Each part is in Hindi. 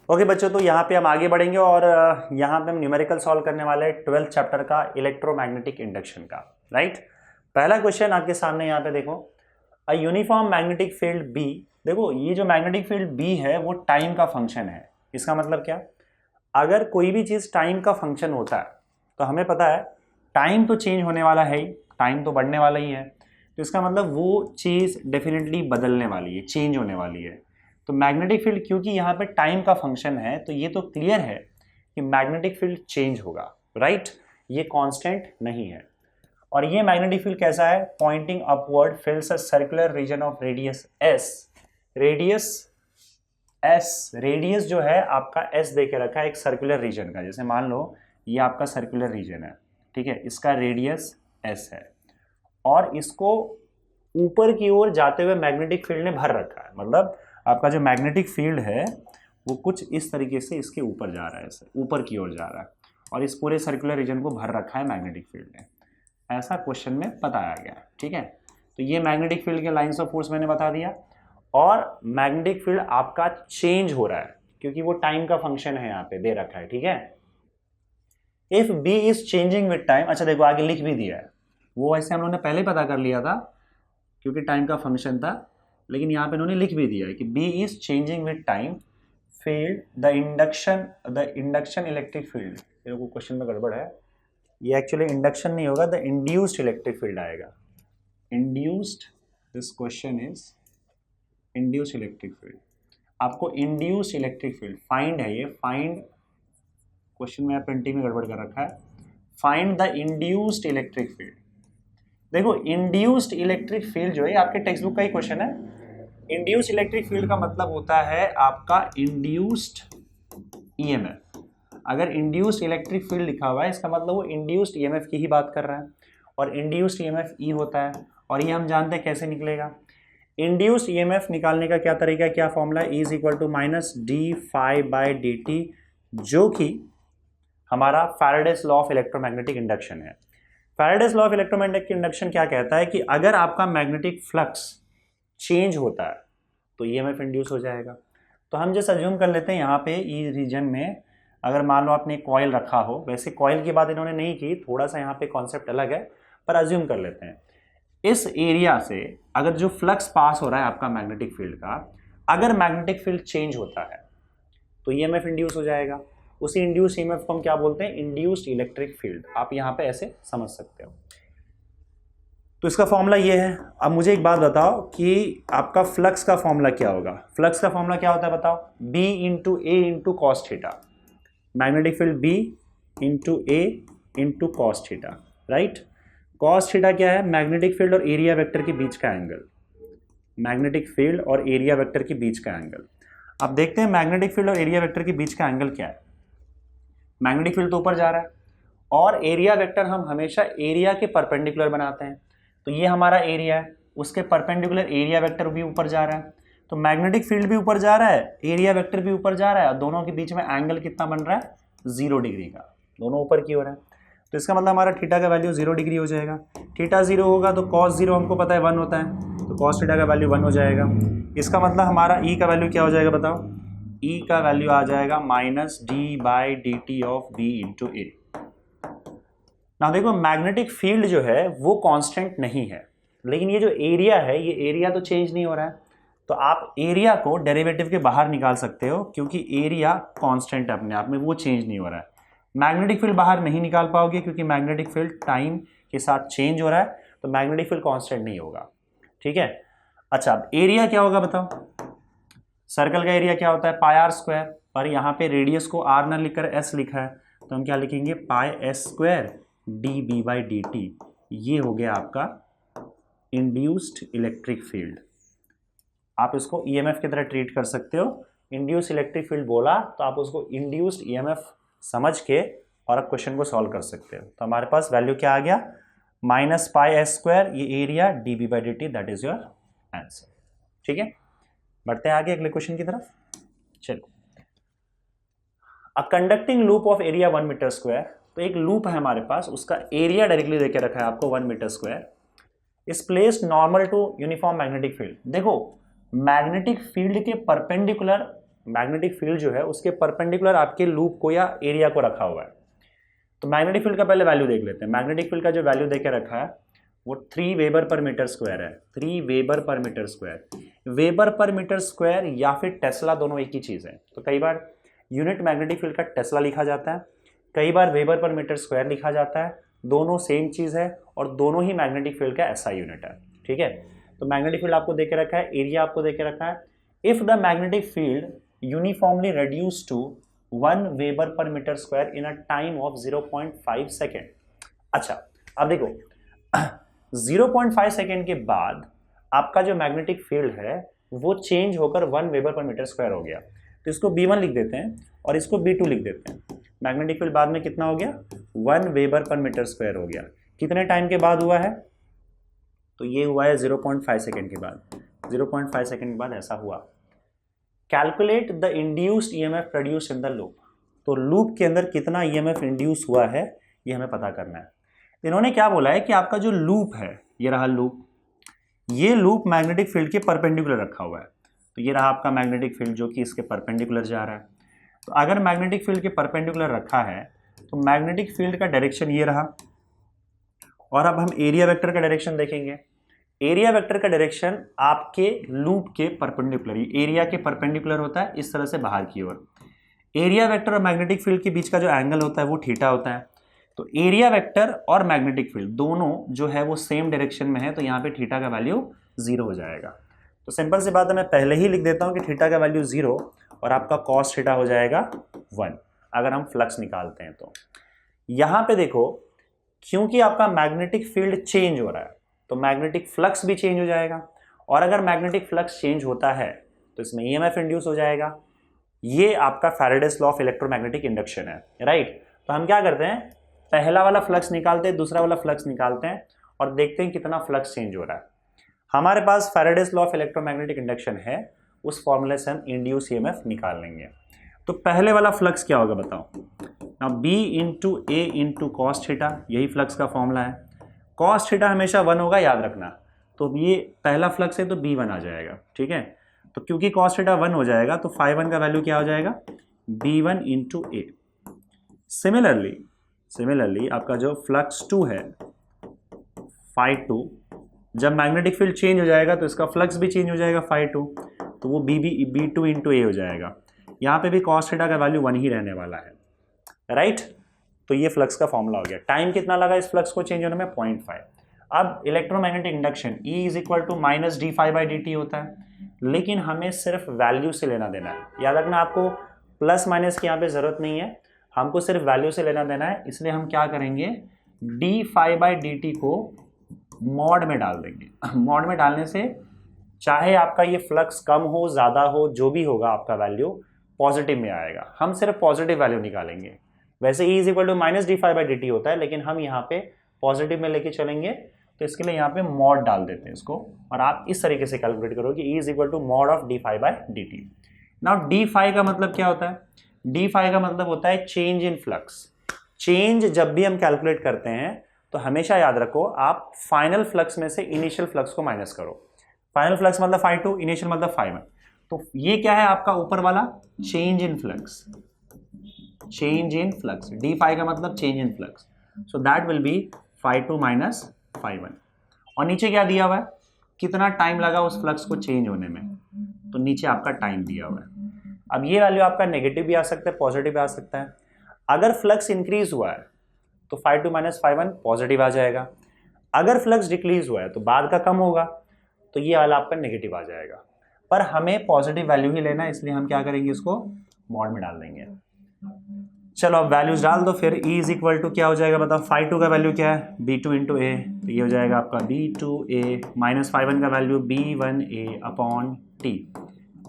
ओके बच्चों, तो यहाँ पे हम आगे बढ़ेंगे और यहाँ पे हम न्यूमेरिकल सॉल्व करने वाले हैं 12th चैप्टर का इलेक्ट्रोमैग्नेटिक इंडक्शन का। राइट, पहला क्वेश्चन आपके सामने यहाँ पे देखो, a uniform magnetic field B. देखो ये जो मैग्नेटिक फील्ड बी है वो टाइम का फंक्शन है। इसका मतलब क्या, अगर कोई भी चीज़ टाइम का फंक्शन होता है तो हमें पता है टाइम तो चेंज होने वाला है ही, टाइम तो बढ़ने वाला ही है, तो इसका मतलब वो चीज़ डेफिनेटली बदलने वाली है, चेंज होने वाली है। तो मैग्नेटिक फील्ड क्योंकि यहाँ पे टाइम का फंक्शन है तो ये तो क्लियर है कि मैग्नेटिक फील्ड चेंज होगा। राइट, ये कांस्टेंट नहीं है। और ये मैग्नेटिक फील्ड कैसा है, pointing upward fills a circular region of radius s. Radius s, radius जो है आपका एस दे के रखा है एक सर्कुलर रीजन का। जैसे मान लो ये आपका सर्कुलर रीजन है, ठीक है, इसका रेडियस एस है और इसको ऊपर की ओर जाते हुए मैग्नेटिक फील्ड ने भर रखा है। मतलब आपका जो मैग्नेटिक फील्ड है वो कुछ इस तरीके से इसके ऊपर जा रहा है, ऊपर की ओर जा रहा है और इस पूरे सर्कुलर रीजन को भर रखा है मैग्नेटिक फील्ड ने। ऐसा क्वेश्चन में बताया गया। ठीक है, तो ये मैग्नेटिक फील्ड के लाइंस ऑफ फोर्स मैंने बता दिया और मैग्नेटिक फील्ड आपका चेंज हो रहा है क्योंकि वो टाइम का फंक्शन है, यहाँ पे दे रखा है। ठीक है, if B is changing with time. अच्छा देखो आगे लिख भी दिया है, वो ऐसे हम लोगों ने पहले पता कर लिया था क्योंकि टाइम का फंक्शन था, लेकिन यहाँ पे इन्होंने लिख भी दिया है कि B is changing with time field the induction electric field. मेरे को क्वेश्चन में गड़बड़ है, ये एक्चुअली इंडक्शन नहीं होगा, द इंड्यूस्ड इलेक्ट्रिक फील्ड आएगा। Induced, this question is induced electric field. आपको इंड्यूस्ड इलेक्ट्रिक फील्ड फाइंड है, ये फाइंड, क्वेश्चन में प्रिंटिंग में गड़बड़ कर रखा है, find the induced electric field. देखो इंड्यूस्ड इलेक्ट्रिक फील्ड जो है आपके टेक्स्ट बुक का ही क्वेश्चन है। इंड्यूस्ड इलेक्ट्रिक फील्ड का मतलब होता है आपका इंड्यूस्ड ईएमएफ। अगर इंड्यूस्ड इलेक्ट्रिक फील्ड लिखा हुआ है इसका मतलब वो इंड्यूस्ड ईएमएफ की ही बात कर रहा है और इंड्यूस्ड ईएमएफ ई होता है और ये हम जानते हैं कैसे निकलेगा। इंड्यूस्ड ईएमएफ निकालने का क्या तरीका, क्या formula, E is equal to minus d phi by d t, जो कि हमारा Faraday's law of electromagnetic induction है। Faraday's law of electromagnetic induction क्या कहता है कि अगर आपका मैग्नेटिक फ्लक्स चेंज होता है तो ईएमएफ इंड्यूस हो जाएगा। तो हम जैसे अज्यूम कर लेते हैं यहाँ पे ई रीजन में अगर मान लो आपने कॉइल रखा हो, वैसे कॉइल की बात इन्होंने नहीं की, थोड़ा सा यहाँ पे कॉन्सेप्ट अलग है, पर अज्यूम कर लेते हैं इस एरिया से अगर जो फ्लक्स पास हो रहा है आपका मैग्नेटिक फील्ड का, अगर मैग्नेटिक फील्ड चेंज होता है तो ईएमएफ इंड्यूस हो जाएगा। उसी इंड्यूस ईएमएफ को हम क्या बोलते हैं, इंड्यूस्ड इलेक्ट्रिक फील्ड। आप यहाँ पे ऐसे समझ सकते हो। तो इसका फॉर्मूला ये है। अब मुझे एक बात बताओ कि आपका फ्लक्स का फॉर्मूला क्या होगा। फ्लक्स का फॉर्मूला क्या होता है बताओ, B into A into cos theta. Magnetic field B into A into cos theta. Right, cos theta क्या है, मैग्नेटिक फील्ड और एरिया वेक्टर के बीच का एंगल। मैग्नेटिक फील्ड और एरिया वेक्टर के बीच का एंगल। अब देखते हैं मैग्नेटिक फील्ड और एरिया वेक्टर के बीच का एंगल क्या है। मैग्नेटिक फील्ड तो ऊपर जा रहा है और एरिया वेक्टर हम हमेशा एरिया के परपेंडिकुलर बनाते हैं, तो ये हमारा एरिया है, उसके परपेंडिकुलर एरिया वेक्टर भी ऊपर जा रहा है। तो मैग्नेटिक फील्ड भी ऊपर जा रहा है, एरिया वेक्टर भी ऊपर जा रहा है और दोनों के बीच में एंगल कितना बन रहा है, 0 डिग्री का, दोनों ऊपर की ओर है। तो इसका मतलब हमारा थीटा का वैल्यू 0 डिग्री हो जाएगा। थीटा 0 होगा तो कॉस 0 हमको पता है 1 होता है, तो कॉस थीटा का वैल्यू 1 हो जाएगा। इसका मतलब हमारा ई का वैल्यू क्या हो जाएगा बताओ, ई का वैल्यू आ जाएगा minus d by d t of B into A. ना देखो मैग्नेटिक फील्ड जो है वो कांस्टेंट नहीं है, लेकिन ये जो एरिया है ये एरिया तो चेंज नहीं हो रहा है, तो आप एरिया को डेरिवेटिव के बाहर निकाल सकते हो क्योंकि एरिया कांस्टेंट है अपने आप में, वो चेंज नहीं हो रहा है। मैग्नेटिक फील्ड बाहर नहीं निकाल पाओगे क्योंकि मैग्नेटिक फील्ड टाइम के साथ चेंज हो रहा है, तो मैग्नेटिक फील्ड कांस्टेंट नहीं होगा। ठीक है, अच्छा अब एरिया क्या होगा बताओ। सर्कल का एरिया क्या होता है, पाई आर स्क्वायर, पर यहाँ पे रेडियस को आर ना लिखकर एस लिखा है, तो हम क्या लिखेंगे, pi S square d B by d t. ये हो गया आपका इंड्यूस्ड इलेक्ट्रिक फील्ड। आप इसको ईएमएफ की तरह ट्रीट कर सकते हो। इंड्यूस्ड इलेक्ट्रिक फील्ड बोला तो आप उसको इंड्यूस्ड ईएमएफ समझ के और आप क्वेश्चन को सॉल्व कर सकते हो। तो हमारे पास वैल्यू क्या आ गया, माइनस पाई एस स्क्वायर, ये area d B by d t, that is your answer. ठीक है, बढ़ते हैं आगे अगले क्वेश्चन की तरफ। चलो, a conducting loop of area 1 metre square. तो एक लूप है हमारे पास, उसका एरिया डायरेक्टली देके रखा है आपको 1 metre square, is placed normal to uniform magnetic field. देखो मैग्नेटिक फील्ड के परपेंडिकुलर मैग्नेटिक फील्ड जो है उसके परपेंडिकुलर आपके लूप को या एरिया को रखा हुआ है। तो मैग्नेटिक फील्ड का पहले वैल्यू देख लेते हैं। मैग्नेटिक फील्ड का जो वैल्यू दे के रखा है वो 3 वेबर पर मीटर स्क्वायर है। 3 weber per metre square. Weber per metre square या फिर टेस्ला दोनों एक ही चीज़ है। तो कई बार यूनिट मैग्नेटिक फील्ड का टेस्ला लिखा जाता है, कई बार वेबर पर मीटर स्क्वायर लिखा जाता है। दोनों सेम चीज़ है और दोनों ही मैग्नेटिक फील्ड का एसआई यूनिट है। ठीक है, तो मैग्नेटिक फील्ड आपको दे के रखा है, एरिया आपको दे के रखा है। If the magnetic field uniformly reduced to 1 weber per metre square in a time of 0.5 second. अच्छा, अब देखो 0.5 सेकेंड के बाद आपका जो मैग्नेटिक फील्ड है वो चेंज होकर 1 वेबर पर मीटर स्क्वायर हो गया। तो इसको B1 लिख देते हैं और इसको B2 लिख देते हैं। मैग्नेटिक फील्ड बाद में कितना हो गया? 1 वेबर पर मीटर स्क्वायर हो गया। कितने टाइम के बाद हुआ है? तो ये हुआ है 0.5 सेकेंड के बाद। 0.5 सेकेंड के बाद ऐसा हुआ। Calculate the induced EMF produce in the loop. तो लूप के अंदर कितना ईएमएफ इंड्यूस हुआ है ये हमें पता करना है। इन्होंने क्या बोला है कि आपका जो लूप है, ये रहा लूप, ये लूप मैग्नेटिक फील्ड के परपेंडिकुलर रखा हुआ है। तो ये रहा आपका मैग्नेटिक फील्ड जो कि इसके परपेंडिकुलर जा रहा है। तो अगर मैग्नेटिक फील्ड के परपेंडिकुलर रखा है तो मैग्नेटिक फील्ड का डायरेक्शन ये रहा। और अब हम एरिया वेक्टर का डायरेक्शन देखेंगे। एरिया वेक्टर का डायरेक्शन आपके लूप के परपेंडिकुलर, एरिया के परपेंडिकुलर होता है इस तरह से बाहर की ओर। एरिया वेक्टर और मैग्नेटिक फील्ड के बीच का जो एंगल होता है वो थीटा होता है। तो एरिया वेक्टर और मैग्नेटिक फील्ड दोनों जो है वो सेम डायरेक्शन में है, तो यहाँ पे थीटा का वैल्यू 0 हो जाएगा। तो सिंपल सी बात है, मैं पहले ही लिख देता हूँ कि थीटा का वैल्यू 0 और आपका कॉस थीटा हो जाएगा 1 अगर हम फ्लक्स निकालते हैं। तो यहाँ पे देखो, क्योंकि आपका मैग्नेटिक फील्ड चेंज हो रहा है तो मैग्नेटिक फ्लक्स भी चेंज हो जाएगा, और अगर मैग्नेटिक फ्लक्स चेंज होता है तो इसमें ईएमएफ इंड्यूस हो जाएगा। ये आपका Faraday's law of electromagnetic induction है, राइट। तो हम क्या करते हैं, पहला वाला फ्लक्स निकालते हैं, दूसरा वाला फ्लक्स निकालते हैं और देखते हैं कितना फ्लक्स चेंज हो रहा है। हमारे पास Faraday's law of electromagnetic induction है, उस फॉर्मूले से हम इंड्यूस ईएमएफ निकाल लेंगे। तो पहले वाला फ्लक्स क्या होगा बताओ। Now B into A into cos theta, यही फ्लक्स का फॉर्मूला है। कॉस थीटा हमेशा 1 होगा, याद रखना। तो ये पहला फ्लक्स है तो B1 आ जाएगा, ठीक है। तो क्योंकि कॉस थीटा 1 हो जाएगा तो φ1 का वैल्यू क्या हो जाएगा, B1 इंटू ए। सिमिलरली आपका जो फ्लक्स 2 है φ2, जब मैग्नेटिक फील्ड चेंज हो जाएगा तो इसका फ्लक्स भी चेंज हो जाएगा φ2, तो वो B2 इंटू ए हो जाएगा। यहाँ पे भी कॉस थीटा का वैल्यू 1 ही रहने वाला है, राइट। तो ये फ्लक्स का फॉर्मूला हो गया। टाइम कितना लगा इस फ्लक्स को चेंज होने में, 0.5। अब electromagnetic induction E is equal to minus d∅dt होता है, लेकिन हमें सिर्फ वैल्यू से लेना देना है। याद रखना, आपको प्लस माइनस की यहाँ पे जरूरत नहीं है, हमको सिर्फ वैल्यू से लेना देना है। इसलिए हम क्या करेंगे, d∅dt को मॉड में डाल देंगे। मॉड में डालने से चाहे आपका ये फ्लक्स कम हो ज़्यादा हो, जो भी होगा आपका वैल्यू पॉजिटिव में आएगा। हम सिर्फ पॉजिटिव वैल्यू निकालेंगे। वैसे E is equal to minus d∅dt होता है, लेकिन हम यहाँ पे पॉजिटिव में लेके चलेंगे, तो इसके लिए यहाँ पे मॉड डाल देते हैं इसको, और आप इस तरीके से कैलकुलेट करोगे E is equal to mod of d∅dt। Now d∅ का मतलब क्या होता है, d∅ का मतलब होता है चेंज इन फ्लक्स। चेंज जब भी हम कैलकुलेट करते हैं तो हमेशा याद रखो, आप फाइनल फ्लक्स में से इनिशियल फ्लक्स को माइनस करो। फाइनल फ्लक्स मतलब φ2, इनिशियल मतलब φ1। तो ये क्या है आपका ऊपर वाला, change in flux. Change in flux, d∅ का मतलब change in flux, so that will be φ2 minus φ1। और नीचे क्या दिया हुआ है, कितना टाइम लगा उस फ्लक्स को चेंज होने में, तो नीचे आपका टाइम दिया हुआ है। अब ये वैल्यू आपका नेगेटिव भी आ सकता है, पॉजिटिव भी आ सकता है। अगर फ्लक्स इंक्रीज हुआ है तो φ2 माइनस φ1 पॉजिटिव आ जाएगा। अगर फ्लक्स डिक्रीज हुआ है तो बाद का कम होगा, तो ये वाला आपका नेगेटिव आ जाएगा। पर हमें पॉजिटिव वैल्यू ही लेना है, इसलिए हम क्या करेंगे, इसको मॉड में डाल देंगे। चलो अब वैल्यूज डाल दो फिर। E इज इक्वल टू क्या हो जाएगा बताओ, φ2 का वैल्यू क्या है, B2 इंटू ए, तो ये हो जाएगा आपका B2a माइनस φ1 का value B1a upon T।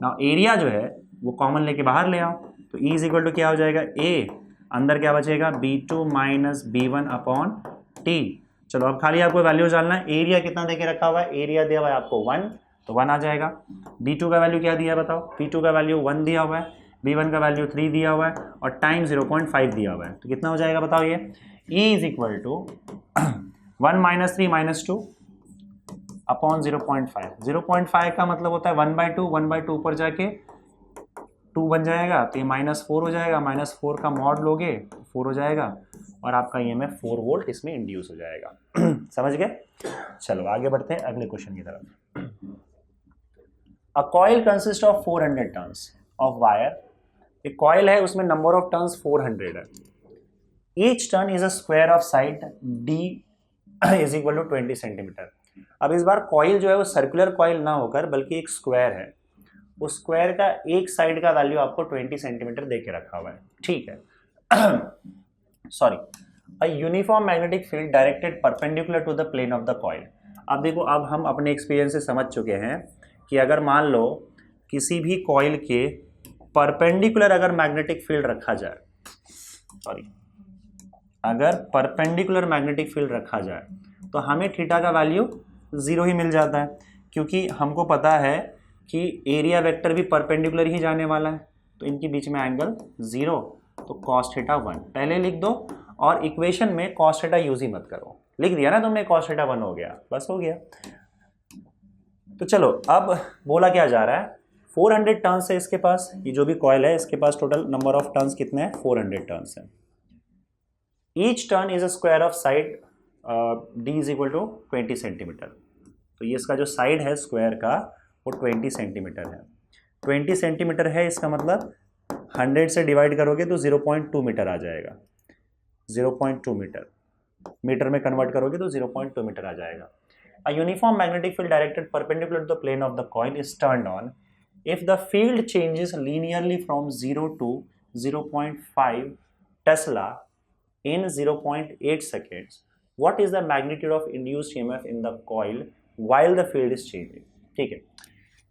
Now area जो है वो कॉमन लेके बाहर ले आओ, तो E इज इक्वल टू क्या हो जाएगा, A, अंदर क्या बचेगा, B2 minus B1 upon T। चलो अब खाली आपको वैल्यूज डालना है। एरिया कितना दे के रखा हुआ है, एरिया दिया हुआ है आपको 1, तो 1 आ जाएगा। B2 का वैल्यू क्या दिया है बताओ, B2 का वैल्यू 1 दिया हुआ है, B1 का वैल्यू 3 दिया हुआ है, और टाइम 0.5 दिया हुआ है, तो कितना हो जाएगा बताओ ये। E is equal to 1 minus 3 minus 2 upon 0.5। 0.5 का मतलब होता है 1/2, 1/2 ऊपर जाके 2 बन जाएगा, तो ये -4 हो जाएगा, -4 का मॉड लोगे 4 हो जाएगा, और आपका EMF 4 वोल्ट इसमें इंड्यूस हो जाएगा। समझ गए? चलो आगे बढ़ते हैं अगले क्वेश्चन की तरफ। A coil consist of 400 turns of wire. एक कॉइल है, उसमें नंबर ऑफ टर्न्स 400 है। Each turn is a square of side D is equal to 20 centimetre. अब इस बार कॉइल जो है वो सर्कुलर कॉइल ना होकर बल्कि एक स्क्वायर है। उस स्क्वायर का एक साइड का वैल्यू आपको 20 सेंटीमीटर दे के रखा हुआ है, ठीक है। Sorry, a uniform magnetic field directed perpendicular to the plane of the coil. अब देखो, अब हम अपने एक्सपीरियंस से समझ चुके हैं कि अगर मान लो किसी भी कॉइल के परपेंडिकुलर अगर मैग्नेटिक फील्ड रखा जाए, सॉरी, अगर परपेंडिकुलर मैग्नेटिक फील्ड रखा जाए तो हमें थीटा का वैल्यू 0 ही मिल जाता है, क्योंकि हमको पता है कि एरिया वेक्टर भी परपेंडिकुलर ही जाने वाला है, तो इनके बीच में एंगल 0, तो कॉस थीटा 1 पहले लिख दो, और इक्वेशन में कॉस थीटा यूज ही मत करो। लिख दिया ना तुमने, कॉस थीटा 1 हो गया, बस हो गया। तो चलो, अब बोला क्या जा रहा है, 400 टर्न्स है इसके पास, ये जो भी कॉइल है इसके पास टोटल नंबर ऑफ टर्न्स कितने हैं, 400 टर्न्स है। Each turn is a square of side D is equal to 20 centimetre. तो ये इसका जो साइड है स्क्वायर का वो 20 सेंटीमीटर है। 20 सेंटीमीटर है, इसका मतलब 100 से डिवाइड करोगे तो 0.2 मीटर आ जाएगा। 0.2 मीटर, मीटर में कन्वर्ट करोगे तो 0.2 मीटर आ जाएगा। A uniform magnetic field directed perpendicular to the plane of the coil is turned on if the field changes linearly from 0 to 0.5 Tesla in 0.8 seconds. What is the magnitude of induced EMF in the coil while the field is changing? ठीक है,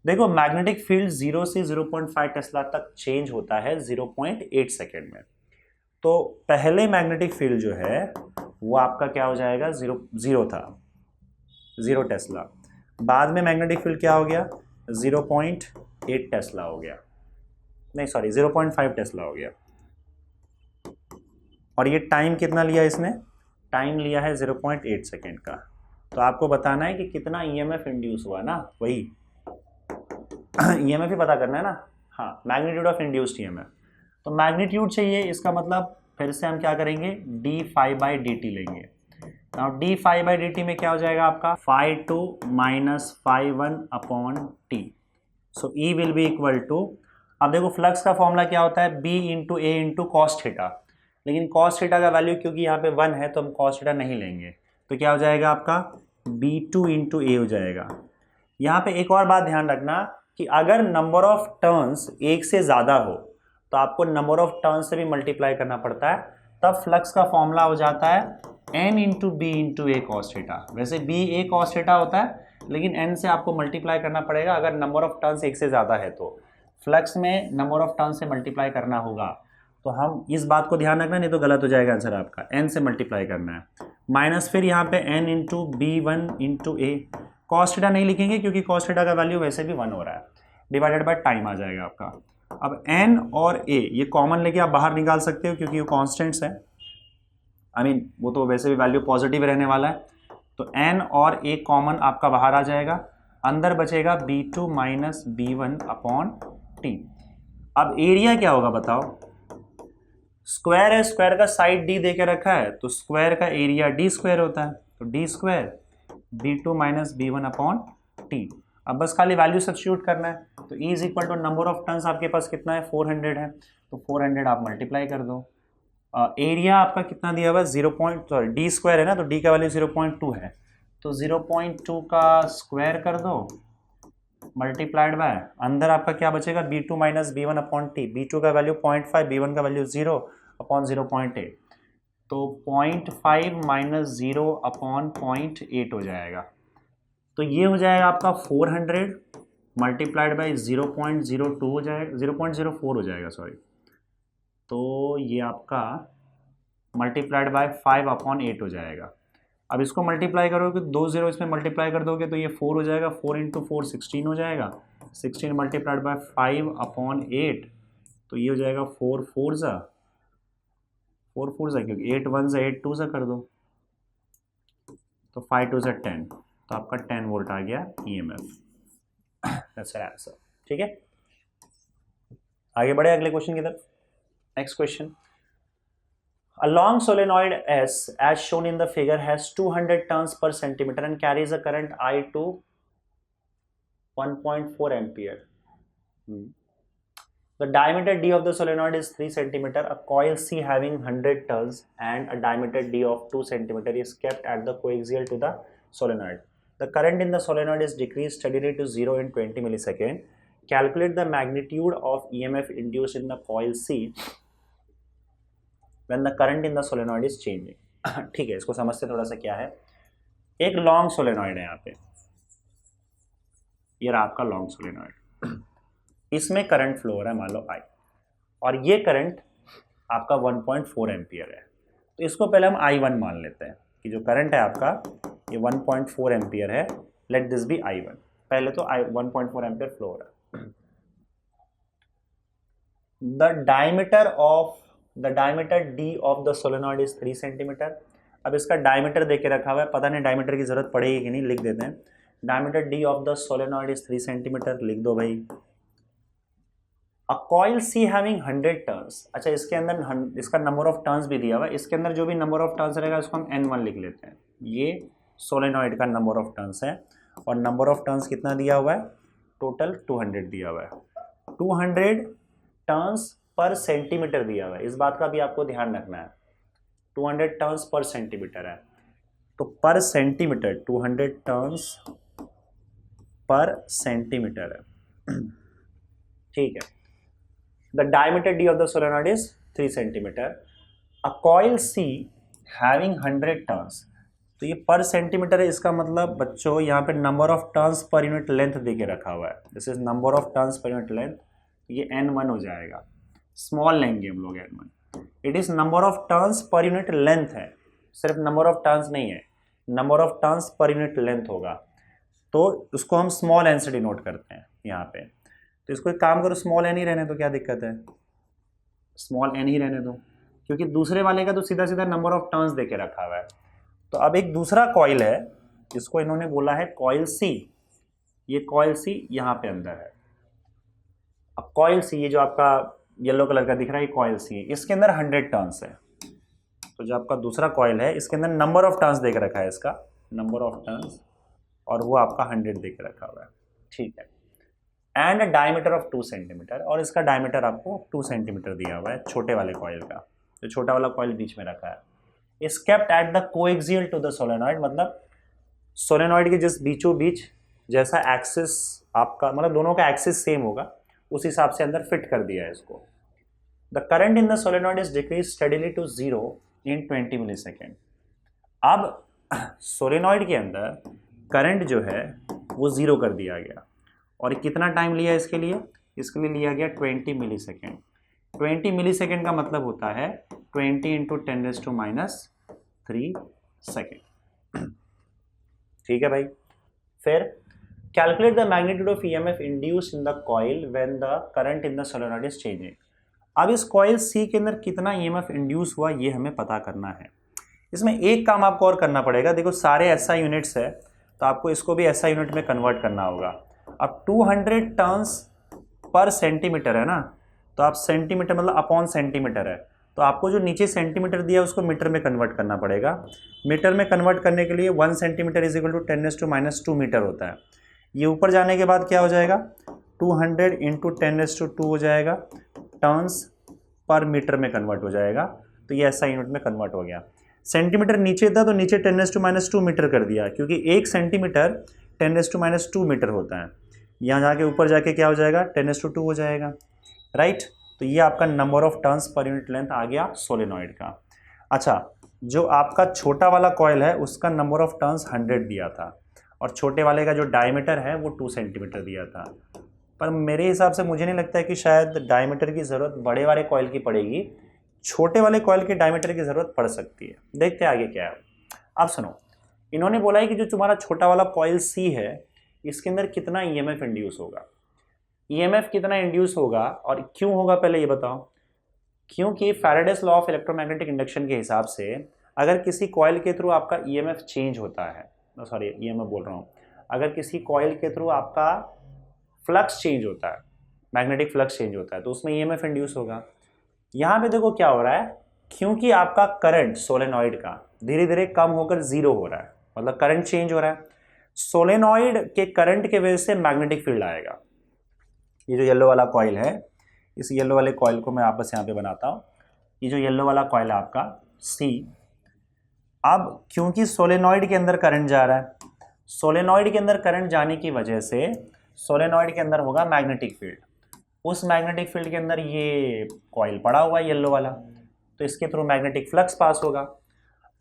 देखो मैग्नेटिक फील्ड 0 से 0.5 टेस्ला तक चेंज होता है 0.8 सेकेंड में। तो पहले मैग्नेटिक फील्ड जो है वो आपका क्या हो जाएगा, 0 था, 0 टेस्ला। बाद में मैग्नेटिक फील्ड क्या हो गया, 0.8 टेस्ला हो गया, नहीं सॉरी 0.5 टेस्ला हो गया। और ये टाइम कितना लिया इसने, टाइम लिया है 0.8 सेकेंड का। तो आपको बताना है कि कितना EMF इंड्यूस हुआ ना, वही EMF ही पता करना है ना। हाँ, मैग्नीट्यूड ऑफ इंड्यूस्ड EMF। तो मैग्नीट्यूड चाहिए, इसका मतलब फिर से हम क्या करेंगे, d∅dt लेंगे। नाउ d∅dt में क्या हो जाएगा आपका, φ2 minus φ1 upon t। So E will be equal to, अब देखो फ्लक्स का फॉर्मूला क्या होता है, B into A into cos theta, लेकिन कॉस थीटा का वैल्यू क्योंकि यहाँ पे 1 है तो हम कॉस थीटा नहीं लेंगे, तो क्या हो जाएगा आपका B2 इंटू ए हो जाएगा। यहाँ पे एक और बात ध्यान रखना कि अगर नंबर ऑफ टर्न्स एक से ज़्यादा हो तो आपको नंबर ऑफ टर्न्स से भी मल्टीप्लाई करना पड़ता है, तब फ्लक्स का फॉर्मूला हो जाता है n into B into A cos theta. वैसे बी ए कॉस थीटा होता है, लेकिन n से आपको मल्टीप्लाई करना पड़ेगा अगर नंबर ऑफ टर्न्स एक से ज़्यादा है, तो फ्लक्स में नंबर ऑफ टर्न्स से मल्टीप्लाई करना होगा। तो हम इस बात को ध्यान रखना, नहीं तो गलत हो जाएगा आंसर आपका, n से मल्टीप्लाई करना है, माइनस फिर यहाँ पे n into B one into A. Cos theta नहीं लिखेंगे क्योंकि कॉस थीटा का वैल्यू वैसे भी 1 हो रहा है, डिवाइडेड बाय टाइम आ जाएगा आपका। अब n और a ये कॉमन लेके आप बाहर निकाल सकते हो क्योंकि वो कॉन्स्टेंट्स है, वो तो वैसे भी वैल्यू पॉजिटिव रहने वाला है। तो n और a कॉमन आपका बाहर आ जाएगा, अंदर बचेगा B2 minus B1 upon t. अब एरिया क्या होगा बताओ, स्क्वायर है, स्क्वायर का साइड d दे के रखा है, तो स्क्वायर का एरिया d स्क्वायर होता है, तो d square B2 minus B1 upon t. अब बस खाली वैल्यू सब्स्टिट्यूट करना है, तो E is equal to number of turns आपके पास कितना है, 400 है, तो 400 आप मल्टीप्लाई कर दो। एरिया आपका कितना दिया हुआ है, डी स्क्वायर है ना, तो डी का वैल्यू 0.2 है, तो 0.2 का स्क्वायर कर दो मल्टीप्लाइड बाय, अंदर आपका क्या बचेगा, B2 minus B1 upon T. B2 का वैल्यू 0.5, B1 का वैल्यू 0 अपॉन 0.8, तो 0.5 माइनस 0 अपॉन 0.8 हो जाएगा। तो ये हो जाएगा आपका 400 मल्टीप्लाइड बाई 0.02 हो जाएगा, 0.04 हो जाएगा सॉरी, तो ये आपका मल्टीप्लाइड बाय 5 अपॉन 8 हो जाएगा। अब इसको मल्टीप्लाई करोगे, 2 0 इसमें मल्टीप्लाई कर दोगे तो ये 4 हो जाएगा, 4 इंटू 4 16 हो जाएगा, 16 मल्टीप्लाइड बाय 5 अपॉन 8, तो ये हो जाएगा 4 4 क्योंकि 8 1 सा 8 2 सा कर दो, तो 5 2 सा 10, तो आपका 10 वोल्ट आ गया EMF। दैट्स आंसर, ठीक है। आगे बढ़े अगले क्वेश्चन की तरफ। Next question, a long solenoid S as shown in the figure has 200 turns per centimeter and carries a current I to 1.4 ampere. The diameter D of the solenoid is 3 centimeter. A coil C having 100 turns and a diameter D of 2 centimeter is kept at the coaxial to the solenoid. The current in the solenoid is decreased steadily to 0 in 20 millisecond. Calculate the magnitude of EMF induced in the coil C when the current in the solenoid is changing. ठीक है, इसको समझते थोड़ा सा क्या है। एक लॉन्ग सोलेनॉइड है यहाँ पे, ये रहा आपका लॉन्ग सोलेनॉइड, इसमें करंट फ्लो हो रहा है मान लो I, और ये करंट आपका 1.4 एम्पियर है। तो इसको पहले हम I1 मान लेते हैं कि जो करंट है आपका ये 1.4 एम्पियर है, लेट दिस बी I1। पहले तो 1.4 एम्पियर फ्लो हो रहा है। The diameter D of the solenoid is 3 centimetre. अब इसका डायमीटर दे के रखा हुआ है, पता नहीं डायमीटर की जरूरत पड़ेगी कि नहीं, लिख देते हैं। Diameter D of the solenoid is 3 centimetre, लिख दो भाई। A coil C having 100 turns, अच्छा इसके अंदर इसका नंबर ऑफ टर्न्स भी दिया हुआ है, इसके अंदर जो भी नंबर ऑफ टर्न्स रहेगा उसको हम N1 लिख लेते हैं। ये सोलेनॉइड का नंबर ऑफ टर्न्स है, और नंबर ऑफ टर्न्स कितना दिया हुआ है, टोटल 200 दिया हुआ है। 200 टर्न्स पर सेंटीमीटर दिया हुआ है, इस बात का भी आपको ध्यान रखना है। 200 टर्न्स पर सेंटीमीटर है, तो पर सेंटीमीटर 200 टर्न्स पर सेंटीमीटर है, ठीक है। The diameter D of the solenoid is 3 centimetre. A coil C having 100 turns, तो ये पर सेंटीमीटर है, इसका मतलब बच्चों यहाँ पे number of turns per unit length दे के रखा हुआ है। This is number of turns per unit length, ये N1 हो जाएगा, स्मॉल लेंगे हम लोग N1। It is number of turns per unit length है, सिर्फ नंबर ऑफ टर्न्स नहीं है, number of turns per unit length होगा, तो उसको हम स्मॉल एन से डिनोट करते हैं यहाँ पे। तो इसको एक काम करो, स्मॉल एन ही रहने दो, क्या दिक्कत है, स्मॉल एन ही रहने दो, क्योंकि दूसरे वाले का तो सीधा सीधा नंबर ऑफ टर्न्स दे के रखा हुआ है। तो अब एक दूसरा कॉइल है जिसको इन्होंने बोला है कॉइल C, ये कॉइल C यहाँ पे अंदर है। अब कॉइल C, ये जो आपका येलो कलर का दिख रहा है, ये कॉइल C है, इसके अंदर 100 टर्न्स है। तो जो आपका दूसरा कॉइल है इसके अंदर नंबर ऑफ टर्न्स देके रखा है, इसका नंबर ऑफ टर्न्स, और वो आपका 100 देके रखा हुआ है, ठीक है। एंड डायमीटर ऑफ 2 सेंटीमीटर, और इसका डायमीटर आपको 2 सेंटीमीटर दिया हुआ है छोटे वाले कॉइल का, जो छोटा वाला कॉइल बीच में रखा है। Is kept at the coaxial to the solenoid, मतलब सोलेनॉइड के जिस बीचों बीच जैसा एक्सिस आपका, मतलब दोनों का एक्सिस सेम होगा, उस हिसाब से अंदर फिट कर दिया है इसको। The current in the solenoid is decrease steadily to 0 in 20 millisecond. अब सोलेनॉइड के अंदर करंट जो है वो 0 कर दिया गया, और कितना टाइम लिया इसके लिए, इसके लिए लिया गया 20 मिलीसेकेंड। 20 मिलीसेकेंड का मतलब होता है 20 इंटू 10⁻³ सेकेंड, ठीक है भाई। फिर calculate the magnitude of EMF induced in the coil when the current in the solenoid is changing. अब इस कॉइल C के अंदर कितना EMF इंड्यूस हुआ ये हमें पता करना है। इसमें एक काम आपको और करना पड़ेगा, देखो सारे SI यूनिट्स है, तो आपको इसको भी SI यूनिट में कन्वर्ट करना होगा। अब 200 टर्न्स पर सेंटीमीटर है ना, तो आप सेंटीमीटर मतलब अपॉन सेंटीमीटर है, तो आपको जो नीचे सेंटीमीटर दिया है उसको मीटर में कन्वर्ट करना पड़ेगा। मीटर में कन्वर्ट करने के लिए 1 centimetre is equal to 10⁻² metre होता है। ये ऊपर जाने के बाद क्या हो जाएगा, 200 इंटू 10⁻² हो जाएगा, टर्न्स पर मीटर में कन्वर्ट हो जाएगा, तो ये SI यूनिट में कन्वर्ट हो गया। सेंटीमीटर नीचे था तो नीचे 10⁻² मीटर कर दिया, क्योंकि 1 सेंटीमीटर 10⁻² मीटर होता है। यहाँ जाके ऊपर जाके क्या हो जाएगा, 10⁻² हो जाएगा, राइट। तो ये आपका number of turns per unit length आ गया सोलेनॉइड का। अच्छा, जो आपका छोटा वाला कॉइल है उसका नंबर ऑफ टर्न्स 100 दिया था, और छोटे वाले का जो डायमीटर है वो 2 सेंटीमीटर दिया था। पर मेरे हिसाब से मुझे नहीं लगता है कि शायद डायमीटर की ज़रूरत बड़े वाले कॉइल की पड़ेगी, छोटे वाले कॉइल के डायमीटर की ज़रूरत पड़ सकती है। देखते हैं आगे क्या है। अब सुनो, इन्होंने बोला है कि जो तुम्हारा छोटा वाला कॉइल C है इसके अंदर कितना EMF इंड्यूस होगा। EMF कितना इंड्यूस होगा और क्यों होगा पहले ये बताओ। क्योंकि Faraday's law of electromagnetic induction के हिसाब से अगर किसी कॉइल के थ्रू आपका EMF चेंज होता है, सॉरी EMF बोल रहा हूँ, अगर किसी कॉइल के थ्रू आपका फ्लक्स चेंज होता है, मैग्नेटिक फ्लक्स चेंज होता है, तो उसमें ईएमएफ इंड्यूस होगा। यहाँ पे देखो क्या हो रहा है, क्योंकि आपका करंट सोलेनॉइड का धीरे धीरे कम होकर जीरो हो रहा है, मतलब करंट चेंज हो रहा है, सोलेनॉइड के करंट के वजह से मैग्नेटिक फील्ड आएगा। ये जो येलो वाला कॉइल है, इस येलो वाले कॉइल को मैं आपस यहाँ पे बनाता हूँ। ये जो येलो वाला कॉइल है आपका सी, अब क्योंकि सोलेनॉइड के अंदर करंट जा रहा है, सोलेनॉइड के अंदर करंट जाने की वजह से सोलेनॉइड के अंदर होगा मैग्नेटिक फील्ड। उस मैग्नेटिक फील्ड के अंदर ये कॉइल पड़ा हुआ है येलो वाला, तो इसके थ्रू मैग्नेटिक फ्लक्स पास होगा।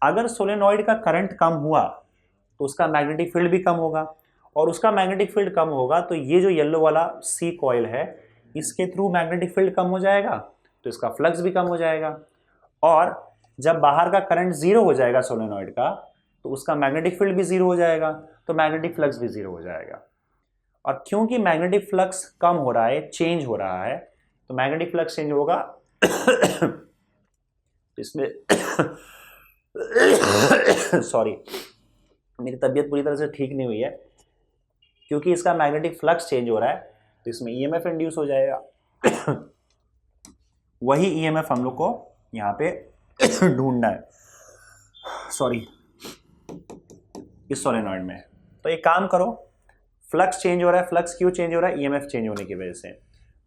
अगर सोलेनॉइड का करंट कम हुआ तो उसका मैग्नेटिक फील्ड भी कम होगा, और उसका मैग्नेटिक फील्ड कम होगा तो ये जो येलो वाला सी कॉइल है इसके थ्रू मैग्नेटिक फील्ड कम हो जाएगा, तो इसका फ्लक्स भी कम हो जाएगा। और जब बाहर का करंट जीरो हो जाएगा सोलेनॉइड का, तो उसका मैग्नेटिक फील्ड भी जीरो हो जाएगा, तो मैग्नेटिक फ्लक्स भी जीरो हो जाएगा। और क्योंकि मैग्नेटिक फ्लक्स कम हो रहा है, चेंज हो रहा है, तो मैग्नेटिक फ्लक्स चेंज होगा इसमें सॉरी, मेरी तबीयत पूरी तरह से ठीक नहीं हुई है, क्योंकि इसका मैग्नेटिक फ्लक्स चेंज हो रहा है तो इसमें ईएमएफ इंड्यूस हो जाएगा। वही ईएमएफ हम लोग को यहाँ पे ढूंढना है, सॉरी, इस सोलेनॉइड में। तो एक काम करो, फ्लक्स चेंज हो रहा है, फ्लक्स क्यों चेंज हो रहा है? ईएमएफ चेंज होने की वजह से।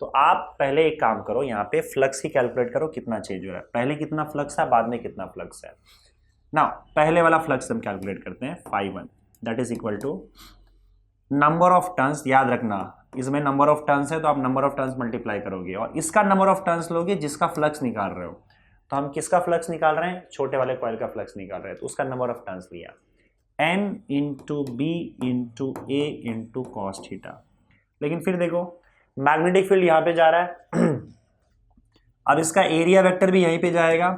तो आप पहले एक काम करो, यहाँ पे फ्लक्स ही कैलकुलेट करो कितना चेंज हो रहा है, पहले कितना फ्लक्स है, बाद में कितना फ्लक्स है ना। पहले वाला फ्लक्स हम कैलकुलेट करते हैं, φ1 that is equal to number of turns. याद रखना इसमें नंबर ऑफ टर्न्स है तो आप नंबर ऑफ टर्न्स मल्टीप्लाई करोगे और इसका नंबर ऑफ टर्न्स लोगे जिसका फ्लक्स निकाल रहे हो। तो हम किसका फ्लक्स निकाल रहे हैं? छोटे वाले कॉइल का फ्लक्स निकाल रहे हैं, तो उसका नंबर ऑफ टर्न्स लिया, n into B into A into cos theta. लेकिन फिर देखो मैग्नेटिक फील्ड यहाँ पे जा रहा है अब इसका एरिया वेक्टर भी यहीं पे जाएगा,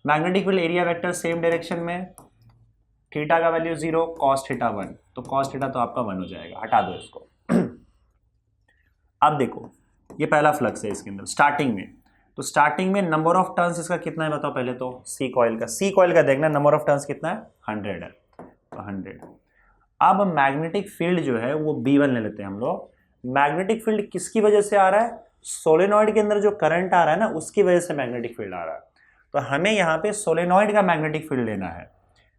magnetic field area vector same direction में, थीटा का वैल्यू 0, कॉस थीटा 1, तो कॉस थीटा तो आपका 1 हो जाएगा, हटा दो इसको। अब देखो ये पहला फ्लक्स है इसके अंदर स्टार्टिंग में, तो स्टार्टिंग में नंबर ऑफ टर्न्स इसका कितना है बताओ पहले तो। सी कॉइल का देखना नंबर ऑफ टर्न्स कितना है, 100 है, तो 100। अब मैग्नेटिक फील्ड जो है वो B1 ले लेते हैं हम लोग। मैग्नेटिक फील्ड किसकी वजह से आ रहा है? सोलेनॉइड के अंदर जो करंट आ रहा है ना उसकी वजह से मैग्नेटिक फील्ड आ रहा है। तो हमें यहाँ पे सोलेनॉइड का मैग्नेटिक फील्ड लेना है।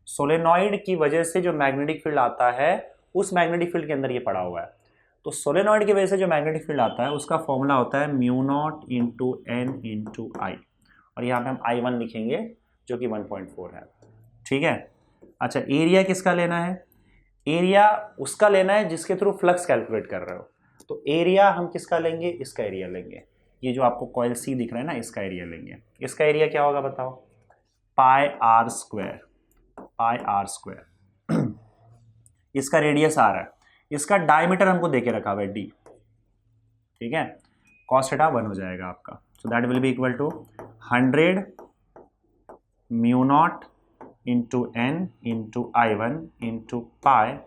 सोलेनॉइड की वजह से जो मैग्नेटिक फील्ड आता है उस मैग्नेटिक फील्ड के अंदर ये पड़ा हुआ है। तो सोलेनॉइड की वजह से जो मैग्नेटिक फील्ड आता है उसका फॉर्मूला होता है μ0 इंटू एन इंटू आई, और यहाँ पे हम I1 लिखेंगे जो कि 1.4 है, ठीक है। अच्छा एरिया किसका लेना है? एरिया उसका लेना है जिसके थ्रू फ्लक्स कैलकुलेट कर रहे हो, तो एरिया हम किसका लेंगे? इसका एरिया लेंगे। ये जो आपको कॉइल सी दिख रहा है ना इसका एरिया लेंगे। इसका एरिया क्या होगा बताओ? Pi r square, pi r square. इसका रेडियस आर है, इसका डायमीटर हमको देके रखा हुआ है डी, ठीक है। कॉस थीटा 1 हो जाएगा आपका, so that will be equal to 100 μ0 into n into I1 into pi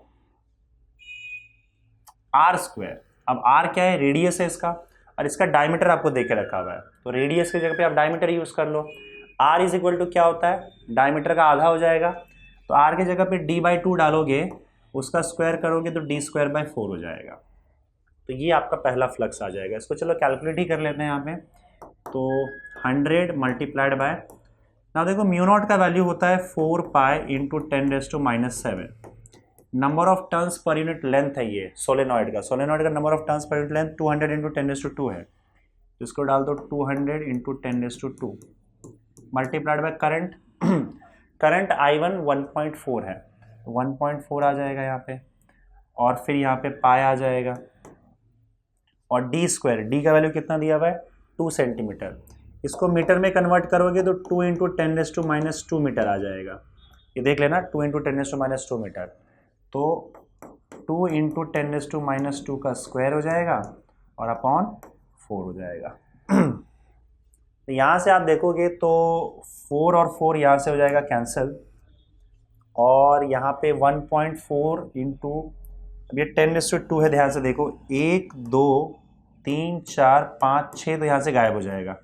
r square. अब आर क्या है? रेडियस है इसका, और इसका डायमीटर आपको देके रखा हुआ है, तो रेडियस की जगह पे आप डायमीटर यूज कर लो। आर इज इक्वल टू क्या होता है? डायमीटर का आधा हो जाएगा, तो आर की जगह पे d/2 डालोगे, उसका स्क्वायर करोगे तो d²/4 हो जाएगा। तो ये आपका पहला फ्लक्स आ जाएगा। इसको चलो कैलकुलेट ही कर लेते हैं यहाँ पे। तो 100 मल्टीप्लाइड बाय, ना देखो μ0 का वैल्यू होता है 4 pi into 10⁻⁷। Number of turns per unit length है ये सोलेनॉइड का number of turns per unit length 200 into 10⁻² है, तो इसको डाल दो 200 into 10⁻² multiplied by current. Current I1 1.4 है, 1.4 आ जाएगा यहाँ पे, और फिर यहाँ पे पाई आ जाएगा, और d², डी का वैल्यू कितना दिया हुआ है? 2 सेंटीमीटर। इसको मीटर में कन्वर्ट करोगे तो 2 इंटू 10⁻² मीटर आ जाएगा। ये देख लेना 2 इंटू 10⁻² मीटर, तो 2 इंटू 10⁻² का स्क्वायर हो जाएगा और अपॉन 4 हो जाएगा। तो यहाँ से आप देखोगे तो 4 और 4 यहाँ से हो जाएगा कैंसिल, और यहाँ पे 1.4 इंटू, अब ये 10⁻² है, ध्यान से देखो 1 2 3 4 5 6, तो यहाँ से गायब हो जाएगा,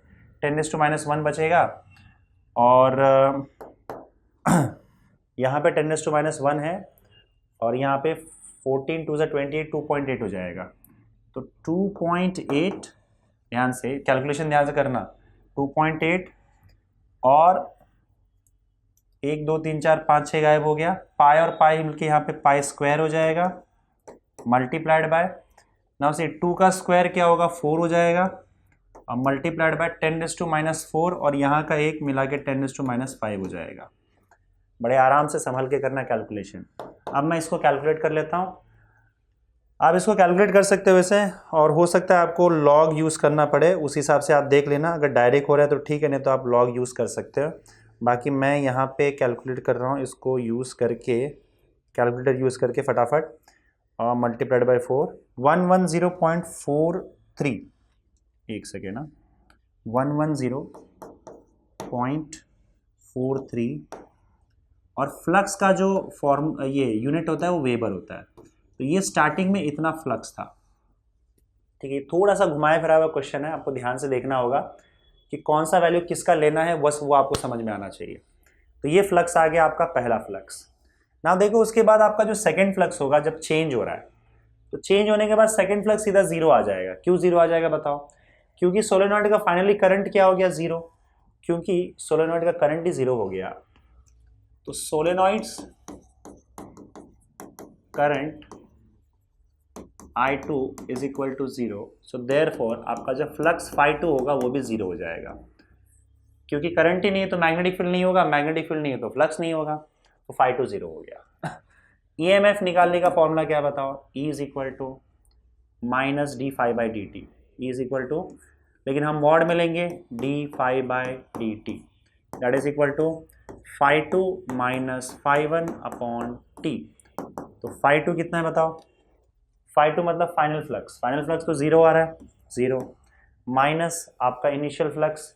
10⁻⁻1 बचेगा, और यहाँ पे 10⁻⁻1 है, और यहाँ पे 14 2 28, 2.8 हो जाएगा, तो 2.8 ध्यान से कैलकुलेशन ध्यान से करना। 2.8 और 1 2 3 4 5 6 गायब हो गया, पाई और पाई मिलके यहाँ पे पाई स्क्वायर हो जाएगा मल्टीप्लाइड बाय, नाउ से 2 का स्क्वायर क्या होगा 4 हो जाएगा और मल्टीप्लाइड बाय 10⁻⁴ और यहाँ का एक मिला के 10⁻⁵ हो जाएगा। बड़े आराम से संभल के करना कैलकुलेशन। अब मैं इसको कैलकुलेट कर लेता हूँ। आप इसको कैलकुलेट कर सकते हो वैसे, और हो सकता है आपको लॉग यूज़ करना पड़े, उस हिसाब से आप देख लेना। अगर डायरेक्ट हो रहा है तो ठीक है, नहीं तो आप लॉग यूज़ कर सकते हो। बाकी मैं यहाँ पे कैलकुलेट कर रहा हूँ, इसको यूज़ करके, कैलकुलेटर यूज़ करके फटाफट, और मल्टीप्लाइड बाई 4 110.43, एक सेकेंड ना, 110.43 और फ्लक्स का जो फॉर्म ये यूनिट होता है वो वेबर होता है। तो ये स्टार्टिंग में इतना फ्लक्स था, ठीक है। थोड़ा सा घुमाया फिरा हुआ क्वेश्चन है, आपको ध्यान से देखना होगा कि कौन सा वैल्यू किसका लेना है, बस वो आपको समझ में आना चाहिए। तो ये फ्लक्स आ गया आपका पहला फ्लक्स। ना देखो उसके बाद आपका जो सेकंड फ्लक्स होगा जब चेंज हो रहा है, तो चेंज होने के बाद सेकंड फ्लक्स सीधा जीरो आ जाएगा। क्यों जीरो आ जाएगा बताओ? क्योंकि सोलेनॉइड का फाइनली करंट क्या हो गया जीरो, क्योंकि सोलेनॉइड का करंट ही जीरो हो गया। तो solenoids current I2 is equal to zero, so therefore आपका जब फ्लक्स φ2 होगा वो भी जीरो हो जाएगा, क्योंकि करंट ही नहीं है तो मैग्नेटिक फील्ड नहीं होगा, मैग्नेटिक फील्ड नहीं है तो फ्लक्स नहीं होगा, तो φ2 जीरो हो गया। EMF निकालने का फॉर्मूला क्या बताओ? E is equal to minus d phi by d t, E is equal to, लेकिन हम वॉट में लेंगे d phi by d t, that is equal to φ2 minus φ1 upon t. तो φ2 कितना है बताओ? φ2 मतलब फाइनल फ्लक्स तो जीरो आ रहा है, जीरो माइनस आपका इनिशियल फ्लक्स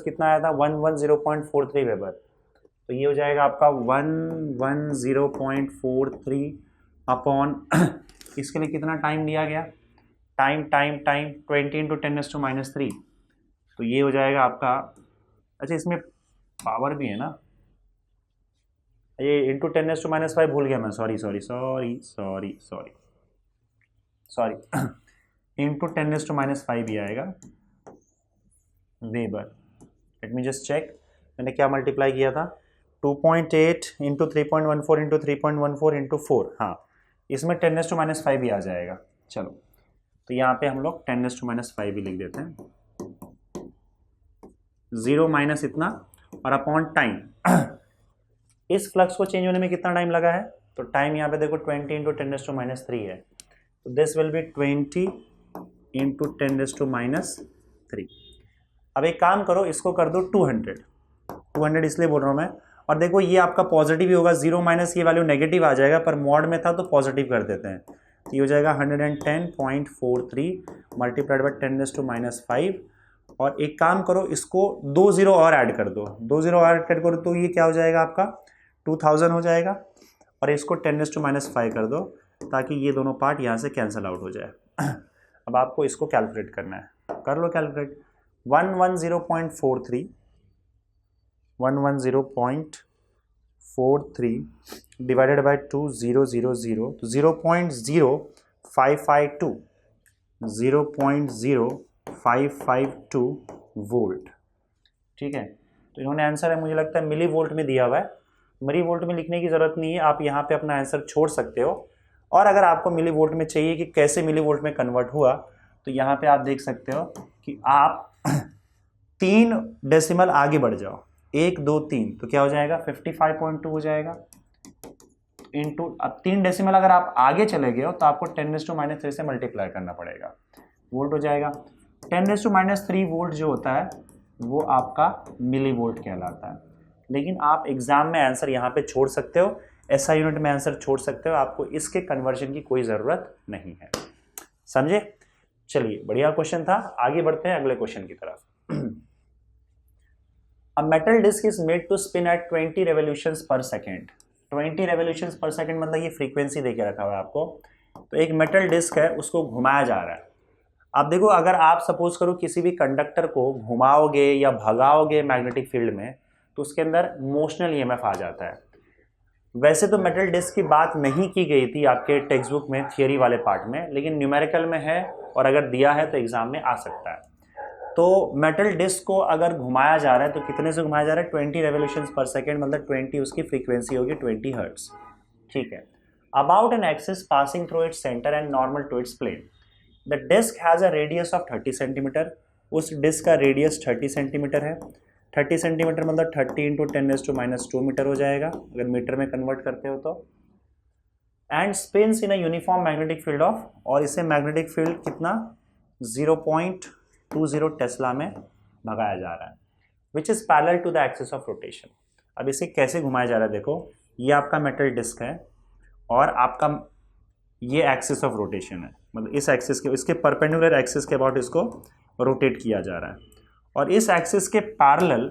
कितना आया था 110.43 वेबर, तो ये हो जाएगा आपका 110.43 अपॉन इसके लिए कितना टाइम दिया गया, टाइम 20 इंटू 10⁻⁻3, तो ये हो जाएगा आपका, अच्छा इसमें पावर भी है ना, ये इंटू 10⁻⁵ भूल गया मैं, सॉरी इंटू 10⁻⁵ भी आएगा weber. Let me just check, मैंने क्या मल्टीप्लाई किया था, 2.8 इंटू 3.14 इंटू 3.14 इंटू 4, हाँ इसमें 10⁻⁵ भी आ जाएगा। चलो तो यहाँ पे हम लोग 10⁻⁵ भी लिख देते हैं, जीरो माइनस इतना और अपॉन टाइम। इस फ्लक्स को चेंज होने में कितना टाइम लगा है, तो टाइम यहाँ पे देखो 20 इंटू 10⁻³ है, तो दिस विल बी 20 इंटू 10⁻³ अब एक काम करो, इसको कर दो 200 इसलिए बोल रहा हूँ मैं, और देखो ये आपका पॉजिटिव ही होगा, जीरो माइनस ये वैल्यू नेगेटिव आ जाएगा, पर मॉड में था तो पॉजिटिव कर देते हैं, तो ये हो जाएगा 110.43 मल्टीप्लाइड बाई 10⁻⁵। और एक काम करो, इसको 2 जीरो और ऐड कर दो, 2 जीरो और ऐड करो तो ये क्या हो जाएगा आपका 2000 हो जाएगा, और इसको 10⁻⁵ कर दो ताकि ये दोनों पार्ट यहाँ से कैंसिल आउट हो जाए। अब आपको इसको कैलकुलेट करना है, कर लो कैलकुलेट। 110.43 डिवाइडेड बाई 2000, तो 0.0552 वोल्ट, ठीक है। तो इन्होंने आंसर है मुझे लगता है मिली वोल्ट में दिया हुआ है, मिली वोल्ट में लिखने की ज़रूरत नहीं है, आप यहाँ पे अपना आंसर छोड़ सकते हो। और अगर आपको मिली वोल्ट में चाहिए कि कैसे मिली वोल्ट में कन्वर्ट हुआ, तो यहाँ पे आप देख सकते हो कि आप 3 डेसिमल आगे बढ़ जाओ, 1 2 3, तो क्या हो जाएगा 55.2 हो जाएगा, इंटू अब 3 डेसिमल अगर आप आगे चले गए हो तो आपको 10⁻³ से मल्टीप्लाई करना पड़ेगा, वोल्ट हो जाएगा। 10⁻³ वोल्ट जो होता है वो आपका मिली वोल्ट कहलाता है। लेकिन आप एग्जाम में आंसर यहाँ पे छोड़ सकते हो, ऐसा यूनिट में आंसर छोड़ सकते हो, आपको इसके कन्वर्जन की कोई ज़रूरत नहीं है, समझे। चलिए बढ़िया क्वेश्चन था, आगे बढ़ते हैं अगले क्वेश्चन की तरफ। A metal disc is made to spin at 20 revolutions per second। 20 revolutions per second मतलब ये फ्रीक्वेंसी देके रखा हुआ है आपको। तो एक मेटल डिस्क है, उसको घुमाया जा रहा है। अब देखो, अगर आप सपोज करो किसी भी कंडक्टर को घुमाओगे या भगाओगे मैग्नेटिक फील्ड में, तो उसके अंदर मोशनल ईएमएफ आ जाता है। वैसे तो मेटल डिस्क की बात नहीं की गई थी आपके टेक्स्ट बुक में थियरी वाले पार्ट में, लेकिन न्यूमेरिकल में है और अगर दिया है तो एग्जाम में आ सकता है। तो मेटल डिस्क को अगर घुमाया जा रहा है तो कितने से घुमाया जा रहा है, 20 रेवोल्यूशंस पर सेकेंड, मतलब 20 उसकी फ्रीक्वेंसी होगी, 20 हर्ट्ज। ठीक है। About an axis passing through its centre and normal to its plane, the disc has a radius of 30 centimetre. उस डिस्क का रेडियस 30 सेंटीमीटर है। 30 सेंटीमीटर मतलब 30 इंटू 10⁻² मीटर हो जाएगा अगर मीटर में कन्वर्ट करते हो तो। And spins in a uniform magnetic field of, और इसे मैग्नेटिक फील्ड कितना 0.20 टेस्ला में भगाया जा रहा है, which is parallel to the axis of rotation. अब इसे कैसे घुमाया जा रहा है, देखो ये आपका मेटल डिस्क है और आपका ये एक्सिस ऑफ रोटेशन है, मतलब इस एक्सिस के, इसके परपेंडिकुलर एक्सिस के अबाउट इसको रोटेट किया जा रहा है। और इस एक्सिस के पैरेलल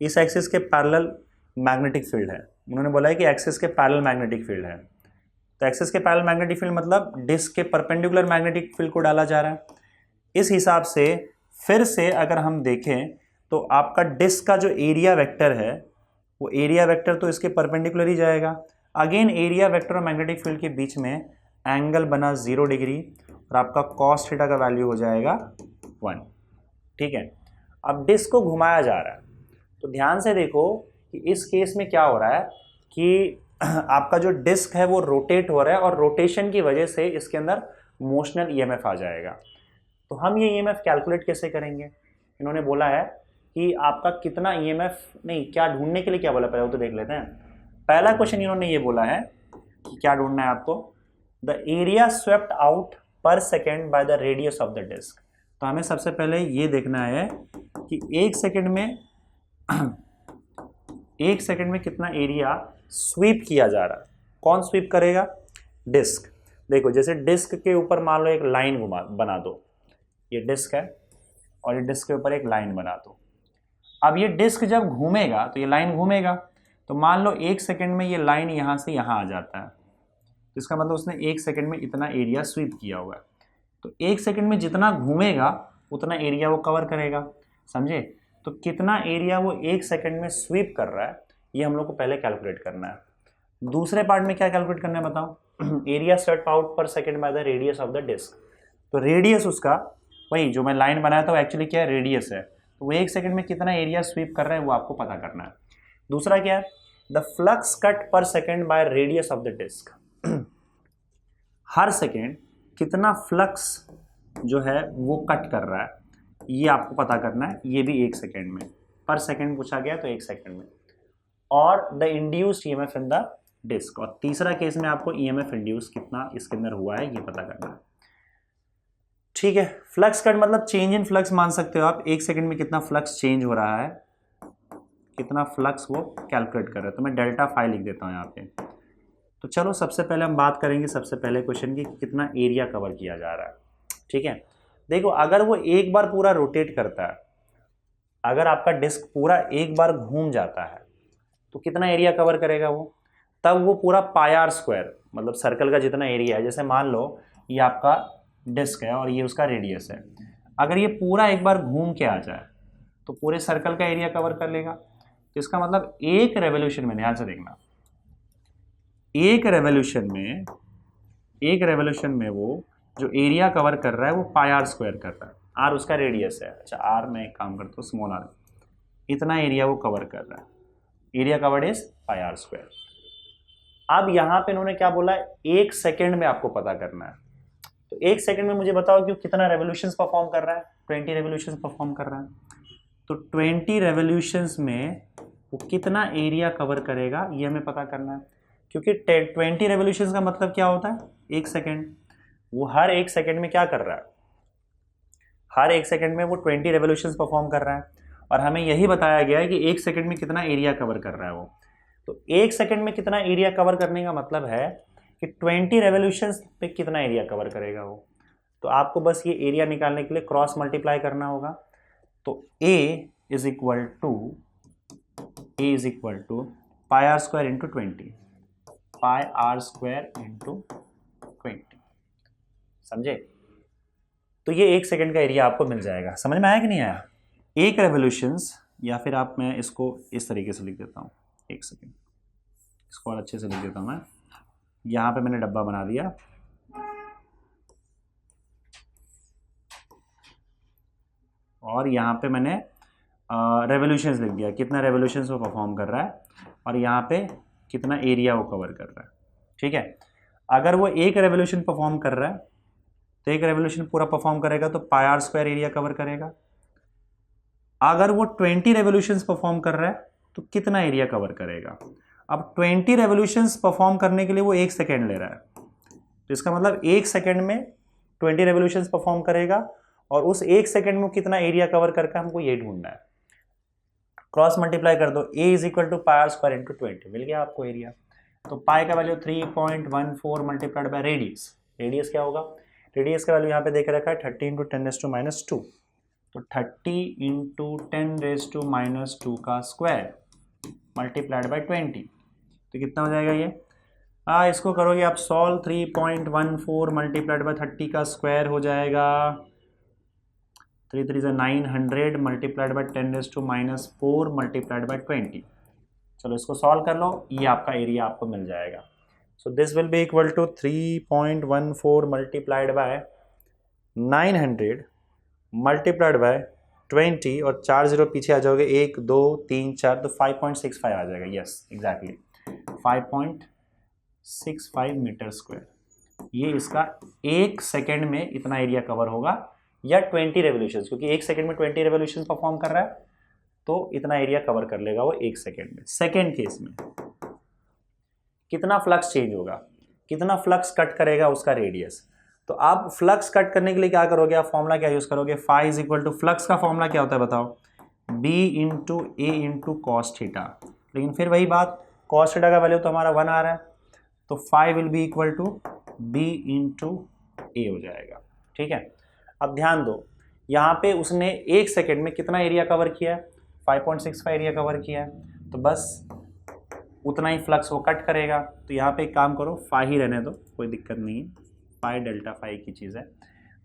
इस एक्सिस के पैरेलल मैग्नेटिक फील्ड है। उन्होंने बोला है कि एक्सिस के पैरेलल मैग्नेटिक फील्ड है। तो एक्सिस के पैरेलल मैग्नेटिक फील्ड मतलब डिस्क के परपेंडिकुलर मैग्नेटिक फील्ड को डाला जा रहा है। इस हिसाब से फिर से अगर हम देखें तो आपका डिस्क का जो एरिया वेक्टर है वो एरिया वेक्टर तो इसके परपेंडिकुलर ही जाएगा। अगेन एरिया वेक्टर और मैग्नेटिक फील्ड के बीच में एंगल बना 0 डिग्री और आपका कॉस थीटा का वैल्यू हो जाएगा 1। ठीक है। अब डिस्क को घुमाया जा रहा है तो ध्यान से देखो कि इस केस में क्या हो रहा है कि आपका जो डिस्क है वो रोटेट हो रहा है और रोटेशन की वजह से इसके अंदर मोशनल ईएमएफ आ जाएगा। तो हम ये ईएमएफ कैलकुलेट कैसे करेंगे, इन्होंने बोला है कि आपका कितना ईएमएफ, नहीं क्या ढूंढने के लिए क्या बोला पहले वो तो देख लेते हैं। पहला क्वेश्चन इन्होंने ये बोला है कि क्या ढूंढना है आपको, the area swept out per second by the radius of the disc. तो हमें सबसे पहले ये देखना है कि एक सेकेंड में कितना एरिया स्वीप किया जा रहा है। कौन स्वीप करेगा, डिस्क। देखो जैसे डिस्क के ऊपर मान लो एक लाइन बना दो, ये डिस्क है और ये डिस्क के ऊपर एक लाइन बना दो। अब ये डिस्क जब घूमेगा तो ये लाइन घूमेगा, तो मान लो 1 सेकेंड में ये लाइन यहाँ से यहाँ आ जाता है, तो इसका मतलब उसने 1 सेकेंड में इतना एरिया स्वीप किया हुआ है। तो 1 सेकेंड में जितना घूमेगा उतना एरिया वो कवर करेगा, समझे। तो कितना एरिया वो 1 सेकेंड में स्वीप कर रहा है ये हम लोग को पहले कैलकुलेट करना है। दूसरे पार्ट में क्या कैलकुलेट करना है बताओ, area swept out per second by the radius of the disc. तो रेडियस उसका वही जो मैं लाइन बनाया था वो एक्चुअली क्या है, रेडियस है। तो वो 1 सेकेंड में कितना एरिया स्वीप कर रहा है वो आपको पता करना है। दूसरा क्या है, the flux cut per second by radius of the disc. हर सेकेंड कितना फ्लक्स जो है वो कट कर रहा है ये आपको पता करना है, ये भी 1 सेकेंड में, पर सेकेंड पूछा गया तो 1 सेकेंड में। और the induced EMF in the disc, और तीसरा केस में आपको ईएमएफ इंड्यूस कितना इसके अंदर हुआ है ये पता करना है। ठीक है। फ्लक्स कट मतलब चेंज इन फ्लक्स मान सकते हो आप, 1 सेकेंड में कितना फ्लक्स चेंज हो रहा है, कितना फ्लक्स वो कैलकुलेट कर रहे हैं। तो मैं डेल्टा फाई लिख देता हूँ यहाँ पे। तो चलो सबसे पहले हम बात करेंगे सबसे पहले क्वेश्चन की, कितना एरिया कवर किया जा रहा है। ठीक है। देखो अगर वो एक बार पूरा रोटेट करता है, अगर आपका डिस्क पूरा एक बार घूम जाता है तो कितना एरिया कवर करेगा वो, तब वो पूरा πr², मतलब सर्कल का जितना एरिया है, जैसे मान लो ये आपका डिस्क है और ये उसका रेडियस है, अगर ये पूरा एक बार घूम के आ जाए तो पूरे सर्कल का एरिया कवर कर लेगा। तो इसका मतलब एक रेवोल्यूशन में, ध्यान से देखना, एक रेवोल्यूशन में वो जो एरिया कवर कर रहा है वो πr² कर रहा है। r उसका रेडियस है, अच्छा r में एक काम करता हूँ स्मॉल r, इतना एरिया वो कवर कर रहा है, एरिया कवर्ड इज πr²। अब यहाँ पे इन्होंने क्या बोला है, 1 सेकेंड में आपको पता करना है। तो 1 सेकेंड में मुझे बताओ कि वो कितना रेवोल्यूशंस परफॉर्म कर रहा है, 20 रेवोल्यूशंस परफॉर्म कर रहा है। तो 20 रेवोल्यूशंस में वो कितना एरिया कवर करेगा ये हमें पता करना है, क्योंकि 20 रेवोल्यूशंस का मतलब क्या होता है, 1 सेकेंड। वो हर 1 सेकेंड में क्या कर रहा है, हर 1 सेकेंड में वो 20 रेवोल्यूशंस परफॉर्म कर रहा है, और हमें यही बताया गया है कि 1 सेकेंड में कितना एरिया कवर कर रहा है वो। तो 1 सेकेंड में कितना एरिया कवर करने का मतलब है कि 20 रेवोल्यूशंस पे कितना एरिया कवर करेगा वो। तो आपको बस ये एरिया निकालने के लिए क्रॉस मल्टीप्लाई करना होगा। तो A is equal to πr² into 20, πr² into 20, समझे। तो ये 1 सेकेंड का एरिया आपको मिल जाएगा। समझ में आया कि नहीं आया, एक रेवोल्यूशंस, या फिर आप मैं इसको इस तरीके से लिख देता हूँ 1 सेकेंड, इसको और अच्छे से लिख देता हूँ मैं। यहाँ पे मैंने डब्बा बना दिया, और यहाँ पे मैंने रेवोल्यूशंस लिख दिया, कितना रेवोल्यूशंस वो परफॉर्म कर रहा है, और यहाँ पे कितना एरिया वो कवर कर रहा है। ठीक है, अगर वो एक रेवोल्यूशन परफॉर्म कर रहा है तो एक रेवोल्यूशन पूरा परफॉर्म करेगा तो पाई आर स्क्वायर एरिया कवर करेगा। अगर वो 20 रेवोल्यूशंस परफॉर्म कर रहा है तो कितना एरिया कवर करेगा। अब 20 रेवोल्यूशंस परफॉर्म करने के लिए वो 1 सेकेंड ले रहा है, तो इसका मतलब 1 सेकेंड में 20 रेवोल्यूशंस परफॉर्म करेगा, और उस 1 सेकेंड में कितना एरिया कवर करके हमको ये ढूंढना है। क्रॉस मल्टीप्लाई कर दो, a is equal to pi r square into 20, मिल गया आपको एरिया। तो पाई का value 3.14 multiplied by radius. Radius क्या होगा, रेडियस का वैल्यू यहाँ पे देख रखा है 30 इंटू 10⁻², तो 30 इंटू 10⁻² का स्क्वायर मल्टीप्लाइड बाय 20, तो कितना हो जाएगा ये। इसको करोगे आप सॉल्व, 3.14 मल्टीप्लाइड बाय 30 का स्क्वायर हो जाएगा 3 3 900 मल्टीप्लाइड बाय 10⁻4 मल्टीप्लाइड बाय 20। चलो इसको सॉल्व कर लो, ये आपका एरिया आपको मिल जाएगा। So this will be equal to 3.14 multiplied by 900 multiplied by 20, और 4 0 पीछे आ जाओगे, 1 2 3 4, तो 5.65 आ जाएगा। Yes exactly 5.65 metre square. ये इसका 1 सेकेंड में इतना एरिया कवर होगा, या 20 रेवोल्यूशन, क्योंकि 1 सेकेंड में 20 रेवोल्यूशन परफॉर्म कर रहा है तो इतना एरिया कवर कर लेगा वो 1 सेकेंड में। सेकेंड केस में कितना फ्लक्स चेंज होगा, कितना फ्लक्स कट करेगा उसका रेडियस। तो आप फ्लक्स कट करने के लिए क्या करोगे, आप फॉर्मूला क्या यूज करोगे, phi is equal to, flux का फॉर्मूला क्या होता है बताओ, B into A into cos theta. लेकिन फिर वही बात, कॉस थीटा का वैल्यू तो हमारा 1 आ रहा है, तो phi will be equal to B into A हो जाएगा। ठीक है, अब ध्यान दो, यहाँ पे उसने 1 सेकेंड में कितना एरिया कवर किया है, 5.65 एरिया कवर किया है, तो बस उतना ही फ्लक्स वो कट करेगा। तो यहाँ पे एक काम करो, फाई ही रहने दो, कोई दिक्कत नहीं है, फाई डेल्टा फाई की चीज़ है।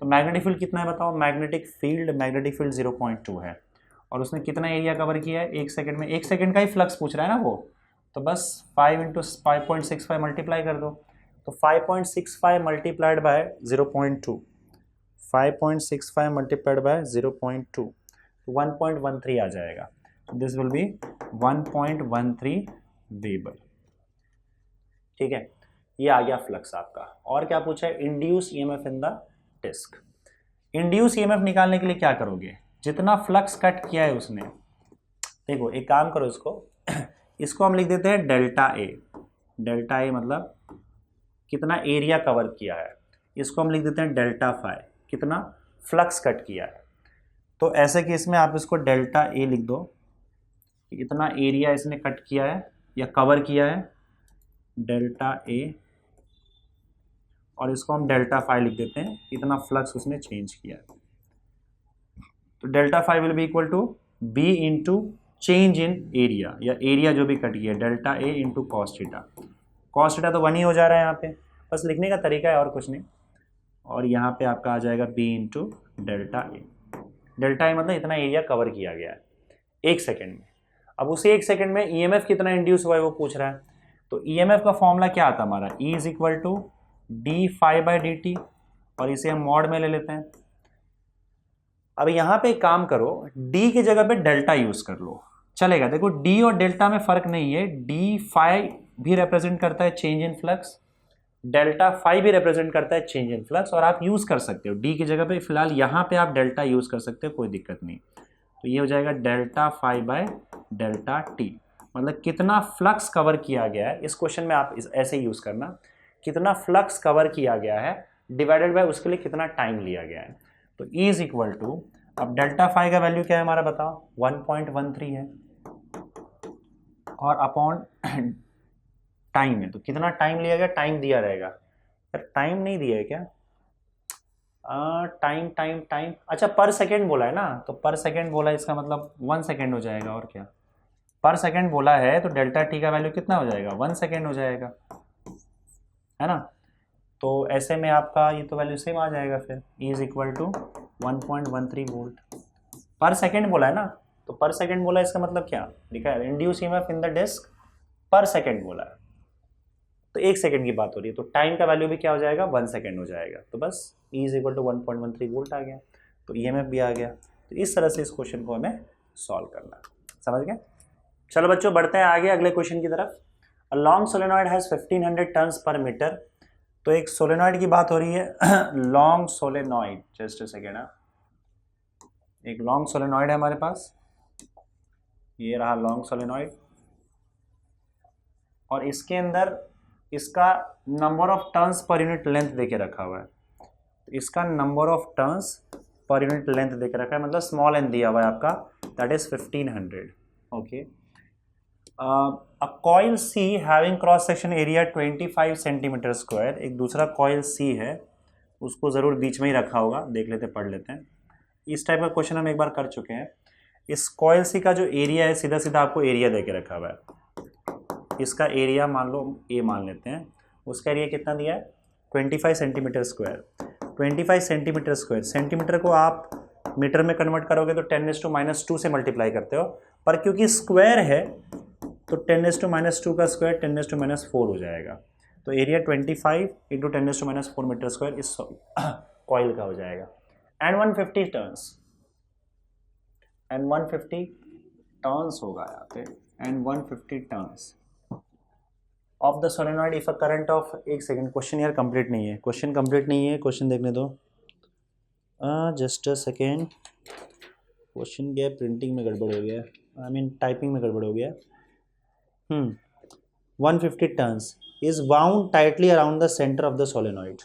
तो मैग्नेटिक फील्ड कितना है बताओ, मैग्नेटिक फील्ड 0.2 है, और उसने कितना एरिया कवर किया है 1 सेकेंड में, 1 सेकेंड का ही फ्लक्स पूछ रहा है ना वो, तो बस 5 इंटू 5.65 मल्टीप्लाई कर दो, तो 5.65 मल्टीप्लाइड बाय 0.2, 5.65 मल्टीप्लाइड बाय 0.2, तो 1.13 आ जाएगा। This will B 1.13 weber. ठीक है, ये आ गया फ्लक्स आपका। और क्या पूछा है, induce EMF in the disc. Induce EMF निकालने के लिए क्या करोगे, जितना फ्लक्स कट किया है उसने, देखो एक काम करो, इसको हम लिख देते हैं डेल्टा ए। डेल्टा ए मतलब कितना एरिया कवर किया है, इसको हम लिख देते हैं डेल्टा फाई, कितना फ्लक्स कट किया है। तो ऐसे केस में आप इसको डेल्टा ए लिख दो, इतना एरिया इसने कट किया है या कवर किया है, डेल्टा ए, और इसको हम डेल्टा फाई लिख देते हैं, इतना फ्लक्स उसने चेंज किया है। तो delta phi will be equal to B into change in area, या एरिया जो भी कट किया है, delta A into cos theta. Cos theta तो 1 ही हो जा रहा है यहाँ पे, बस लिखने का तरीका है और कुछ नहीं। और यहाँ पे आपका आ जाएगा B into delta A. Delta A मतलब इतना एरिया कवर किया गया है 1 सेकेंड में। अब उसे 1 सेकेंड में ईएमएफ कितना इंड्यूस हुआ है वो पूछ रहा है। तो ईएमएफ का फॉर्मूला क्या आता है हमारा, E is equal to d phi by d t, और इसे हम मॉड में ले लेते हैं। अब यहाँ पे एक काम करो, डी की जगह पे डेल्टा यूज कर लो, चलेगा। देखो डी और डेल्टा में फर्क नहीं है, डी फाई भी रिप्रेजेंट करता है change in flux, delta phi भी रिप्रेजेंट करता है चेंज इन फ्लक्स, और आप यूज कर सकते हो डी की जगह पे, फिलहाल यहाँ पे आप डेल्टा यूज कर सकते हो, कोई दिक्कत नहीं। तो ये हो जाएगा delta phi by delta t, मतलब कितना फ्लक्स कवर किया गया है। इस क्वेश्चन में आप ऐसे यूज करना, कितना फ्लक्स कवर किया गया है डिवाइडेड बाय उसके लिए कितना टाइम लिया गया है। तो E इज इक्वल टू, अब डेल्टा फाई का वैल्यू क्या है हमारा बताओ, 1.13 है, और अपॉन टाइम है, तो कितना टाइम लिया गया, टाइम दिया रहेगा यार, टाइम नहीं दिया है क्या, टाइम अच्छा पर सेकेंड बोला है ना, तो पर सेकेंड बोला है, इसका मतलब 1 सेकेंड हो जाएगा, और क्या पर सेकेंड बोला है, तो डेल्टा टी का वैल्यू कितना हो जाएगा, 1 सेकेंड हो जाएगा, है ना। तो ऐसे में आपका ये तो वैल्यू सेम आ जाएगा फिर, E is equal to 1.13 volt per second बोला है ना, तो पर सेकेंड बोला है, इसका मतलब क्या लिखा है, induce EMF in the disc per second बोला है, तो 1 सेकेंड की बात हो रही है, तो टाइम का वैल्यू भी क्या हो जाएगा, 1 सेकेंड हो जाएगा। तो बस E is equal to 1.13 volt आ गया, तो EMF भी आ गया। तो इस तरह से इस क्वेश्चन को हमें सॉल्व करना है, समझ गए। चलो बच्चों बढ़ते हैं आगे अगले क्वेश्चन की तरफ। A long solenoid has 1500 turns per metre. तो एक सोलेनॉइड की बात हो रही है long solenoid, just a second, एक लॉन्ग सोलेनॉइड है हमारे पास, ये रहा लॉन्ग सोलेनॉइड, और इसके अंदर इसका number of turns per unit length देके रखा हुआ है। तो इसका number of turns per unit length देके रखा है, मतलब स्मॉल एन दिया हुआ है आपका, that is 1500। Okay, a coil C having cross section area 25 centimetre square, एक दूसरा कॉइल सी है, उसको ज़रूर बीच में ही रखा होगा, देख लेते पढ़ लेते हैं। इस टाइप का क्वेश्चन हम एक बार कर चुके हैं। इस कॉइल सी का जो एरिया है, सीधा सीधा आपको एरिया देके रखा हुआ है। इसका एरिया मान लो ए मान लेते हैं, उसका एरिया कितना दिया है, 25 centimetre square. 25 centimetre square, centimetre को आप मीटर में कन्वर्ट करोगे तो 10⁻² से मल्टीप्लाई करते हो, पर क्योंकि स्क्वायर है तो 10⁻² का स्क्वायर 10⁻4 हो जाएगा। तो एरिया 25 इंटू 10⁻4 मीटर स्क्वायर इस कॉइल का हो जाएगा। एंड 150 टर्न्स, एंड 150 टर्न्स होगा यहाँ पे, and 150 turns of the solenoid if a current of, एक सेकंड, क्वेश्चन यार कंप्लीट नहीं है, क्वेश्चन कंप्लीट नहीं है, क्वेश्चन देखने दो, जस्ट अ सेकेंड। क्वेश्चन क्या है, प्रिंटिंग में गड़बड़ हो गया, आई मीन टाइपिंग में गड़बड़ हो गया। 150 turns is wound tightly around the center of the solenoid,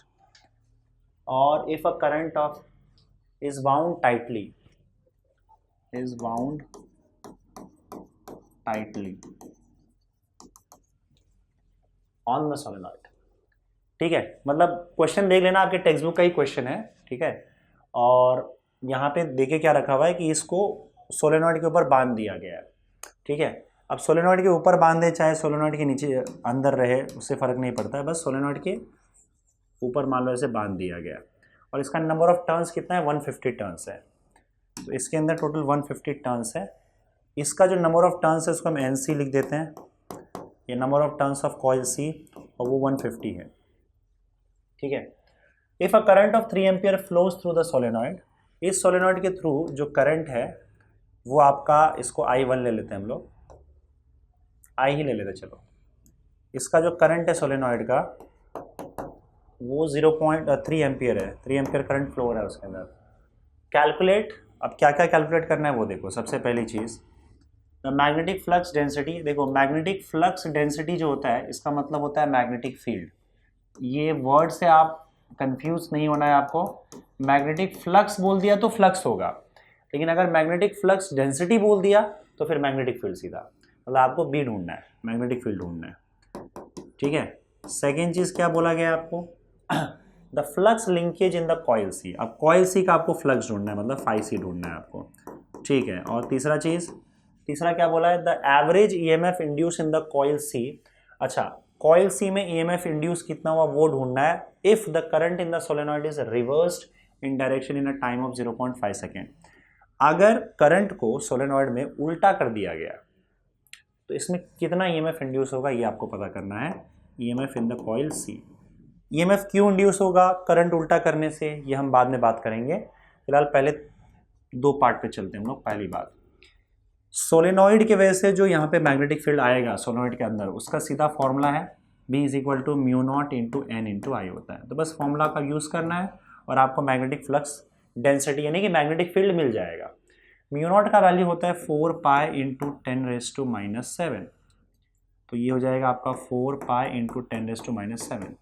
or if a current of is wound tightly on the solenoid, ठीक है। मतलब क्वेश्चन देख लेना, आपके टेक्स्ट बुक का ही क्वेश्चन है, ठीक है। और यहाँ पे देखे क्या रखा हुआ है कि इसको सोलेनॉइड के ऊपर बांध दिया गया है, ठीक है। अब सोलेनॉइड के ऊपर बांधे चाहे सोलेनॉइड के नीचे अंदर रहे, उससे फ़र्क नहीं पड़ता है, बस सोलेनॉइड के ऊपर मान लो ऐसे बांध दिया गया। और इसका नंबर ऑफ टर्न्स कितना है, 150 टर्न्स है। तो इसके अंदर टोटल 150 टर्न्स है। इसका जो नंबर ऑफ टर्न्स है उसको हम NC लिख देते हैं, ये number of turns of coil C, और वो 150 है, ठीक है। If a current of 3 ampere flows through the solenoid, इस सोलेनॉइड के थ्रू जो करंट है वो आपका, इसको I1 ले लेते हैं हम लोग, I ही ले लेते चलो। इसका जो करंट है सोलेनॉइड का वो 0.3 एम्पियर है, 3 एम्पियर करंट फ्लो हो रहा है उसके अंदर। कैलकुलेट, अब क्या क्या कैलकुलेट करना है वो देखो। सबसे पहली चीज़, द मैग्नेटिक फ्लक्स डेंसिटी। देखो मैग्नेटिक फ्लक्स डेंसिटी जो होता है इसका मतलब होता है मैग्नेटिक फील्ड। ये वर्ड से आप कंफ्यूज नहीं होना है आपको। मैग्नेटिक फ्लक्स बोल दिया तो फ्लक्स होगा, लेकिन अगर मैग्नेटिक फ्लक्स डेंसिटी बोल दिया तो फिर मैग्नेटिक फील्ड सीधा, मतलब आपको बी ढूंढना है, मैग्नेटिक फील्ड ढूंढना है, ठीक है। सेकेंड चीज़ क्या बोला गया आपको, the flux linkage in the coil C. अब कॉइल सी का आपको फ्लक्स ढूंढना है, मतलब φC ढूंढना है आपको, ठीक है। और तीसरा क्या बोला है, the average EMF induce in the coil C. अच्छा, कॉइल सी में EMF इंड्यूस कितना हुआ वो ढूंढना है, if the current in the solenoid is reversed in direction in a time of 0.5 second. अगर करंट को सोलेनॉइड में उल्टा कर दिया गया तो इसमें कितना EMF इंड्यूस होगा ये आपको पता करना है, EMF in the coil C. EMF क्यों इंड्यूस होगा करंट उल्टा करने से, ये हम बाद में बात करेंगे। फिलहाल पहले दो पार्ट पे चलते हैं हम लोग। पहली बात, सोलेनॉइड की वजह से जो यहाँ पे मैग्नेटिक फील्ड आएगा सोलेनॉइड के अंदर, उसका सीधा फॉर्मूला है B = μ0 × N × I होता है। तो बस फॉर्मूला का यूज़ करना है और आपको मैग्नेटिक फ्लक्स डेंसिटी यानी कि मैग्नेटिक फील्ड मिल जाएगा। μ0 का वैल्यू होता है 4π × 10⁻⁷ तो ये हो जाएगा आपका 4π × 10⁻⁷।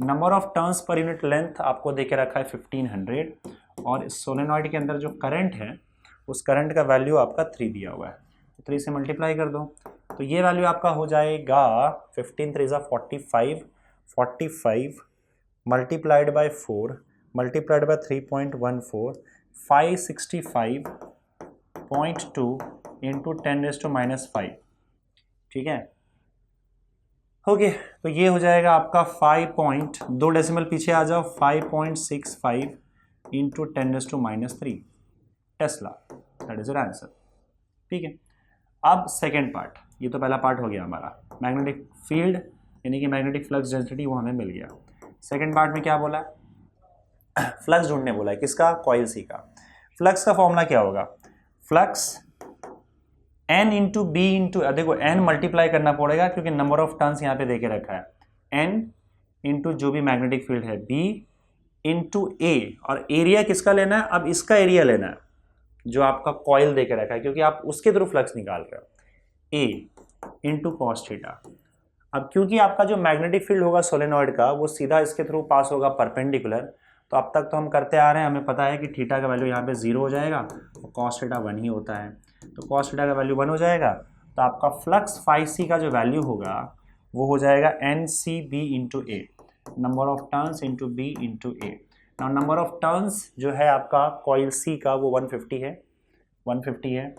Number of turns per unit length आपको देके रखा है 1500, और इस सोलेनॉइड के अंदर जो करंट है उस करंट का वैल्यू आपका 3 दिया हुआ है, तो 3 से मल्टीप्लाई कर दो तो ये वैल्यू आपका हो जाएगा 15 3 45, 45 मल्टीप्लाइड बाय 4 मल्टीप्लाइड बाय 3.14, 565.2 × 10⁻⁵, ठीक है। ओके, तो ये हो जाएगा आपका 5.2 डेसिमल पीछे आ जाओ, 5.65 × 10⁻³ Tesla, that is your answer, ठीक है। अब सेकेंड पार्ट, ये तो पहला पार्ट हो गया हमारा, मैग्नेटिक फील्ड यानी कि मैग्नेटिक फ्लक्स डेंसिटी वो हमें मिल गया। सेकेंड पार्ट में क्या बोला है, फ्लक्स ढूंढने बोला है, किसका, कॉइल सी का। फ्लक्स का फॉर्मूला क्या होगा, flux n into B into, देखो n मल्टीप्लाई करना पड़ेगा क्योंकि नंबर ऑफ टर्न्स यहाँ पे देके रखा है, n इंटू जो भी मैग्नेटिक फील्ड है b इंटू ए, और एरिया किसका लेना है, अब इसका एरिया लेना है जो आपका कॉइल देके रखा है, क्योंकि आप उसके थ्रू फ्लक्स निकाल रहे हो, a इंटू कॉस थीटा। अब क्योंकि आपका जो मैग्नेटिक फील्ड होगा सोलेनॉइड का वो सीधा इसके थ्रू पास होगा परपेंडिकुलर, तो अब तक तो हम करते आ रहे हैं, हमें पता है कि थीटा का वैल्यू यहाँ पे 0 हो जाएगा और कॉस थीटा 1 ही होता है, तो कॉस थीटा का वैल्यू 1 हो जाएगा, तो आपका फ्लक्स फाई सी का जो वैल्यू होगा वो हो जाएगा N C B into A, number of turns into B into A. Now number of turns जो है आपका कॉइल सी का वो 150 है,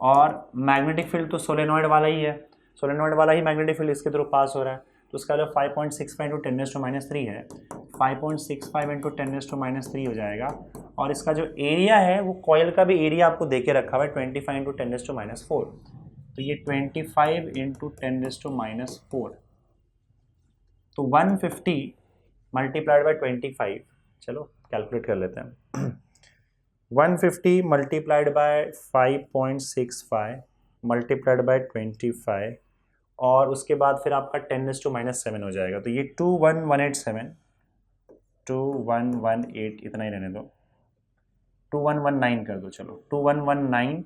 और मैग्नेटिक फील्ड तो सोलेनॉइड वाला ही है, सोलेनॉइड वाला ही मैग्नेटिक फील्ड इसके थ्रू पास हो रहा है, तो उसका जो 5.65 इंटू 10⁻³ है, 5.65 इंटू 10⁻³ हो जाएगा, और इसका जो एरिया है वो कॉइल का भी एरिया आपको देके रखा हुआ है 25 इंटू 10⁻⁴, तो ये 25 इंटू 10⁻⁴, तो 150 मल्टीप्लाइड बाई 25, चलो कैलकुलेट कर लेते हैं, 150 मल्टीप्लाइड बाय 5.65 मल्टीप्लाइड बाय 25, और उसके बाद फिर आपका 10⁻⁷ हो जाएगा, तो ये 21187, 2118 इतना ही रहने दो, 2119 कर दो, चलो 2119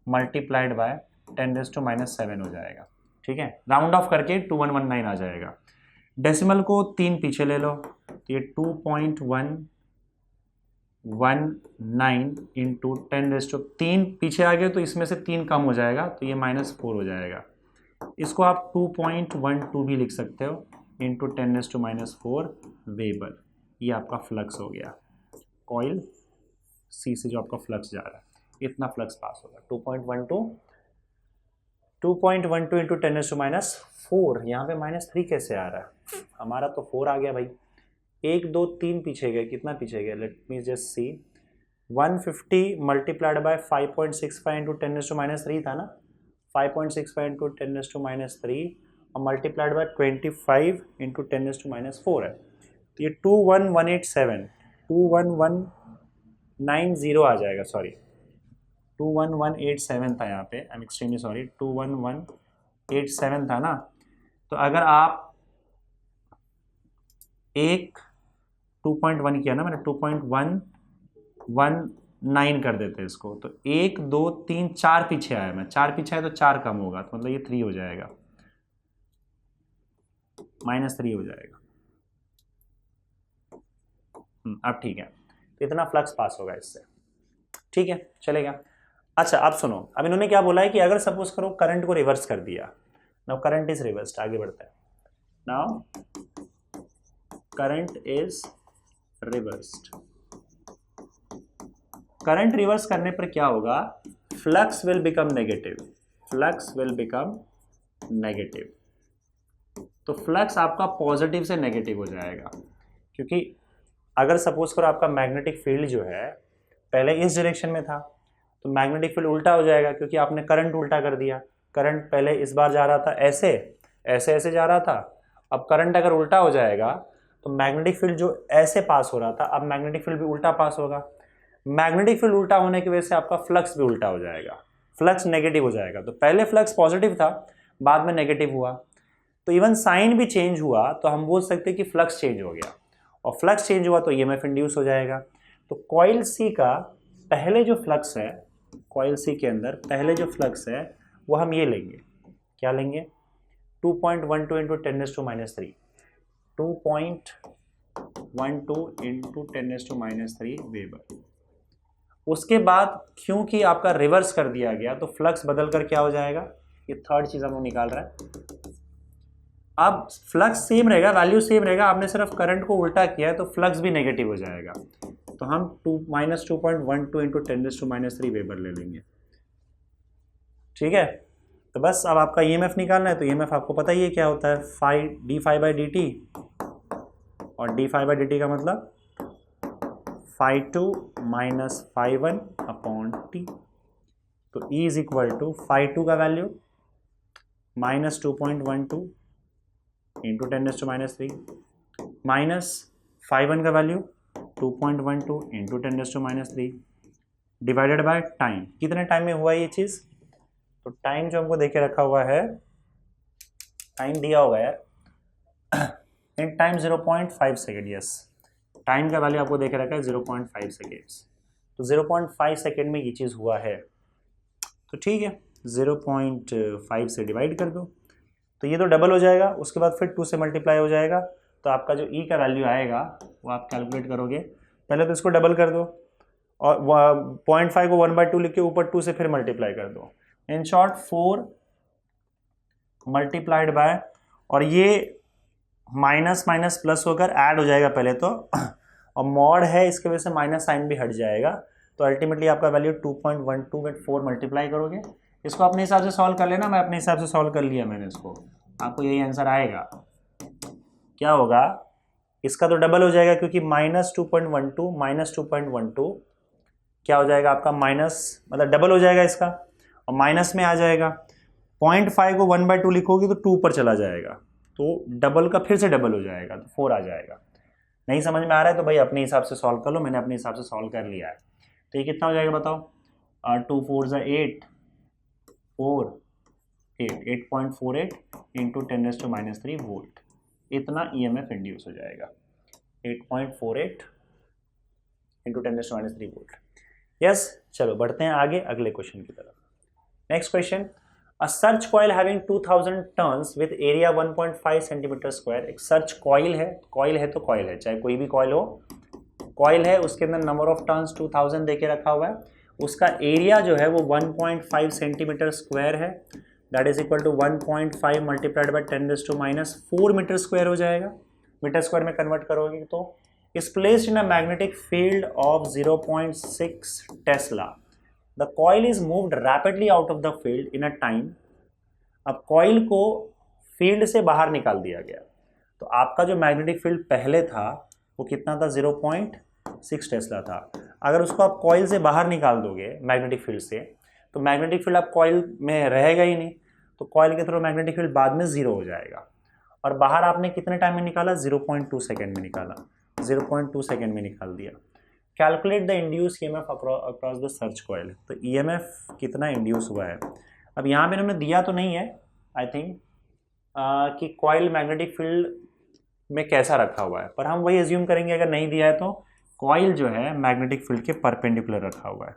मल्टीप्लाइड बाय 10⁻⁷ हो जाएगा, ठीक है, राउंड ऑफ करके 2119 आ जाएगा। डेसिमल को 3 पीछे ले लो, तो ये 2.119 इंटू 10⁻3 पीछे आ गए, तो इसमें से 3 कम हो जाएगा, तो ये -4 हो जाएगा। इसको आप 2.12 भी लिख सकते हो इंटू 10⁻⁴ वेबर, ये आपका फ्लक्स हो गया, कॉइल सी से जो आपका फ्लक्स जा रहा है, इतना फ्लक्स पास होगा, 2.12 इंटू 10⁻⁴, यहाँ पे -3 कैसे आ रहा है, हमारा तो 4 आ गया भाई, 1 2 3 पीछे गए, कितना पीछे गए, late me just see, 150 multiplied by 5.65 into 10⁻³ था ना, 5.65 इंटू 10⁻³ और मल्टीप्लाइड बाय 25 इंटू 10⁻⁴ है, तो ये 21190 आ जाएगा, सॉरी 21187 था यहाँ पे, आई एम एक्सट्रीमली सॉरी, 21187 था ना, तो अगर आप एक 2.1 किया ना मैंने, 2.119 कर देते हैं इसको, तो 1 2 3 4 पीछे आया, मैं 4 पीछे आया तो 4 कम होगा, तो मतलब ये 3 हो जाएगा, -3 हो जाएगा। अब ठीक है, तो इतना फ्लक्स पास होगा इससे, ठीक है, चलेगा। अच्छा अब सुनो, अब इन्होंने क्या बोला है कि अगर सपोज करो करंट को रिवर्स कर दिया, नाउ करंट इज रिवर्स्ड, आगे बढ़ते हैं, now current is reversed, current reverse करने पर क्या होगा, flux will become negative, flux will become negative, तो फ्लक्स आपका पॉजिटिव से नेगेटिव हो जाएगा, क्योंकि अगर सपोज करो आपका मैग्नेटिक फील्ड जो है पहले इस डायरेक्शन में था, तो मैग्नेटिक फील्ड उल्टा हो जाएगा, क्योंकि आपने करंट उल्टा कर दिया, करंट पहले इस बार जा रहा था ऐसे ऐसे ऐसे जा रहा था, अब करंट अगर उल्टा हो जाएगा तो मैग्नेटिक फील्ड जो ऐसे पास हो रहा था अब मैग्नेटिक फील्ड भी उल्टा पास होगा, मैग्नेटिक फील्ड उल्टा होने की वजह से आपका फ्लक्स भी उल्टा हो जाएगा, फ्लक्स नेगेटिव हो जाएगा, तो पहले फ्लक्स पॉजिटिव था बाद में नेगेटिव हुआ, तो इवन साइन भी चेंज हुआ तो हम बोल सकते हैं कि फ्लक्स चेंज हो गया, और फ्लक्स चेंज हुआ तो ईएमएफ इंड्यूस हो जाएगा। तो कॉइल सी का पहले जो फ्लक्स है, कॉइल सी के अंदर पहले जो फ्लक्स है वो हम ये लेंगे, क्या लेंगे, 2.12 इंटू 10⁻⁻3, 2.12 इंटू 10⁻⁻3 वेबर। उसके बाद क्योंकि आपका रिवर्स कर दिया गया तो फ्लक्स बदल कर क्या हो जाएगा, ये थर्ड चीज हम लोग निकाल रहे हैं, अब फ्लक्स सेम रहेगा, वैल्यू सेम रहेगा, आपने सिर्फ करंट को उल्टा किया है तो फ्लक्स भी नेगेटिव हो जाएगा, तो हम -2.12 इंटू 10⁻³ वेबर ले लेंगे, ठीक है। तो बस अब आपका ईएमएफ निकालना है, तो ईएमएफ आपको पता ही है क्या होता है, d∅dt, और d∅dt का मतलब ∅2 - ∅1 अपॉन t, तो E इज इक्वल टू ∅2 का वैल्यू -2.12 इंटू 10⁻³ माइनस 5 का value 2.12 into 10⁻³ divided by time. कितने टाइम में हुआ ये चीज़? तो टाइम जो हमको देके रखा हुआ है, टाइम दिया होगा यार, in time 0.5 second. Yes, time का वैल्यू आपको देके रखा है 0.5 सेकेंड्स। तो 0.5 सेकेंड में ये चीज़ हुआ है। तो ठीक है, 0.5 से डिवाइड कर दो, तो ये तो डबल हो जाएगा, उसके बाद फिर 2 से मल्टीप्लाई हो जाएगा। तो आपका जो ई का वैल्यू आएगा वो आप कैलकुलेट करोगे। पहले तो इसको डबल कर दो और 0.5 को 1/2 लिख के ऊपर 2 से फिर मल्टीप्लाई कर दो। इन शॉर्ट 4 मल्टीप्लाइड बाय, और ये माइनस माइनस प्लस होकर ऐड हो जाएगा पहले तो, और मॉड है इसके वजह से माइनस साइन भी हट जाएगा। तो अल्टीमेटली आपका वैल्यू 2.12 में 4 मल्टीप्लाई करोगे। इसको अपने हिसाब से सॉल्व कर लेना, मैं अपने हिसाब से सॉल्व कर लिया मैंने इसको, आपको यही आंसर आएगा। क्या होगा, इसका तो डबल हो जाएगा क्योंकि -2.12 क्या हो जाएगा आपका, माइनस मतलब डबल हो जाएगा इसका, और माइनस में आ जाएगा। 0.5 को 1/2 लिखोगे तो 2 पर चला जाएगा, तो डबल का फिर से डबल हो जाएगा, तो 4 आ जाएगा। नहीं समझ में आ रहा है तो भाई अपने हिसाब से सॉल्व कर लो, मैंने अपने हिसाब से सॉल्व कर लिया है। तो ये कितना हो जाएगा बताओ, 2 4 = 8, 4 8 8.48 इंटू 10⁻³ वोल्ट, इतना ईएमएफ इंड्यूस हो जाएगा। 8.48 इंटू 10⁻³ वोल्ट। यस, चलो बढ़ते हैं आगे अगले क्वेश्चन की तरफ। Next question, a search coil having 2000 turns with area 1.5 centimetre square. एक सर्च कॉइल है, कॉइल है तो कॉइल है, चाहे कोई भी कॉइल हो, कॉइल है, उसके अंदर नंबर ऑफ टर्न्स 2000 देके रखा हुआ है। उसका एरिया जो है वो 1.5 सेंटीमीटर स्क्वायर है, that is equal to 1.5 multiplied by 10⁻⁴ metre square हो जाएगा। मीटर स्क्वायर में कन्वर्ट करोगे तो is placed in a magnetic field of 0.6 Tesla. The coil is moved rapidly out of the field in a time. अब कॉइल को फील्ड से बाहर निकाल दिया गया, तो आपका जो मैग्नेटिक फील्ड पहले था वो कितना था, 0.6 टेस्ला था। अगर उसको आप कॉइल से बाहर निकाल दोगे मैग्नेटिक फील्ड से, तो मैग्नेटिक फील्ड आप कॉइल में रहेगा ही नहीं, तो कॉइल के थ्रू मैग्नेटिक फील्ड बाद में 0 हो जाएगा। और बाहर आपने कितने टाइम में निकाला, 0.2 सेकेंड में निकाला, 0.2 सेकेंड में निकाल दिया। Calculate the induce EMF across the search coil. तो ईएमएफ कितना इंड्यूस हुआ है, अब यहाँ पे इन्होंने दिया तो नहीं है आई थिंक कि कॉइल मैग्नेटिक फील्ड में कैसा रखा हुआ है, पर हम वही एज्यूम करेंगे अगर नहीं दिया है तो कॉइल जो है मैग्नेटिक फील्ड के परपेंडिकुलर रखा हुआ है।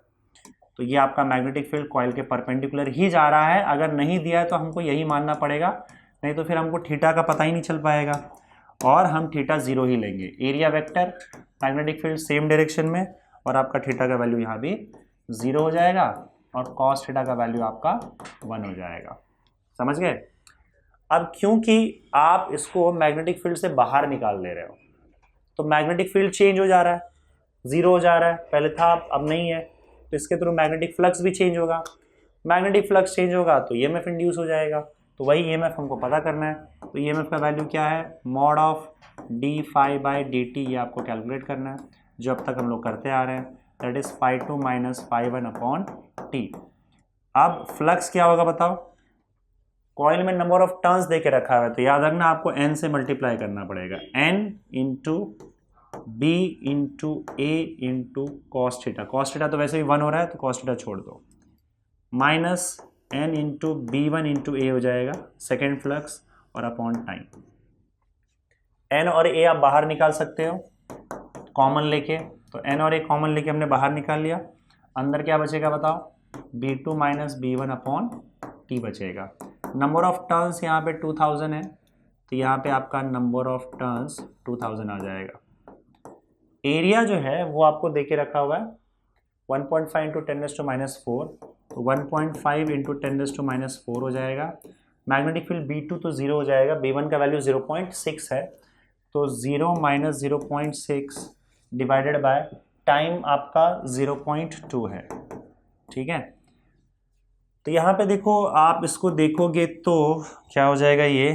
तो ये आपका मैग्नेटिक फील्ड कॉइल के परपेंडिकुलर ही जा रहा है। अगर नहीं दिया है तो हमको यही मानना पड़ेगा, नहीं तो फिर हमको थीटा का पता ही नहीं चल पाएगा, और हम थीटा 0 ही लेंगे। Area vector magnetic field same direction में, और आपका थीटा का वैल्यू यहाँ भी 0 हो जाएगा, और कॉस थीटा का वैल्यू आपका 1 हो जाएगा। समझ गए? अब क्योंकि आप इसको मैग्नेटिक फील्ड से बाहर निकाल ले रहे हो, तो मैग्नेटिक फील्ड चेंज हो जा रहा है, 0 हो जा रहा है, पहले था अब नहीं है, तो इसके थ्रू मैग्नेटिक फ्लक्स भी चेंज होगा। मैग्नेटिक फ्लक्स चेंज होगा तो ईएमएफ इंड्यूस हो जाएगा, तो वही ईएमएफ हमको पता करना है। तो ईएमएफ का वैल्यू क्या है, मॉड ऑफ d∅/dt, ये आपको कैलकुलेट करना है, जो अब तक हम लोग करते आ रहे हैं, दैट इज ∅2 - ∅1/t। अब फ्लक्स क्या होगा बताओ, कॉइल में नंबर ऑफ टर्न्स देके रखा हुआ है, तो याद रखना आपको n से मल्टीप्लाई करना पड़ेगा, n into b into a into cos theta. Cos theta तो वैसे भी 1 हो रहा है, तो कॉस थीटा छोड़ दो, minus n into b1 into a हो जाएगा सेकेंड फ्लक्स, और अपॉन टाइम। n और a आप बाहर निकाल सकते हो कॉमन लेके, तो n और a कॉमन लेके हमने बाहर निकाल लिया, अंदर क्या बचेगा बताओ, b2 - b1/t बचेगा। नंबर ऑफ टर्न्स यहाँ पे 2000 है, तो यहाँ पे आपका नंबर ऑफ टर्न्स 2000 आ जाएगा। एरिया जो है वो आपको देके रखा हुआ है 1.5 इंटू 10⁻⁴, तो 1.5 इंटू 10⁻⁴ हो जाएगा। मैग्नेटिक फील्ड B2 तो 0 हो जाएगा, B1 का वैल्यू 0.6 है, तो 0 - 0.6 डिवाइडेड बाय टाइम आपका 0.2 है। ठीक है, तो यहाँ पे देखो, आप इसको देखोगे तो क्या हो जाएगा, ये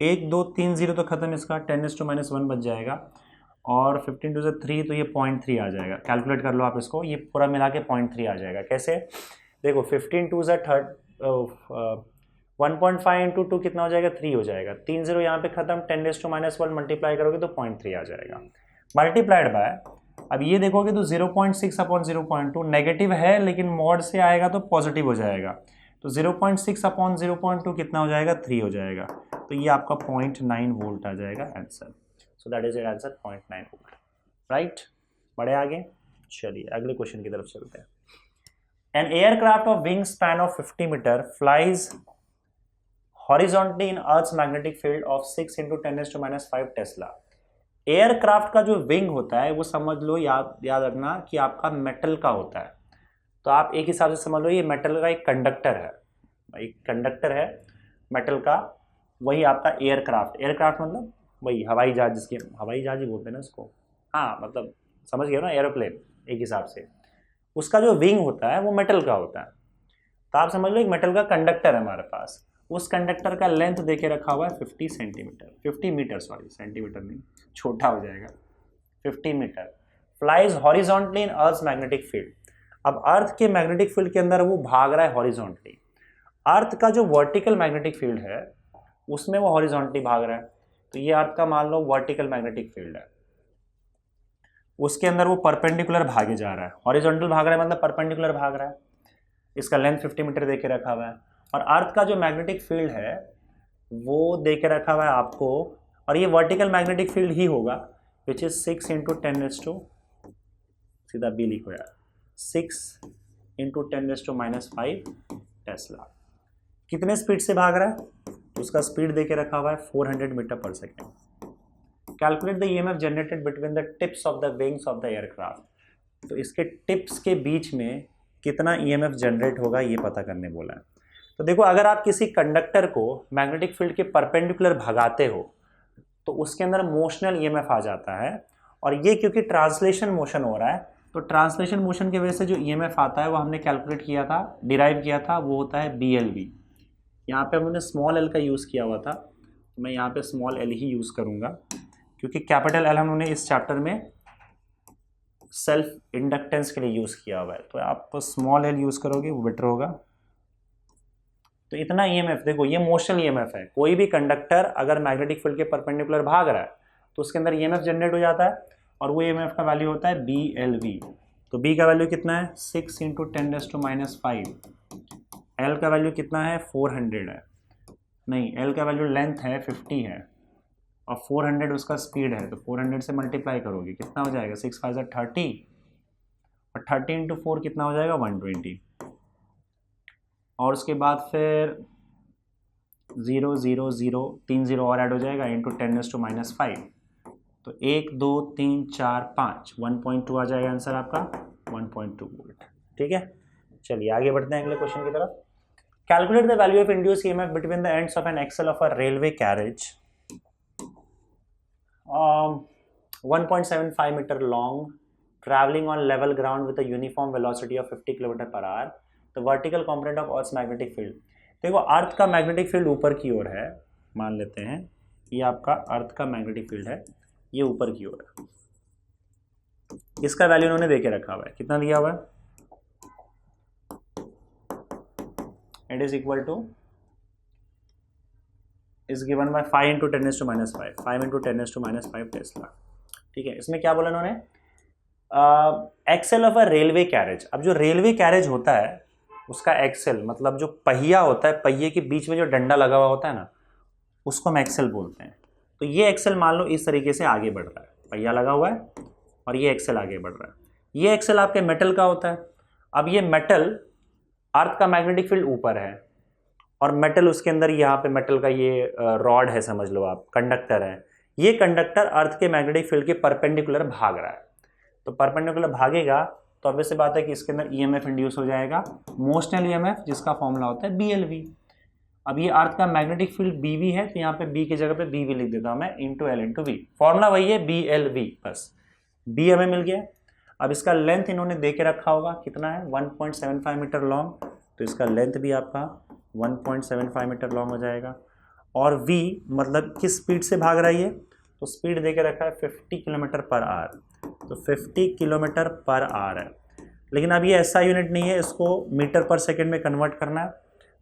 1 2 3 0 तो खत्म, इसका 10⁻⁻1 बच जाएगा, और 15 2 3, तो ये 0.3 आ जाएगा। कैलकुलेट कर लो आप इसको, ये पूरा मिला के 0.3 आ जाएगा। कैसे, देखो 15 2 1.5 इंटू 2 कितना हो जाएगा, 3 हो जाएगा। 3 0 यहाँ पे खत्म, 10⁻1 मल्टीप्लाई करोगे तो 0.3 आ जाएगा, मल्टीप्लाइड बाय, अब ये देखोगे तो 0.6 अपॉन 0.2 नेगेटिव है लेकिन मॉड से आएगा तो पॉजिटिव हो जाएगा, तो 0.6 अपॉन 0.2 कितना हो जाएगा, 3 हो जाएगा, तो ये आपका 0.9 वोल्ट आ जाएगा answer. So that is your answer 0.9 volt, right. बढ़े आगे, चलिए अगले क्वेश्चन की तरफ चलते हैं। An aircraft of wing span of 50 metre flies horizontally in earth's magnetic field of 6 × 10⁻5 tesla. Aircraft का जो विंग होता है वो समझ लो, याद रखना कि आपका मेटल का होता है, तो आप एक हिसाब से समझ लो ये मेटल का एक कंडक्टर है, एक कंडक्टर है मेटल का, वही आपका एयरक्राफ्ट। एयरक्राफ्ट मतलब वही हवाई जहाज, जिसके हवाई जहाज ही बोलते हैं ना उसको, हाँ मतलब समझ गए ना, एरोप्लेन एक हिसाब से। उसका जो विंग होता है वो मेटल का होता है, तो आप समझ लो एक मेटल का कंडक्टर है हमारे पास। उस कंडक्टर का लेंथ देके रखा हुआ है 50 सेंटीमीटर, 50 मीटर, सॉरी सेंटीमीटर नहीं, छोटा हो जाएगा, 50 मीटर। फ्लाइज हॉरिजॉन्टली इन अर्थ मैग्नेटिक फील्ड। अब अर्थ के मैग्नेटिक फील्ड के अंदर वो भाग रहा है हॉरिजॉन्टली। अर्थ का जो वर्टिकल मैग्नेटिक फील्ड है उसमें वो हॉरिजॉन्टली भाग रहा है, तो ये अर्थ का मान लो वर्टिकल मैग्नेटिक फील्ड है, उसके अंदर वो परपेंडिकुलर भागे जा रहा है। हॉरिजॉन्टल भाग रहा है मतलब परपेंडिकुलर भाग रहा है, इसका लेंथ 50 मीटर देके रखा हुआ है। और अर्थ का जो मैग्नेटिक फील्ड है वो देके रखा हुआ है आपको, और ये वर्टिकल मैग्नेटिक फील्ड ही होगा, विच इज 6 × 10⁻, सीधा बी लिखो यार, 6 × 10⁻5 टेस्ला। कितने स्पीड से भाग रहा है, उसका स्पीड देके रखा हुआ है 400 मीटर पर second. Calculate the EMF generated between the tips of the wings of the aircraft. तो इसके टिप्स के बीच में कितना ईएमएफ जनरेट होगा ये पता करने बोला है। तो देखो, अगर आप किसी कंडक्टर को मैग्नेटिक फील्ड के परपेंडिकुलर भगाते हो तो उसके अंदर मोशनल ईएमएफ आ जाता है, और ये क्योंकि ट्रांसलेशन मोशन हो रहा है, तो ट्रांसलेशन मोशन की वजह से जो ईएमएफ आता है वो हमने कैलकुलेट किया था, डिराइव किया था, वो होता है BLV। यहाँ पे हमने स्मॉल l का यूज़ किया हुआ था, तो मैं यहाँ पे स्मॉल l ही यूज़ करूँगा, क्योंकि कैपिटल L हमने इस चैप्टर में सेल्फ इंडक्टेंस के लिए यूज़ किया हुआ है, तो आप स्मॉल l यूज़ करोगे वो बेटर होगा। तो इतना ईएमएफ देखो, ये मोशनल ईएमएफ है। कोई भी कंडक्टर अगर मैग्नेटिक फील्ड के परपेंडिकुलर भाग रहा है तो उसके अंदर ईएमएफ जनरेट हो जाता है, और वो ईएमएफ का वैल्यू होता है BLV। तो B का वैल्यू कितना है, 6 × 10⁻5। L का वैल्यू कितना है, 400 है, नहीं L का वैल्यू लेंथ है 50 है, और 400 उसका स्पीड है, तो 400 से मल्टीप्लाई करोगे कितना हो जाएगा, 6 5 30, और 30 × 4 कितना हो जाएगा, 120। और उसके बाद फिर 0 0 0 3 0 और ऐड हो जाएगा इंटू 10⁻5, तो 1 2 3 4 5 1.2 आ जाएगा आंसर आपका, 1.2 वोल्ट। ठीक है, चलिए आगे बढ़ते हैं अगले क्वेश्चन की तरफ। Calculate the value of induce EMF between the ends of an axle of a railway carriage 1.75 metre long travelling on level ground with a uniform velocity of 50 km/h। The vertical component of earth magnetic field. देखो, अर्थ का मैग्नेटिक फील्ड ऊपर की ओर है, मान लेते हैं ये आपका अर्थ का मैग्नेटिक फील्ड है, ये ऊपर की ओर है, इसका वैल्यू उन्होंने देके रखा हुआ है, कितना दिया हुआ है, it is equal to is given by 5 × 10⁻5, 5 × 10⁻5 tesla. ठीक है, इसमें क्या बोला उन्होंने, axle of a railway carriage. अब जो रेलवे कैरेज होता है उसका एक्सेल मतलब जो पहिया होता है, पहिए के बीच में जो डंडा लगा हुआ होता है ना, उसको हम एक्सेल बोलते हैं। तो ये एक्सेल मान लो इस तरीके से आगे बढ़ रहा है, पहिया लगा हुआ है और ये एक्सेल आगे बढ़ रहा है। ये एक्सेल आपके मेटल का होता है। अब ये मेटल, अर्थ का मैग्नेटिक फील्ड ऊपर है और मेटल उसके अंदर, यहाँ पे मेटल का ये रॉड है, समझ लो आप, कंडक्टर है। ये कंडक्टर अर्थ के मैग्नेटिक फील्ड के परपेंडिकुलर भाग रहा है, तो परपेंडिकुलर भागेगा तो ऑब्वियस बात है कि इसके अंदर ईएमएफ इंड्यूस हो जाएगा, मोशनल ईएमएफ, जिसका फॉर्मूला होता है BLV। अब ये अर्थ का मैग्नेटिक फील्ड BV है, तो यहाँ पे B की जगह पे BV लिख देता हूँ मैं, into L into V। Formula वही है BLV, बस B हमें मिल गया। अब इसका लेंथ इन्होंने दे के रखा होगा, कितना है, 1.75 मीटर लॉन्ग, तो इसका लेंथ भी आपका 1.75 मीटर लॉन्ग हो जाएगा। और V मतलब किस स्पीड से भाग रहा है ये, तो स्पीड दे के रखा है 50 km/h, तो 50 km/h है। लेकिन अब ये ऐसा यूनिट नहीं है, इसको मीटर पर सेकेंड में कन्वर्ट करना है,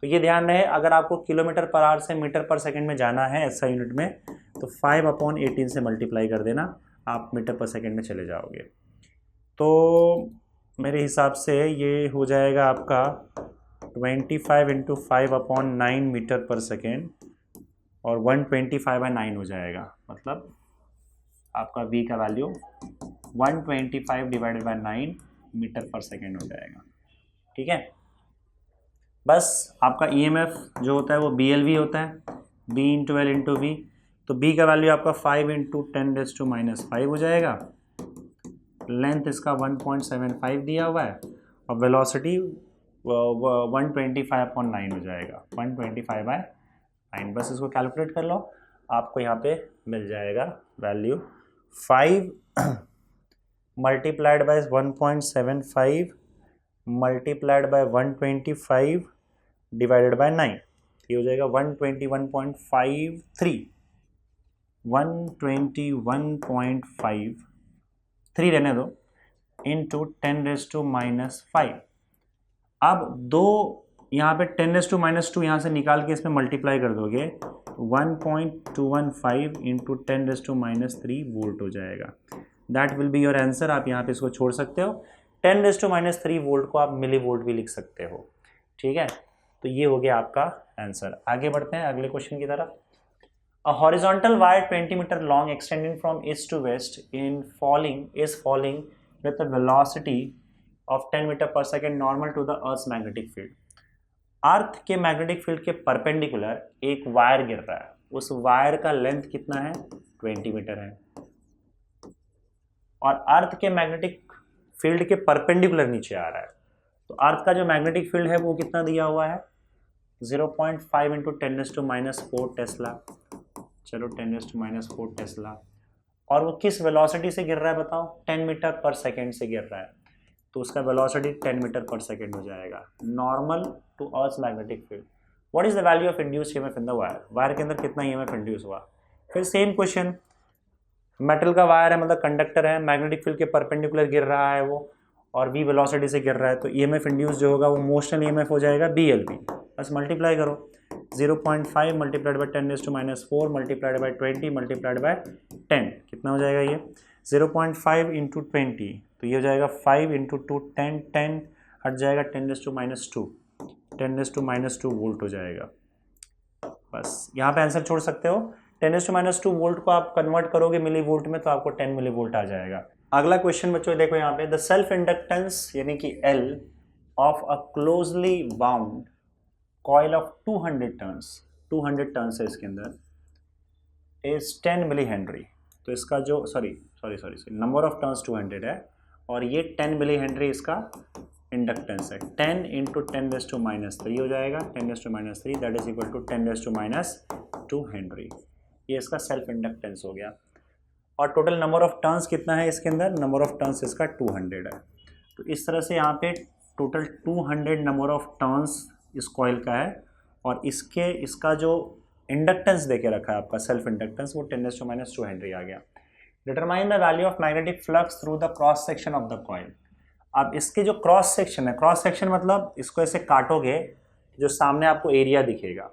तो ये ध्यान रहे, अगर आपको किलोमीटर पर आवर से मीटर पर सेकंड में जाना है ऐसा यूनिट में, तो 5/18 से मल्टीप्लाई कर देना, आप मीटर पर सेकंड में चले जाओगे। तो मेरे हिसाब से ये हो जाएगा आपका 25 × 5/9 मीटर पर सेकेंड, और 125/9 हो जाएगा, मतलब आपका v का वैल्यू 125/9 मीटर पर सेकेंड हो जाएगा। ठीक है, बस आपका EMF जो होता है वो BLV होता है, B × L × V। तो B का वैल्यू आपका 5 × 10⁻⁵ हो जाएगा, लेंथ इसका 1.75 दिया हुआ है, और वेलोसिटी 125/9 हो जाएगा, 125/9। बस इसको कैलकुलेट कर लो, आपको यहाँ पे मिल जाएगा value 5 multiplied by 1.75 multiplied by 125 divided by 9, ये हो जाएगा 121.53, 121.53 रहने दो, इंटू 10⁻⁵। अब दो यहाँ पे 10⁻² यहाँ से निकाल के इसमें मल्टीप्लाई कर दोगे, 1.215 इंटू 10⁻³ वोल्ट हो जाएगा। That will be your answer. आप यहाँ पे इसको छोड़ सकते हो, 10⁻³ वोल्ट को आप मिली वोल्ट भी लिख सकते हो। ठीक है, तो ये हो गया आपका आंसर। आगे बढ़ते हैं अगले क्वेश्चन की तरफ। A horizontal wire 20 meter long extending from east to west is falling with a velocity of 10 meter per second normal to the Earth's magnetic field. अर्थ के मैग्नेटिक फील्ड के परपेंडिकुलर एक वायर गिर रहा है, उस वायर का लेंथ कितना है? 20 मीटर है, और अर्थ के मैग्नेटिक फील्ड के परपेंडिकुलर नीचे आ रहा है। तो अर्थ का जो मैग्नेटिक फील्ड है वो कितना दिया हुआ है? 0.5 × 10⁻⁴ टेस्ला। चलो 10⁻⁴ टेस्ला, और वो किस वेलोसिटी से गिर रहा है बताओ? 10 मीटर पर सेकेंड से गिर रहा है, तो उसका वेलोसिटी 10 मीटर पर सेकेंड हो जाएगा, normal to earth magnetic field. What is the value of induced EMF in the wire? Wire के अंदर कितना ईएमएफ इंड्यूस हुआ? फिर सेम क्वेश्चन, मेटल का वायर है, मतलब कंडक्टर है, मैग्नेटिक फील्ड के परपेंडिकुलर गिर रहा है वो, और v वेलोसिटी से गिर रहा है, तो ईएमएफ इंड्यूस जो होगा वो मोशनल ईएमएफ हो जाएगा BLV। बस मल्टीप्लाई करो, 0.5 multiplied by 10⁻⁴ multiplied by 20 multiplied by 10, कितना हो जाएगा ये? 0.5 × 20, तो ये हो जाएगा 5 × 2 10, 10 हट जाएगा 10⁻², 10⁻² वोल्ट हो जाएगा। बस यहाँ पे आंसर छोड़ सकते हो। 10⁻² वोल्ट को आप कन्वर्ट करोगे मिली वोल्ट में, तो आपको 10 मिली वोल्ट आ जाएगा। अगला क्वेश्चन बच्चों देखो यहाँ पे, द सेल्फ इंडक्टेंस यानी कि L of a closely bound coil of 200 turns, 200 turns है इसके अंदर, इज 10 मिली हेनरी। तो इसका जो सॉरी नंबर ऑफ टर्न्स 200 है, और ये 10 मिली हेनरी इसका इंडक्टेंस है। 10 × 10⁻³ हो जाएगा, 10⁻³ that is equal to 10⁻² henry. ये इसका सेल्फ इंडक्टेंस हो गया। और टोटल नंबर ऑफ टर्न्स कितना है इसके अंदर? नंबर ऑफ टर्न्स इसका 200 है। तो इस तरह से यहाँ पे टोटल 200 नंबर ऑफ टर्न्स इस कॉइल का है, और इसका जो इंडक्टेंस देके रखा है आपका सेल्फ इंडक्टेंस, वो 10⁻² हेनरी आ गया। Determine the value of magnetic flux through the cross section of the coil. अब इसके जो क्रॉस सेक्शन है, क्रॉस सेक्शन मतलब इसको ऐसे काटोगे, जो सामने आपको एरिया दिखेगा,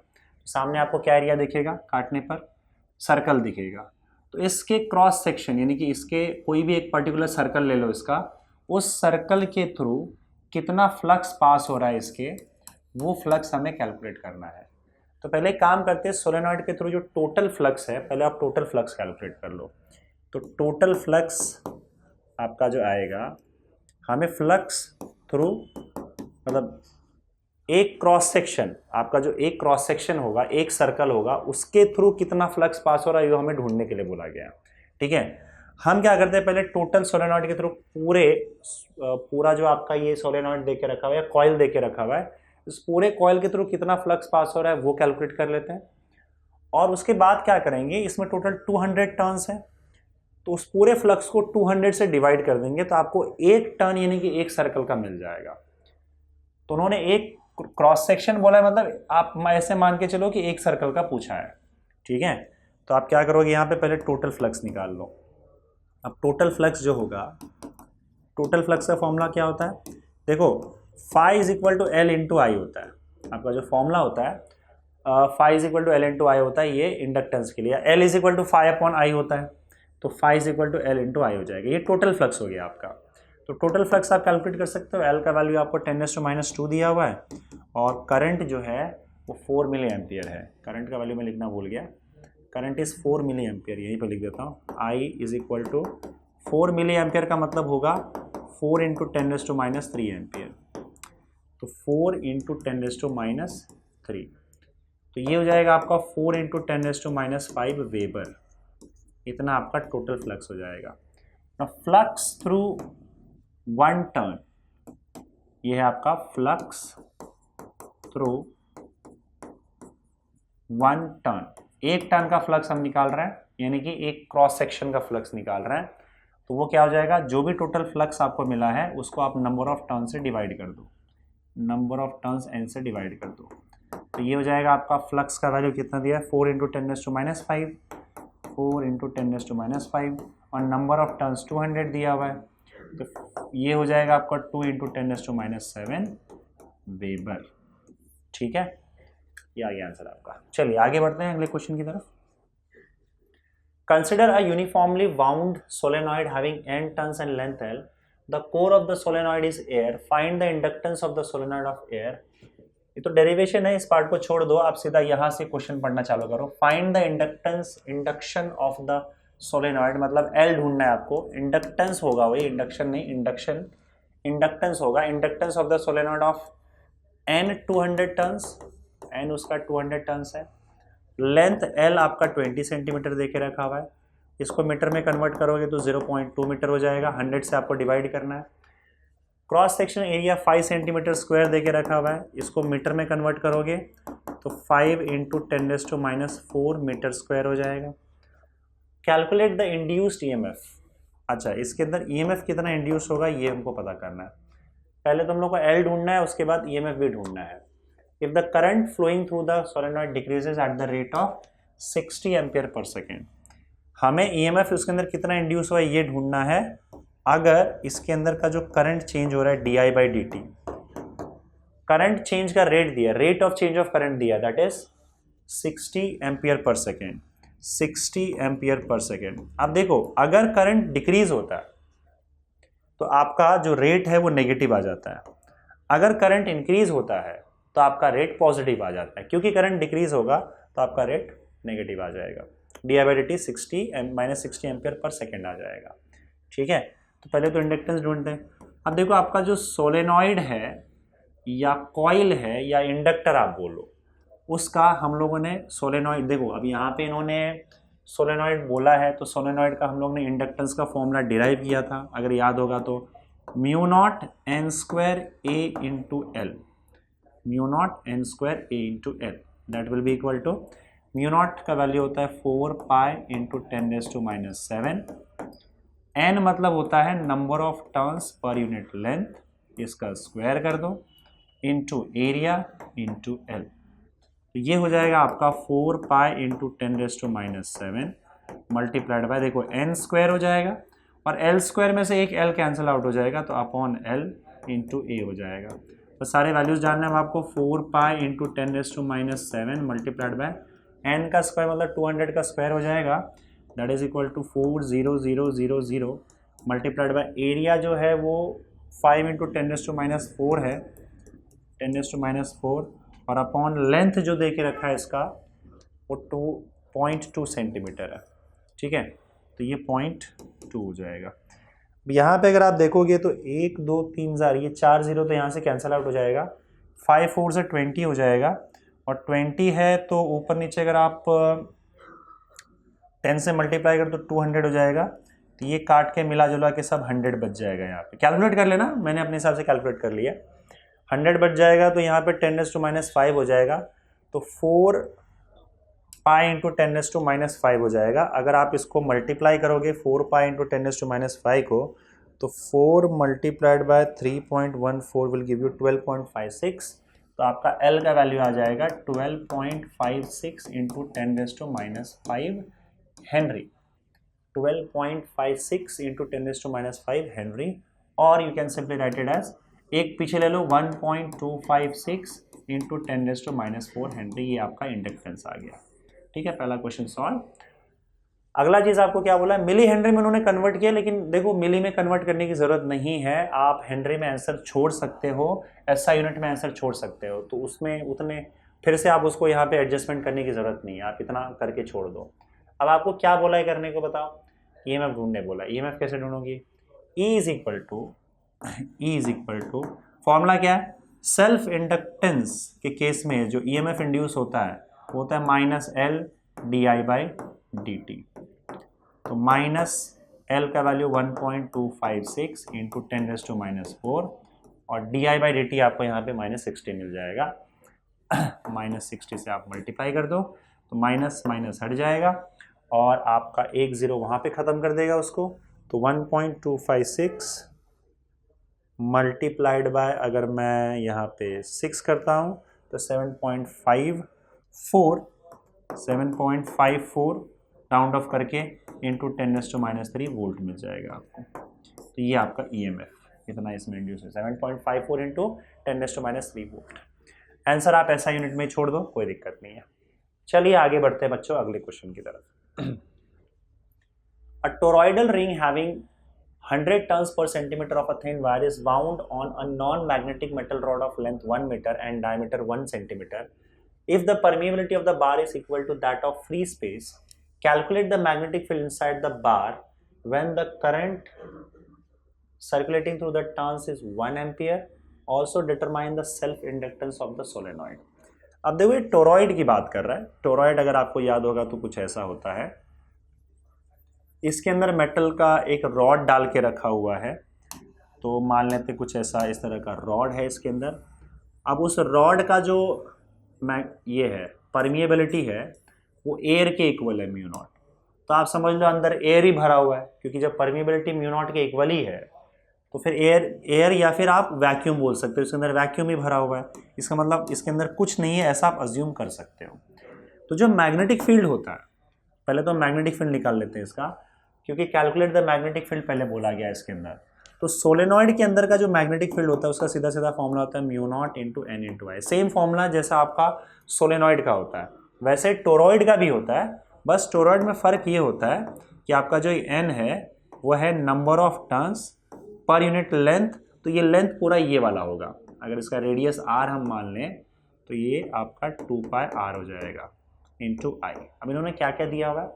सामने आपको क्या एरिया दिखेगा काटने पर? सर्कल दिखेगा। तो इसके क्रॉस सेक्शन यानी कि इसके कोई भी एक पर्टिकुलर सर्कल ले लो इसका, उस सर्कल के थ्रू कितना फ्लक्स पास हो रहा है इसके, वो फ्लक्स हमें कैलकुलेट करना है। तो पहले काम करते हैं, सोलेनॉइड के थ्रू जो टोटल फ्लक्स है, पहले आप टोटल फ्लक्स कैलकुलेट कर लो। तो टोटल फ्लक्स आपका जो आएगा, हमें फ्लक्स थ्रू मतलब एक क्रॉस सेक्शन, आपका जो एक क्रॉस सेक्शन होगा, एक सर्कल होगा, उसके थ्रू कितना फ्लक्स पास हो रहा है ये हमें ढूंढने के लिए बोला गया। ठीक है, हम क्या करते हैं, पहले टोटल सोलेनॉइड के थ्रू पूरा जो आपका ये सोलेनॉइड देके रखा हुआ है, कॉइल देके रखा हुआ है, इस पूरे कॉइल के थ्रू कितना फ्लक्स पास हो रहा है वो कैलकुलेट कर लेते हैं। और उसके बाद क्या करेंगे, इसमें टोटल 200 टर्न्स हैं, तो उस पूरे फ्लक्स को 200 से डिवाइड कर देंगे, तो आपको एक टर्न यानी कि एक सर्कल का मिल जाएगा। तो उन्होंने एक क्रॉस सेक्शन बोला है, मतलब आप ऐसे मान के चलो कि एक सर्कल का पूछा है। ठीक है, तो आप क्या करोगे, यहाँ पे पहले टोटल फ्लक्स निकाल लो। अब टोटल फ्लक्स जो होगा, टोटल फ्लक्स का फॉर्मूला क्या होता है? देखो, phi = L × I होता है। आपका जो फॉर्मूला होता है phi is equal to L into I होता है ये इंडक्टेंस के लिए, L is equal to phi upon I होता है, तो phi is equal to L into I हो जाएगा। ये टोटल फ्लक्स हो गया आपका। तो टोटल फ्लक्स आप कैलकुलेट कर सकते हो, एल का वैल्यू आपको 10⁻² दिया हुआ है और करंट जो है वो 4 मिली एम्पियर है। करंट का वैल्यू मैं लिखना भूल गया, करंट इज़ 4 मिली एम्पियर, यहीं पर लिख देता हूँ। I is equal to 4 milliampere का मतलब होगा 4 इंटू 10⁻³ एम्पियर, तो 4 इंटू 10⁻3, तो ये हो जाएगा आपका 4 इंटू 10⁻5 वेबर। इतना आपका टोटल फ्लक्स हो जाएगा। फ्लक्स थ्रू 1 टर्न, ये है आपका फ्लक्स थ्रू 1 टर्न। एक टर्न का फ्लक्स हम निकाल रहे हैं, यानी कि एक क्रॉस सेक्शन का फ्लक्स निकाल रहे हैं, तो वो क्या हो जाएगा, जो भी टोटल फ्लक्स आपको मिला है उसको आप नंबर ऑफ टर्न से डिवाइड कर दो, नंबर ऑफ टर्न्स n से डिवाइड कर दो, तो ये हो जाएगा आपका फ्लक्स का वैल्यू कितना दिया है, 4 इंटू 10⁻5, 4 इंटू 10⁻5 और नंबर ऑफ टर्न्स 200 दिया हुआ है, तो ये हो जाएगा आपका 2 इंटू 10⁻7 वेबर। ठीक है, ये आ गया आंसर आपका। चलिए आगे बढ़ते हैं अगले क्वेश्चन की तरफ। Consider a uniformly wound solenoid having n turns and length l, the core of the solenoid is air, find the inductance of the solenoid of air। ये तो डेरिवेशन है, इस पार्ट को छोड़ दो, आप सीधा यहां से क्वेश्चन पढ़ना चालू करो। Find the inductance, induction of the solenoid, मतलब एल ढूंढना है आपको। इंडक्टेंस होगा वही, इंडक्शन नहीं, इंडक्शन, इंडक्टेंस होगा। Inductance of the solenoid of an 200 turns, N उसका 200 टर्न्स है। लेंथ एल आपका 20 सेंटीमीटर देके रखा हुआ है, इसको मीटर में कन्वर्ट करोगे तो 0.2 मीटर हो जाएगा, 100 से आपको डिवाइड करना है। Cross section area 5 centimetre square देके रखा हुआ है, इसको मीटर में कन्वर्ट करोगे तो 5 इंटू 10⁻4 मीटर स्क्वायर हो जाएगा। Calculate the induced EMF. अच्छा, इसके अंदर ईएमएफ कितना इंड्यूस होगा ये हमको पता करना है। पहले तुम लोग को एल ढूंढना है, उसके बाद ईएमएफ भी ढूंढना है। If the current flowing through the solenoid decreases at the rate of 60 ampere per second, हमें ईएमएफ उसके अंदर कितना इंड्यूस हुआ है ये ढूंढना है। अगर इसके अंदर का जो करंट चेंज हो रहा है di/dt, करंट चेंज का रेट दिया, rate of change of current दिया, that is 60 ampere per second, 60 ampere per second. अब देखो, अगर करंट डिक्रीज होता है तो आपका जो रेट है वो नेगेटिव आ जाता है, अगर करंट इंक्रीज होता है तो आपका रेट पॉजिटिव आ जाता है। क्योंकि करंट डिक्रीज होगा तो आपका रेट नेगेटिव आ जाएगा, di/dt 60 एम्पियर पर सेकेंड आ जाएगा। ठीक है, तो पहले तो इंडक्टेंस ढूंढते हैं। अब देखो, आपका जो सोलेनॉइड है या कॉइल है या इंडक्टर आप बोलो, उसका हम लोगों ने सोलेनॉइड, देखो अब यहाँ पे इन्होंने सोलेनॉइड बोला है, तो सोलेनॉइड का हम लोग ने इंडक्टेंस का फॉर्मूला डिराइव किया था, अगर याद होगा तो μ0 n² a into L, μ0 n² a into L, that will be equal to μ0 का वैल्यू होता है 4 पाई इंटू 10⁻⁷, n मतलब होता है number of turns per unit length, इसका स्क्वायर कर दो, इंटू एरिया इंटू एल, तो ये हो जाएगा आपका 4 पाई इंटू 10⁻⁷ मल्टीप्लाइड बाय, देखो n² हो जाएगा और l² में से एक l कैंसिल आउट हो जाएगा, तो अपॉन l इंटू ए हो जाएगा। तो सारे वैल्यूज जानना है आपको, 4 pi into 10⁻⁷ multiplied by n का स्क्वायर मतलब 200 का स्क्वायर हो जाएगा, that is equal to 40000 multiplied by area जो है वो 5 इंटू 10⁻⁴ है, 10⁻⁴, और अपॉन लेंथ जो दे के रखा है इसका वो 2.2 सेंटीमीटर है। ठीक है, तो ये 0.2 हो जाएगा। यहाँ पे अगर आप देखोगे तो 1 2 3 4, ये 4 0 तो यहाँ से कैंसिल आउट हो जाएगा, 5 4 से 20 हो जाएगा, और 20 है तो ऊपर नीचे अगर आप 10 से मल्टीप्लाई कर तो 200 हो जाएगा, तो ये काट के मिला जुला के सब 100 बच जाएगा। यहाँ पे कैलकुलेट कर लेना, मैंने अपने हिसाब से कैलकुलेट कर लिया, 100 बच जाएगा, तो यहाँ पे 10⁻⁵ हो जाएगा, तो 4 पाई इंटू 10⁻⁵ हो जाएगा। अगर आप इसको मल्टीप्लाई करोगे 4 पाई इंटू 10⁻⁵ को, तो 4 multiplied by 3.14 will give you 12.56, तो आपका L का वैल्यू आ जाएगा 12.56 इंटू 10⁻⁵ हेनरी, 12.56 इंटू 10⁻⁵ हेनरी, और you can simply write it as एक पीछे ले लो 1.256 इंटू 10⁻⁴ हेनरी, ये आपका इंडक्टेंस आ गया। ठीक है, पहला क्वेश्चन सॉल्व। अगला चीज आपको क्या बोला है, मिली हेनरी में उन्होंने कन्वर्ट किया, लेकिन देखो मिली में कन्वर्ट करने की जरूरत नहीं है, आप हेनरी में आंसर छोड़ सकते हो, एसआई यूनिट में आंसर छोड़ सकते हो, तो उसमें उतने फिर से आप उसको यहाँ पे एडजस्टमेंट करने की जरूरत नहीं है, आप इतना करके छोड़ दो। अब आपको क्या बोला है करने को बताओ, ईएमएफ ढूंढने बोला। ईएमएफ कैसे ढूंढोगी, E is equal to formula क्या है, सेल्फ इंडक्टेंस के केस में जो ईएमएफ इंड्यूस होता है वो होता है -L/di/dt। तो -L का वैल्यू 1.256 इंटू 10⁻⁴ और di/dt आपको यहाँ पे -60 मिल जाएगा। -60 से आप मल्टीप्लाई कर दो तो माइनस माइनस हट जाएगा और आपका एक जीरो वहाँ पे ख़त्म कर देगा उसको। तो 1.256 मल्टीप्लाइड बाय, अगर मैं यहाँ पे 6 करता हूँ तो 7.54 राउंड ऑफ करके इंटू 10⁻³ वोल्ट मिल जाएगा आपको। तो ये आपका ईएमएफ इतना इसमें इंड्यूस है, 7.54 इंटू 10⁻³ वोल्ट। आंसर आप ऐसा यूनिट में छोड़ दो, कोई दिक्कत नहीं है। चलिए आगे बढ़ते हैं बच्चों अगले क्वेश्चन की तरफ। अ toroidal ring having 100 tons per centimeter of a thin wire is wound on a non-magnetic metal rod of length 1 meter and diameter 1 centimeter. If the permeability of the bar is equal to that of free space, calculate the magnetic field inside the bar when the current circulating through the turns is 1 ampere. Also determine the self inductance of the solenoid. अब देखो ये टोरॉइड की बात कर रहा है। टोरॉइड अगर आपको याद होगा तो कुछ ऐसा होता है, इसके अंदर मेटल का एक रॉड डाल के रखा हुआ है, तो मान लेते कुछ ऐसा इस तरह का रॉड है इसके अंदर। अब उस रॉड का जो ये है परमिएबिलिटी है वो एयर के इक्वल है म्यू नॉट। तो आप समझ लो अंदर एयर ही भरा हुआ है, क्योंकि जब परमिएबिलिटी म्यू नॉट के इक्वल ही है तो फिर एयर या फिर आप वैक्यूम बोल सकते हो, इसके अंदर वैक्यूम ही भरा हुआ है, इसका मतलब इसके अंदर कुछ नहीं है, ऐसा आप अज्यूम कर सकते हो। तो जो मैग्नेटिक फील्ड होता है, पहले तो मैग्नेटिक फील्ड निकाल लेते हैं इसका, क्योंकि कैलकुलेट द मैग्नेटिक फील्ड पहले बोला गया है इसके अंदर। तो सोलेनॉइड के अंदर का जो मैग्नेटिक फील्ड होता है उसका सीधा सीधा फॉर्मूला होता है mu naught into n into I. Same formula जैसा आपका सोलेनॉइड का होता है वैसे टोरॉइड का भी होता है, बस टोरॉइड में फ़र्क ये होता है कि आपका जो एन है वो है number of turns per unit length. तो ये लेंथ पूरा ये वाला होगा, अगर इसका रेडियस आर हम मान लें तो ये आपका 2πr हो जाएगा इंटू आई। अब इन्होंने क्या क्या दिया हुआ है,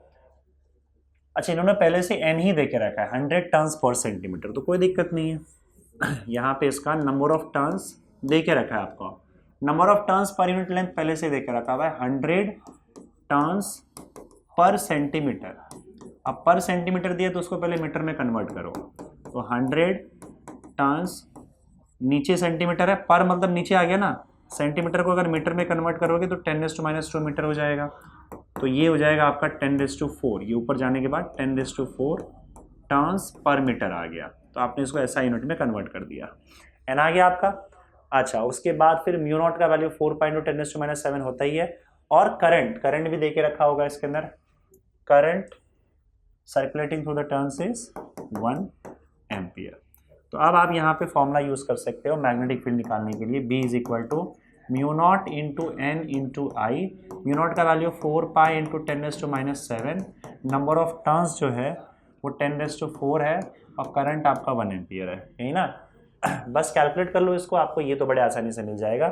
अच्छा इन्होंने पहले से एन ही दे के रखा है 100 टर्न्स पर सेंटीमीटर, तो कोई दिक्कत नहीं है। यहाँ पे इसका नंबर ऑफ टर्न्स दे के रखा है आपको, number of turns per unit length पहले से दे के रखा हुआ है 100 टर्न्स पर सेंटीमीटर। अब पर सेंटीमीटर दिया तो उसको पहले मीटर में कन्वर्ट करो, तो 100 टर्न्स नीचे सेंटीमीटर है, पर मतलब नीचे आ गया ना, सेंटीमीटर को अगर मीटर में कन्वर्ट करोगे तो 10⁻² मीटर हो जाएगा। तो ये हो जाएगा आपका 10⁻⁴, ये ऊपर जाने के बाद 10⁻⁴ टर्न्स पर मीटर आ गया। तो आपने इसको ऐसा यूनिट में कन्वर्ट कर दिया, एन आ गया आपका। अच्छा उसके बाद फिर म्यू नॉट का वैल्यू 4.10⁻⁷ होता ही है, और करंट भी दे के रखा होगा इसके अंदर, current circulating through the turns is 1 ampere. तो अब आप यहाँ पे फॉर्मूला यूज कर सकते हो मैग्नेटिक फील्ड निकालने के लिए, B is equal to mu naught into n into I. Mu naught का value 4π into 10⁻⁷, number of turns जो है वो 10⁻⁴ है, और करंट आपका 1 एम्पियर है, यही ना। बस कैलकुलेट कर लो इसको, आपको ये तो बड़े आसानी से मिल जाएगा।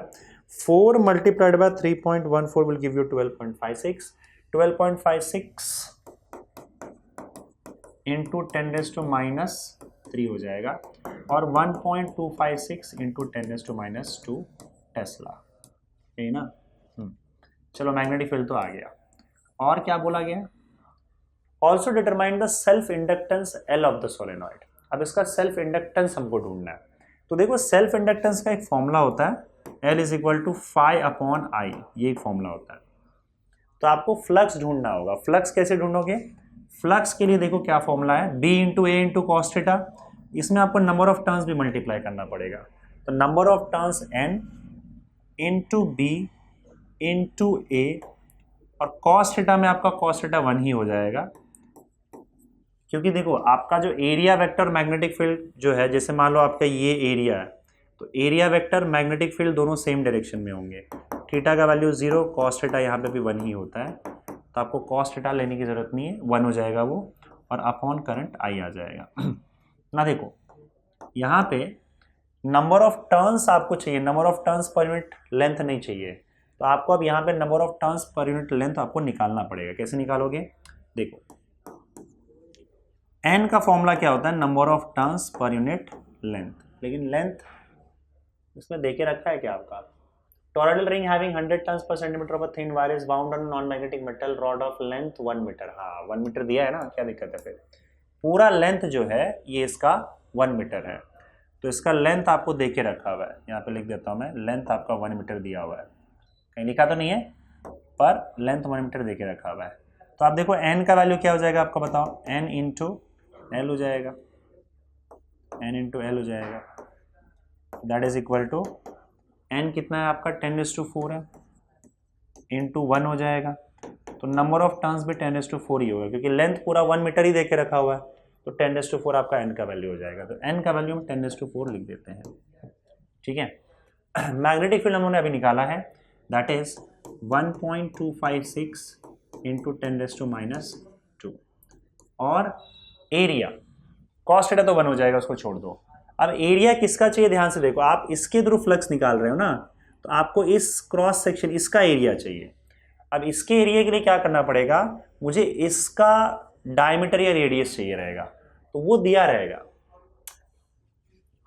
4 multiplied by 3.14 will give you 12.56, 12.56 into 10⁻³ हो जाएगा, और 1.256 इंटू 10⁻² टेस्ला, यही ना। चलो मैग्नेटिक फील्ड तो आ गया, और क्या बोला गया, also determine the self inductance L of the solenoid. अब इसका सेल्फ इंडक्टेंस हमको ढूंढना है। तो देखो सेल्फ इंडक्टेंस का एक फॉर्मूला होता है L is equal to φ/I, ये एक फॉर्मूला होता है। तो आपको फ्लक्स ढूंढना होगा। फ्लक्स कैसे ढूंढोगे, फ्लक्स के लिए देखो क्या फॉर्मूला है, B into A into cos theta. इसमें आपको नंबर ऑफ टर्न्स भी मल्टीप्लाई करना पड़ेगा, तो number of turns n into B into A, और कॉस थीटा में आपका कॉस थीटा 1 ही हो जाएगा, क्योंकि देखो आपका जो एरिया वेक्टर मैग्नेटिक फील्ड जो है, जैसे मान लो आपका ये एरिया है, तो एरिया वेक्टर मैग्नेटिक फील्ड दोनों सेम डायरेक्शन में होंगे। थीटा का वैल्यू 0, कॉस थीटा यहाँ पे भी 1 ही होता है, तो आपको कॉस थीटा लेने की ज़रूरत नहीं है, 1 हो जाएगा वो, और अपॉन करंट आई आ जाएगा। ना देखो यहाँ पे नंबर ऑफ टर्न्स आपको चाहिए, number of turns per unit length नहीं चाहिए, तो आपको अब यहाँ पे number of turns per unit length आपको निकालना पड़ेगा। कैसे निकालोगे? देखो एन का फॉर्मूला क्या होता है? Number of turns per unit length, लेकिन लेंथ इसमें देके रखा है क्या आपका? Toroidal ring having 100 turns per centimetre of thin wire is bound on non magnetic metal rod of length 1 metre. हाँ 1 मीटर दिया है ना, क्या दिक्कत है? फिर पूरा लेंथ जो है ये इसका 1 मीटर है, तो इसका लेंथ आपको देके रखा हुआ है, यहाँ पे लिख देता हूँ मैं, लेंथ आपका 1 मीटर दिया हुआ है, कहीं लिखा तो नहीं है, पर लेंथ 1 मीटर देके रखा हुआ है। तो आप देखो एन का वैल्यू क्या हो जाएगा आपका बताओ? एन इंटू एल हो जाएगा, एन इंटू एल हो जाएगा, that is equal to N कितना है आपका? 10⁴ है, इंटू 1 हो जाएगा, तो नंबर ऑफ टर्न्स भी 10⁴ ही होगा, क्योंकि लेंथ पूरा 1 मीटर ही देके रखा हुआ है, तो 10⁴ आपका एन का वैल्यू हो जाएगा। तो एन का वैल्यू हम 10⁴ लिख देते हैं, ठीक है। मैग्नेटिक फील्ड हमने अभी निकाला है, दैट इज 1.256 इंटू 10⁻², और एरिया कॉस थीटा तो 1 हो जाएगा, उसको छोड़ दो। अब एरिया किसका चाहिए? ध्यान से देखो, आप इसके थ्रू फ्लक्स निकाल रहे हो ना, तो आपको इस क्रॉस सेक्शन इसका एरिया चाहिए। अब इसके एरिया के लिए क्या करना पड़ेगा? मुझे इसका डायमीटर या रेडियस चाहिए रहेगा, तो वो दिया रहेगा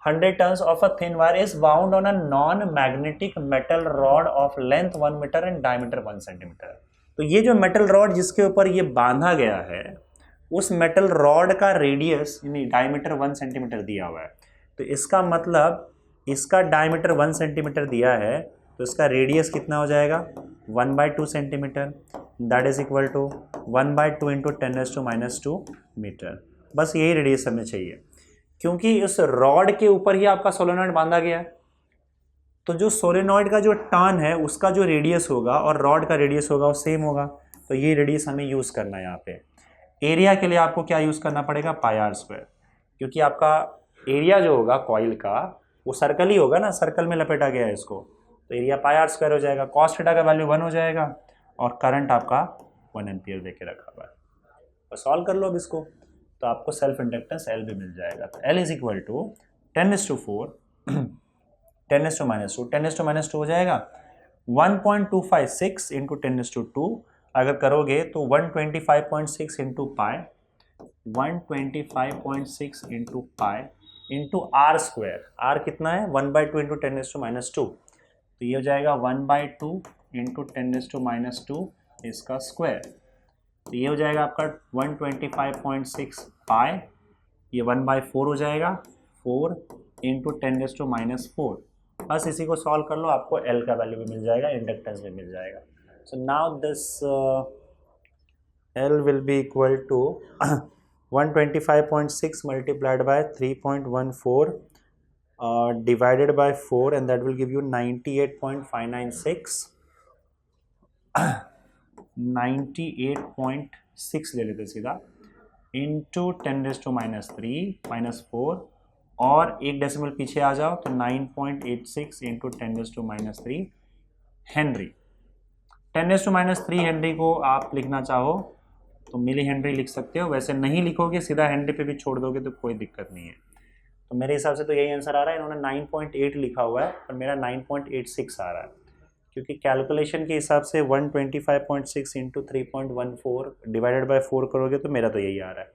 100 turns of a thin wire is bound on a non magnetic metal rod of length 1 metre and diameter 1 centimetre. तो ये जो मेटल रॉड जिसके ऊपर ये बांधा गया है, उस मेटल रॉड का रेडियस यानी डायमीटर 1 सेंटीमीटर दिया हुआ है, तो इसका मतलब इसका डायमीटर 1 सेंटीमीटर दिया है, तो इसका रेडियस कितना हो जाएगा? 1/2 centimetre, that is equal to 1/2 into 10⁻² metre. बस यही रेडियस हमें चाहिए, क्योंकि इस रॉड के ऊपर ही आपका सोलेनॉइड बांधा गया है, तो जो सोलेनॉइड का जो टर्न है उसका जो रेडियस होगा और रॉड का रेडियस होगा वो सेम होगा, तो ये रेडियस हमें यूज़ करना है यहाँ पे। एरिया के लिए आपको क्या यूज़ करना पड़ेगा? πr², क्योंकि आपका एरिया जो होगा कॉइल का वो सर्कल ही होगा ना, सर्कल में लपेटा गया है इसको, तो एरिया πr² हो जाएगा। कॉस थीटा का वैल्यू 1 हो जाएगा, और करंट आपका 1 एम्पियर देके रखा हुआ है। तो सॉल्व कर लो अब इसको, तो आपको सेल्फ इंडक्टेंस L भी मिल जाएगा। तो L इज इक्वल टू 10⁴, 10⁻², 10⁻² हो जाएगा 1.256 इंटू 10⁻², अगर करोगे तो 125.6 into pi, 125.6 into pi into r², r कितना है? 1/2 इंटू 10⁻², तो ये हो जाएगा 1/2 इंटू 10⁻² इसका स्क्वायर, तो ये हो जाएगा आपका 125.6 पाई, ये 1/4 हो जाएगा, 4 इंटू 10⁻⁴। बस इसी को सॉल्व कर लो, आपको L का वैल्यू भी मिल जाएगा, इंडक्टेंस भी मिल जाएगा। So now this L will be equal to 125.6 multiplied by 3.14 divided by 4, and that will give you 98.596 98.6 ले लेते सीधा, इंटू 10⁻³ -4, और एक डेसिमल पीछे आ जाओ तो 9.86 इंटू 10⁻³ हेनरी। 10⁻³ हेनरी को आप लिखना चाहो तो मिली हेनरी लिख सकते हो, वैसे नहीं लिखोगे सीधा हेनरी पे भी छोड़ दोगे तो कोई दिक्कत नहीं है। तो मेरे हिसाब से तो यही आंसर आ रहा है, इन्होंने 9.8 लिखा हुआ है पर मेरा 9.86 आ रहा है, क्योंकि कैलकुलेशन के हिसाब से 125.6 इंटू 3.14 डिवाइडेड बाय 4 करोगे तो मेरा तो यही आ रहा है।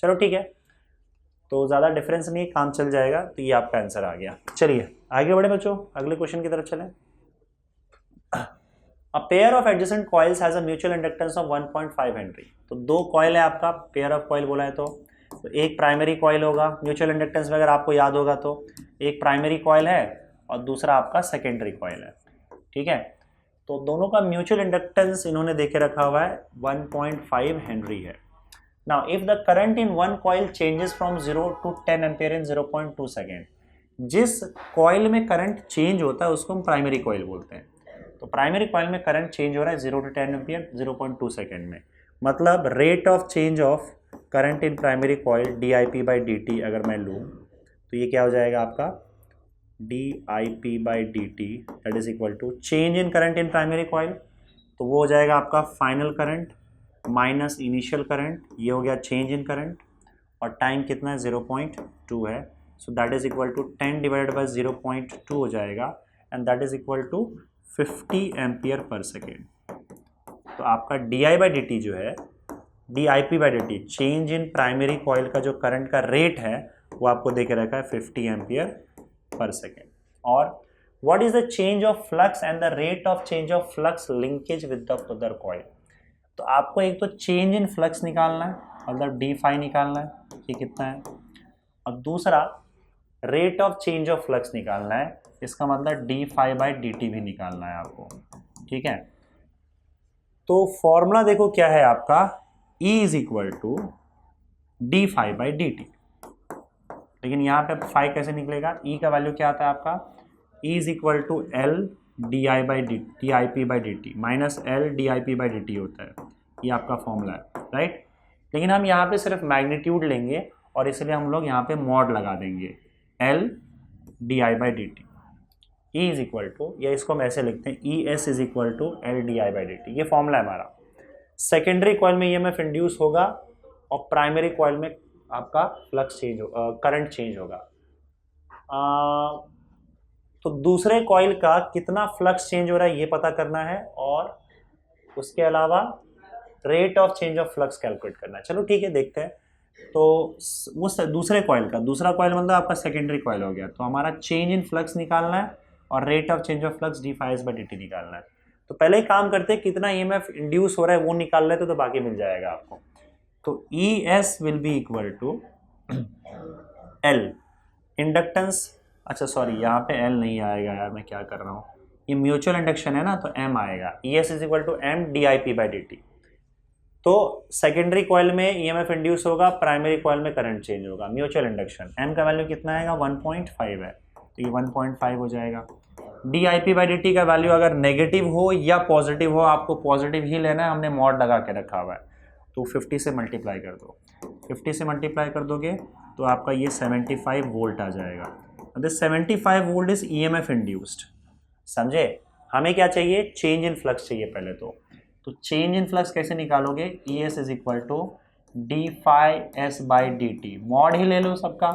चलो ठीक है, तो ज़्यादा डिफरेंस नहीं, काम चल जाएगा, तो ये आपका आंसर आ गया। चलिए आगे बढ़े बच्चों, अगले क्वेश्चन की तरफ चलें। A pair of adjacent coils has a mutual inductance of 1.5 Henry. तो दो कॉयल है आपका, पेयर ऑफ कॉयल बोला है तो एक प्राइमरी कॉयल होगा, म्यूचुअल इंडक्टेंस में अगर आपको याद होगा तो एक प्राइमरी कॉयल है और दूसरा आपका सेकेंडरी कॉयल है, ठीक है। तो दोनों का म्यूचुअल इंडक्टेंस इन्होंने देके रखा हुआ है 1.5 हेनरी है। Now if the current in one coil changes from 0 to 10 ampere in 0.2 second, जिस कॉइल में करंट चेंज होता है उसको हम प्राइमरी कॉइल बोलते हैं। तो प्राइमरी कॉइल में करंट चेंज हो रहा है 0 to 10 एम्पियर 0.2 सेकेंड में, मतलब rate of change of current in primary coil dIp/dt अगर मैं लूँ तो ये क्या हो जाएगा आपका dIP/dt that is equal to change in current in primary coil, तो वो हो जाएगा आपका final current minus initial current, ये हो गया चेंज इन करंट, और टाइम कितना है 0.2 है, so that is equal to 10 divided by 0.2 हो जाएगा, and that is equal to 50 ampere per second. तो आपका di/dt जो है, dIP/dt change in primary coil का जो करंट का रेट है वो आपको दे के रखा है 50 एम्पियर पर सेकेंड। और what is the change of flux and the rate of change of flux linkage with the other coil. तो आपको एक तो चेंज इन फ्लक्स निकालना है, मतलब डी फाई निकालना है, ये कितना है, और दूसरा rate of change of flux निकालना है, इसका मतलब dφ/dt भी निकालना है आपको, ठीक है। तो फॉर्मूला देखो क्या है आपका, E is equal to dφ/dt, लेकिन यहाँ पे फाई कैसे निकलेगा, E का वैल्यू क्या आता है आपका, E is equal to L dIP/dt minus L dIP/dt होता है, ये आपका फॉर्मूला है, राइट। लेकिन हम यहाँ पे सिर्फ मैग्नीट्यूड लेंगे और इसलिए हम लोग यहाँ पे मॉड लगा देंगे L dI/dt। E is equal to, या इसको हम ऐसे लिखते हैं ES is equal to L dI/dt, ये फॉर्मूला है हमारा। सेकेंडरी कॉइल में EMF इंड्यूस होगा और प्राइमरी कॉइल में आपका फ्लक्स चेंज होगा, करंट चेंज होगा। तो दूसरे कॉइल का कितना फ्लक्स चेंज हो रहा है ये पता करना है, और उसके अलावा rate of change of flux calculate करना है। चलो ठीक है, देखते हैं। तो वो दूसरे कॉइल का, दूसरा कॉइल मतलब आपका सेकेंडरी कॉइल हो गया, तो हमारा चेंज इन फ्लक्स निकालना है और rate of change of flux dφ/dt निकालना है। तो पहले ही काम करते हैं, कितना EMF इंड्यूस हो रहा है वो निकाल लेते तो बाकी मिल जाएगा आपको। तो ES will be equal to L inductance, अच्छा सॉरी यहाँ पे L नहीं आएगा यार, मैं क्या कर रहा हूँ, ये म्यूचुअल इंडक्शन है ना, तो M आएगा। ES is equal to M dIP/dt। तो सेकेंडरी कॉइल में EMF इंड्यूस होगा, प्राइमरी कॉइल में करंट चेंज होगा, म्यूचुअल इंडक्शन। M का वैल्यू कितना आएगा, 1.5 है, तो ये 1.5 हो जाएगा। dIP/dt का वैल्यू अगर नेगेटिव हो या पॉजिटिव हो, आपको पॉजिटिव ही लेना है, हमने मॉड लगा के रखा हुआ है, तो 50 से मल्टीप्लाई कर दो, 50 से मल्टीप्लाई कर दोगे तो आपका ये 75 वोल्ट आ जाएगा। This 75 volt is EMF induced, समझे। हमें क्या चाहिए, चेंज इन फ्लक्स चाहिए पहले तो चेंज इन फ्लक्स कैसे निकालोगे, ES is equal to dφs/dt, mod ही ले लो सबका,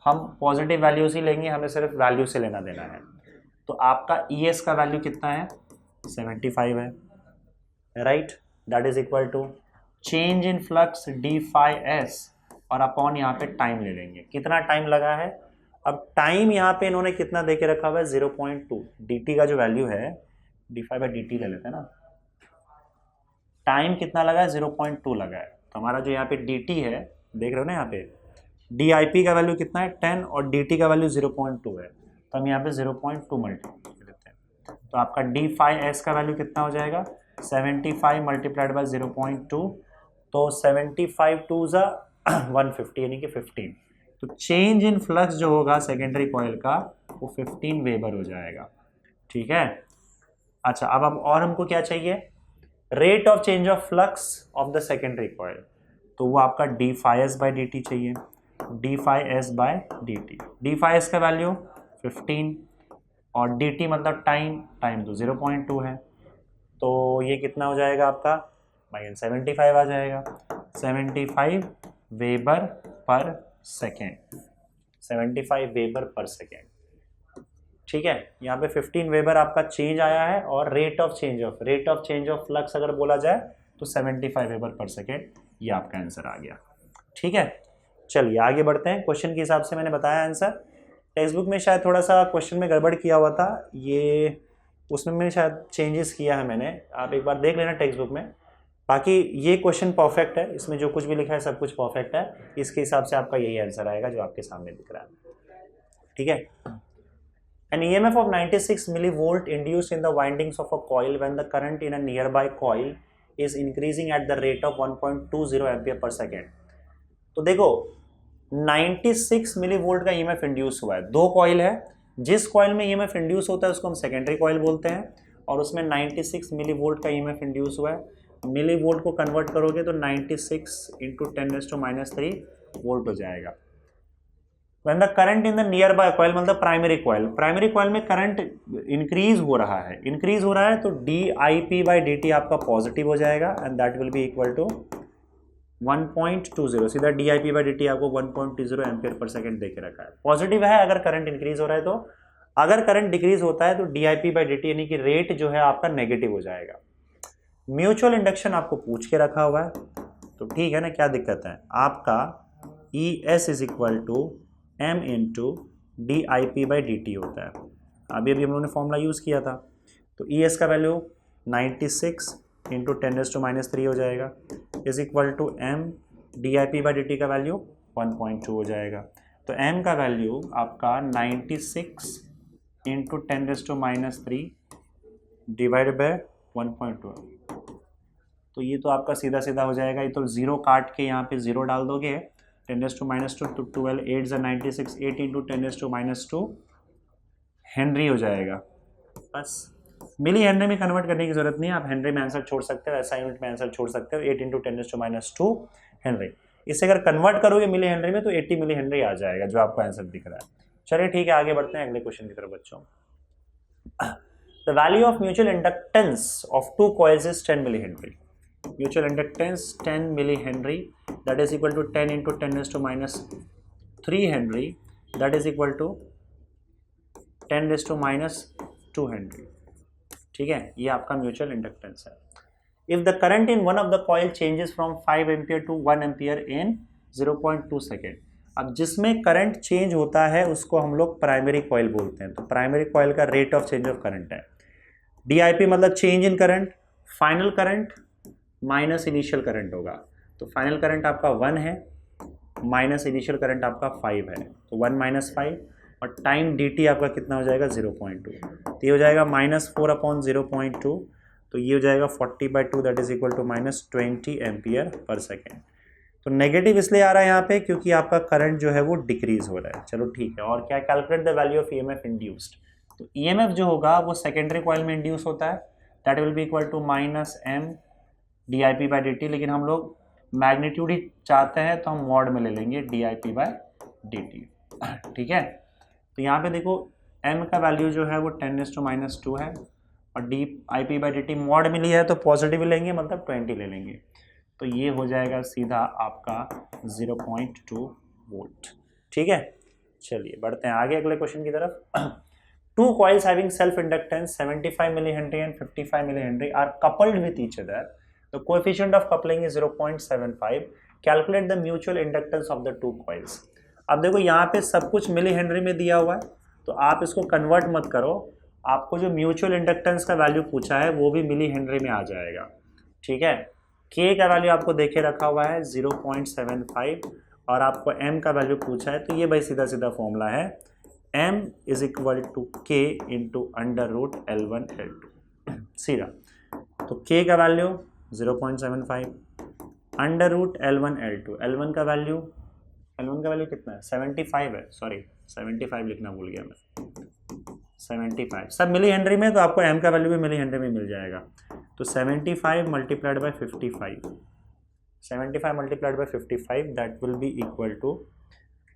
हम पॉजिटिव वैल्यूज ही लेंगे, हमें सिर्फ वैल्यू से लेना देना है। तो आपका ES का वैल्यू कितना है, 75 है, right, that is equal to change in flux dφs और अपॉन यहाँ पे टाइम ले लेंगे, कितना टाइम लगा है। अब टाइम यहाँ पे इन्होंने कितना देके रखा हुआ है, 0.2, dt का जो वैल्यू है dφ/dt ले लेते हैं ना, टाइम कितना लगा है, 0.2 लगा है। तो हमारा जो यहाँ पे dt है, देख रहे हो ना, यहाँ पे dIP का वैल्यू कितना है 10 और dt का वैल्यू 0.2 है, तो हम यहाँ पे 0.2 मल्टीप्लाई कर देते हैं। तो आपका dφs का वैल्यू कितना हो जाएगा, 75 मल्टीप्लाइड बाय 0.2, तो 75 टू ज़ा 150 यानी कि 15। तो चेंज इन फ्लक्स जो होगा सेकेंडरी कॉइल का वो 15 वेबर हो जाएगा, ठीक है। अच्छा, अब और हमको क्या चाहिए, rate of change of flux of the secondary coil, तो वो आपका dφs/dt चाहिए, dφs/dt। dφs का वैल्यू 15 और dt मतलब टाइम तो 0.2 है, तो ये कितना हो जाएगा आपका, माइनस 75 आ जाएगा, 75 वेबर पर सेकेंड, 75 वेबर पर सेकेंड, ठीक है। यहाँ पे 15 वेबर आपका चेंज आया है, और rate of change of flux अगर बोला जाए तो 75 वेबर पर सेकेंड, ये आपका आंसर आ गया, ठीक है। चलिए आगे बढ़ते हैं, क्वेश्चन के हिसाब से मैंने बताया आंसर। टेक्स्ट बुक में शायद थोड़ा सा क्वेश्चन में गड़बड़ किया हुआ था, ये उसमें मैंने शायद चेंजेस किया है मैंने, आप एक बार देख लेना टेक्स्ट बुक में। बाकी ये क्वेश्चन परफेक्ट है, इसमें जो कुछ भी लिखा है सब कुछ परफेक्ट है, इसके हिसाब से आपका यही आंसर आएगा जो आपके सामने दिख रहा है, ठीक है। An EMF of 96 millivolt induced in the windings of a coil when the current in a nearby coil is increasing at the rate of 1.20 ampere per second. तो देखो 96 मिलीवोल्ट का EMF इंड्यूस हुआ है, दो कॉइल है, जिस कॉइल में EMF इंड्यूस होता है उसको हम सेकेंडरी कॉइल बोलते हैं, और उसमें 96 मिलीवोल्ट का EMF इंड्यूस हुआ है। मिलीवोल्ट को कन्वर्ट करोगे तो 96 × 10⁻³ वोल्ट हो जाएगा। When the current in the nearby coil मतलब प्राइमरी कॉइल में करंट इंक्रीज हो रहा है तो dIP/dt आपका पॉजिटिव हो जाएगा and that will be equal to 1.20, सीधा dIP/dt आपको 1.20 एम्पियर पर सेकेंड दे के रखा है। पॉजिटिव है अगर करंट इंक्रीज हो रहा है तो, अगर करंट डिक्रीज होता है तो dIP/dt यानी कि रेट जो है आपका नेगेटिव हो जाएगा। म्यूचुअल इंडक्शन आपको पूछ के रखा हुआ है तो ठीक है ना, क्या दिक्कत है, आपका ES is equal to M into dIP/dt होता है। अभी हम लोगों ने फॉर्मूला यूज़ किया था, तो ES का वैल्यू 96 इंटू 10⁻³ हो जाएगा, is equal to M dIP/dt का वैल्यू 1.2 हो जाएगा। तो M का वैल्यू आपका 96 इंटू 10⁻³ डिवाइड बाय 1.2, तो ये तो आपका सीधा सीधा हो जाएगा। ये तो जीरो काट के यहाँ पे जीरो डाल दोगे, 10⁻² तो 12 8 × 96 8 इंटू 10⁻² हेनरी हो जाएगा। बस मिली हेनरी में कन्वर्ट करने की जरूरत नहीं है, आप हेनरी में आंसर छोड़ सकते हो, ऐसा यूनिट में आंसर छोड़ सकते हो, 8 इंटू 10⁻² हेनरी। इसे अगर कन्वर्ट करोगे मिली हेनरी में तो 80 मिली हेनरी आ जाएगा, जो आपको आंसर दिख रहा है। चलिए ठीक है, आगे बढ़ते हैं अगले क्वेश्चन की तरफ बच्चों। The value of mutual inductance of two coils is 10 millihenry. Mutual inductance 10 millihenry, that is equal to 10 into 10⁻³ Henry, that is equal to 10⁻² Henry। ठीक है, ये आपका म्यूचुअल इंडक्टेंस है। If the current in one of the coil changes from 5 ampere to 1 ampere in 0.2 second, अब जिसमें करंट चेंज होता है उसको हम लोग प्राइमरी कॉइल बोलते हैं। तो प्राइमरी कॉइल का rate of change of current है DIP, मतलब change in current, final current minus initial current होगा। तो फाइनल करंट आपका 1 है, माइनस इनिशियल करंट आपका 5 है, तो 1 - 5 और टाइम dt आपका कितना हो जाएगा 0.2, तो ये हो जाएगा -4/0.2, तो ये हो जाएगा 40/2, that is equal to -20 ampere per second. तो नेगेटिव इसलिए आ रहा है यहाँ पे क्योंकि आपका करंट जो है वो डिक्रीज हो रहा है। चलो ठीक है, और क्या, calculate the value of EMF induced. तो EMF जो होगा वो सेकेंडरी कॉइल में इंड्यूस होता है, that will be equal to -M dIP/dt, लेकिन हम लोग मैग्नीट्यूड ही चाहते हैं तो हम मॉड में ले लेंगे dIP/dt। ठीक है, तो यहाँ पे देखो M का वैल्यू जो है वो 10⁻² है और dIP/dt मॉड में लिया है तो पॉजिटिव लेंगे, मतलब 20 ले लेंगे, तो ये हो जाएगा सीधा आपका 0.2 वोल्ट। ठीक है, चलिए बढ़ते हैं आगे अगले क्वेश्चन की तरफ। Two coils having self inductance 75 millihenry and 55 millihenry are coupled with each other, the coefficient of coupling is 0.75, calculate the mutual inductance of the two coils। अब देखो यहाँ पे सब कुछ मिली हेनरी में दिया हुआ है, तो आप इसको कन्वर्ट मत करो, आपको जो म्यूचुअल इंडक्टेंस का वैल्यू पूछा है वो भी मिली हेनरी में आ जाएगा। ठीक है, K का वैल्यू आपको देखे रखा हुआ है 0.75 और आपको M का वैल्यू पूछा है, तो ये भाई सीधा सीधा फॉर्मूला है M is equal to K into √L1L2 सीधा। तो K का वैल्यू 0.75 √L1L2, L1 का वैल्यू कितना है 75 है, सॉरी 75 लिखना भूल गया मैं, 75 सब मिली हेनरी में, तो आपको M का वैल्यू भी मिली हेनरी में मिल जाएगा। तो 75 multiplied by 55, 75 multiplied by 55 that will be equal to,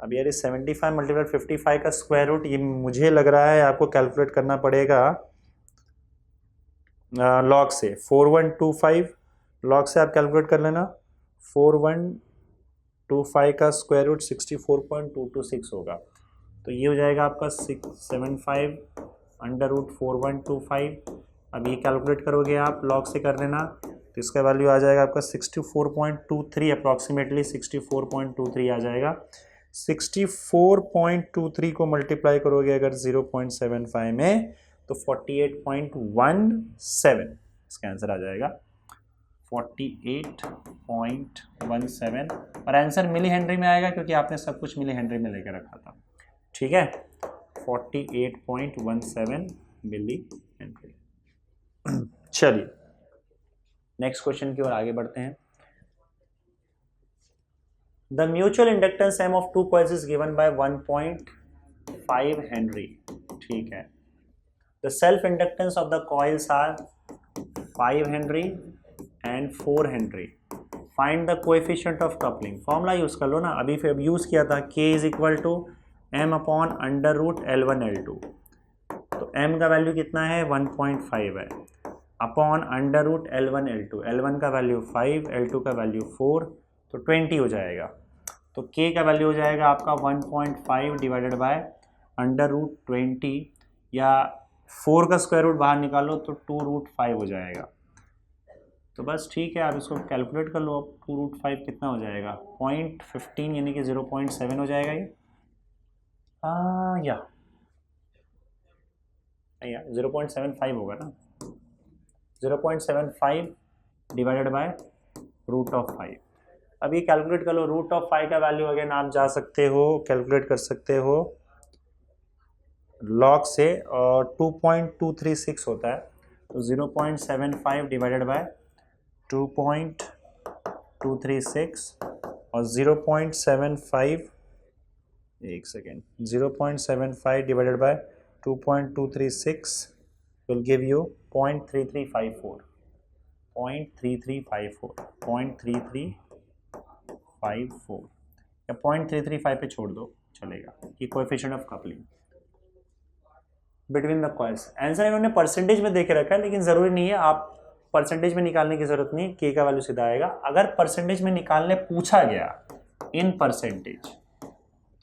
अब यार 75 मल्टीप्लाइड 55 का स्क्वायर रूट, ये मुझे लग रहा है आपको कैलकुलेट करना पड़ेगा लॉग से, 4125 लॉग से आप कैलकुलेट कर लेना, 4125 का स्क्वायर रूट 64.226 होगा, तो ये हो जाएगा आपका 675 √4125। अब ये कैलकुलेट करोगे आप लॉग से कर लेना, तो इसका वैल्यू आ जाएगा आपका 64.23, अप्रॉक्सीमेटली 64.23 आ जाएगा। 64.23 को मल्टीप्लाई करोगे अगर 0.75 में तो 48.17 इसका आंसर आ जाएगा, 48.17, और आंसर मिली हेनरी में आएगा क्योंकि आपने सब कुछ मिली हेनरी में लेकर रखा था। ठीक है, 48.17 मिली हेनरी। चलिए नेक्स्ट क्वेश्चन की ओर आगे बढ़ते हैं। The mutual inductance M of two coils is given by 1.5 henry. ठीक है, the self inductance of the coils are 5 henry and 4 henry. Find the coefficient of coupling. Formula use कर लो ना, अभी फिर यूज किया था, K is equal to m upon under root L1 L2, तो m का वैल्यू कितना है 1.5 है, upon under root L1 L2, L1 का वैल्यू 5, L2 का वैल्यू 4, तो 20 हो जाएगा। तो k का वैल्यू हो जाएगा आपका 1.5 डिवाइडेड बाय अंडर रूट 20, या 4 का स्क्वायर रूट बाहर निकालो तो 2√5 हो जाएगा। तो बस ठीक है, आप इसको कैलकुलेट कर लो। अब 2√5 कितना हो जाएगा, 0.15 यानी कि 0.7 हो जाएगा ये, या 0.75 होगा ना, 0.75 डिवाइडेड बाय √5। अब ये कैलकुलेट कर लो, √5 का वैल्यू अगेन आप जा सकते हो कैलकुलेट कर सकते हो लॉग से, और 2.236 होता है, तो 0.75 डिवाइडेड बाय 2.236 और 0.75, एक second, 0.75 divided by 2.236 will give you 0.3354, 0.3354 या 0.335 पे छोड़ दो चलेगा, कि coefficient of coupling between the coils. Answer इन्होंने परसेंटेज में देके रखा है, लेकिन ज़रूरी नहीं है, आप परसेंटेज में निकालने की ज़रूरत नहीं, के का वैल्यू सीधा आएगा। अगर परसेंटेज में निकालने पूछा गया इन परसेंटेज,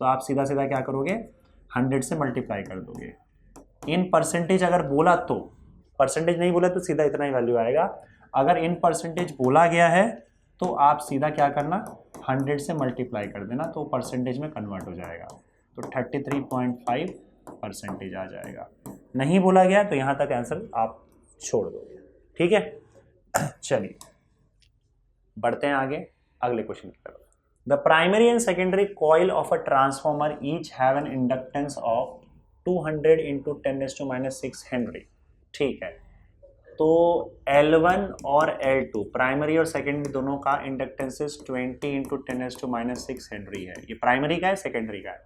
तो आप सीधा सीधा क्या करोगे, 100 से मल्टीप्लाई कर दोगे। इन परसेंटेज अगर बोला तो, परसेंटेज नहीं बोला तो सीधा इतना ही वैल्यू आएगा। अगर इन परसेंटेज बोला गया है तो आप सीधा क्या करना, 100 से मल्टीप्लाई कर देना, तो परसेंटेज में कन्वर्ट हो जाएगा, तो 33.5% आ जाएगा। नहीं बोला गया तो यहाँ तक आंसर आप छोड़ दोगे, ठीक है। चलिए बढ़ते हैं आगे अगले क्वेश्चन की तरफ। The primary and secondary coil of a transformer each have an inductance of 200 into 10⁻⁶ Henry, ठीक है। तो L1 और L2 प्राइमरी और सेकेंडरी दोनों का इंडक्टेंसेस 20 इंटू 10⁻⁶ हेनरी है। ये प्राइमरी का है, सेकेंडरी का है।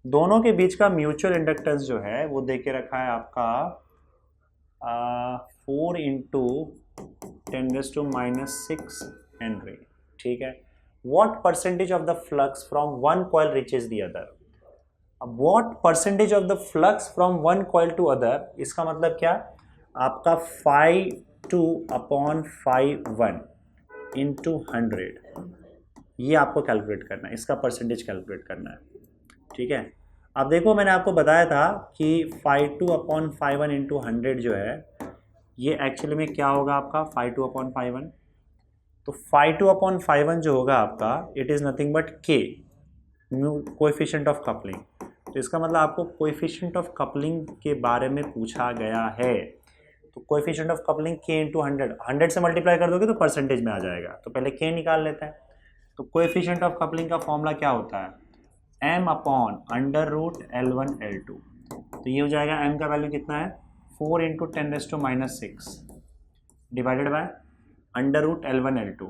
दोनों के बीच का म्यूचुअल इंडक्टेंस जो है वो दे के रखा है आपका 4 इंटू 10⁻⁶ हेनरी, ठीक है। What percentage of the flux from one coil reaches the other? अब what percentage of the flux from one coil to other, इसका मतलब क्या, आपका 5/2/1 इंटू 100, ये आपको कैलकुलेट करना है, इसका परसेंटेज कैलकुलेट करना है, ठीक है। अब देखो मैंने आपको बताया था कि 5/2/1 इंटू 100 जो है ये एक्चुअली में क्या होगा आपका 5/2/1, तो 5/2/1 जो होगा आपका, इट इज़ नथिंग बट के, कोएफिशिएंट ऑफ कपलिंग। तो इसका मतलब आपको कोएफिशिएंट ऑफ कपलिंग के बारे में पूछा गया है, तो कोएफिशिएंट ऑफ कपलिंग के इंटू 100 से मल्टीप्लाई कर दोगे तो परसेंटेज में आ जाएगा। तो पहले के निकाल लेते हैं। तो कोएफिशिएंट ऑफ कपलिंग का फॉर्मूला क्या होता है, m upon under root L1 L2, तो ये हो जाएगा m का वैल्यू कितना है 4 into 10⁻⁶ divided by under root L1 L2।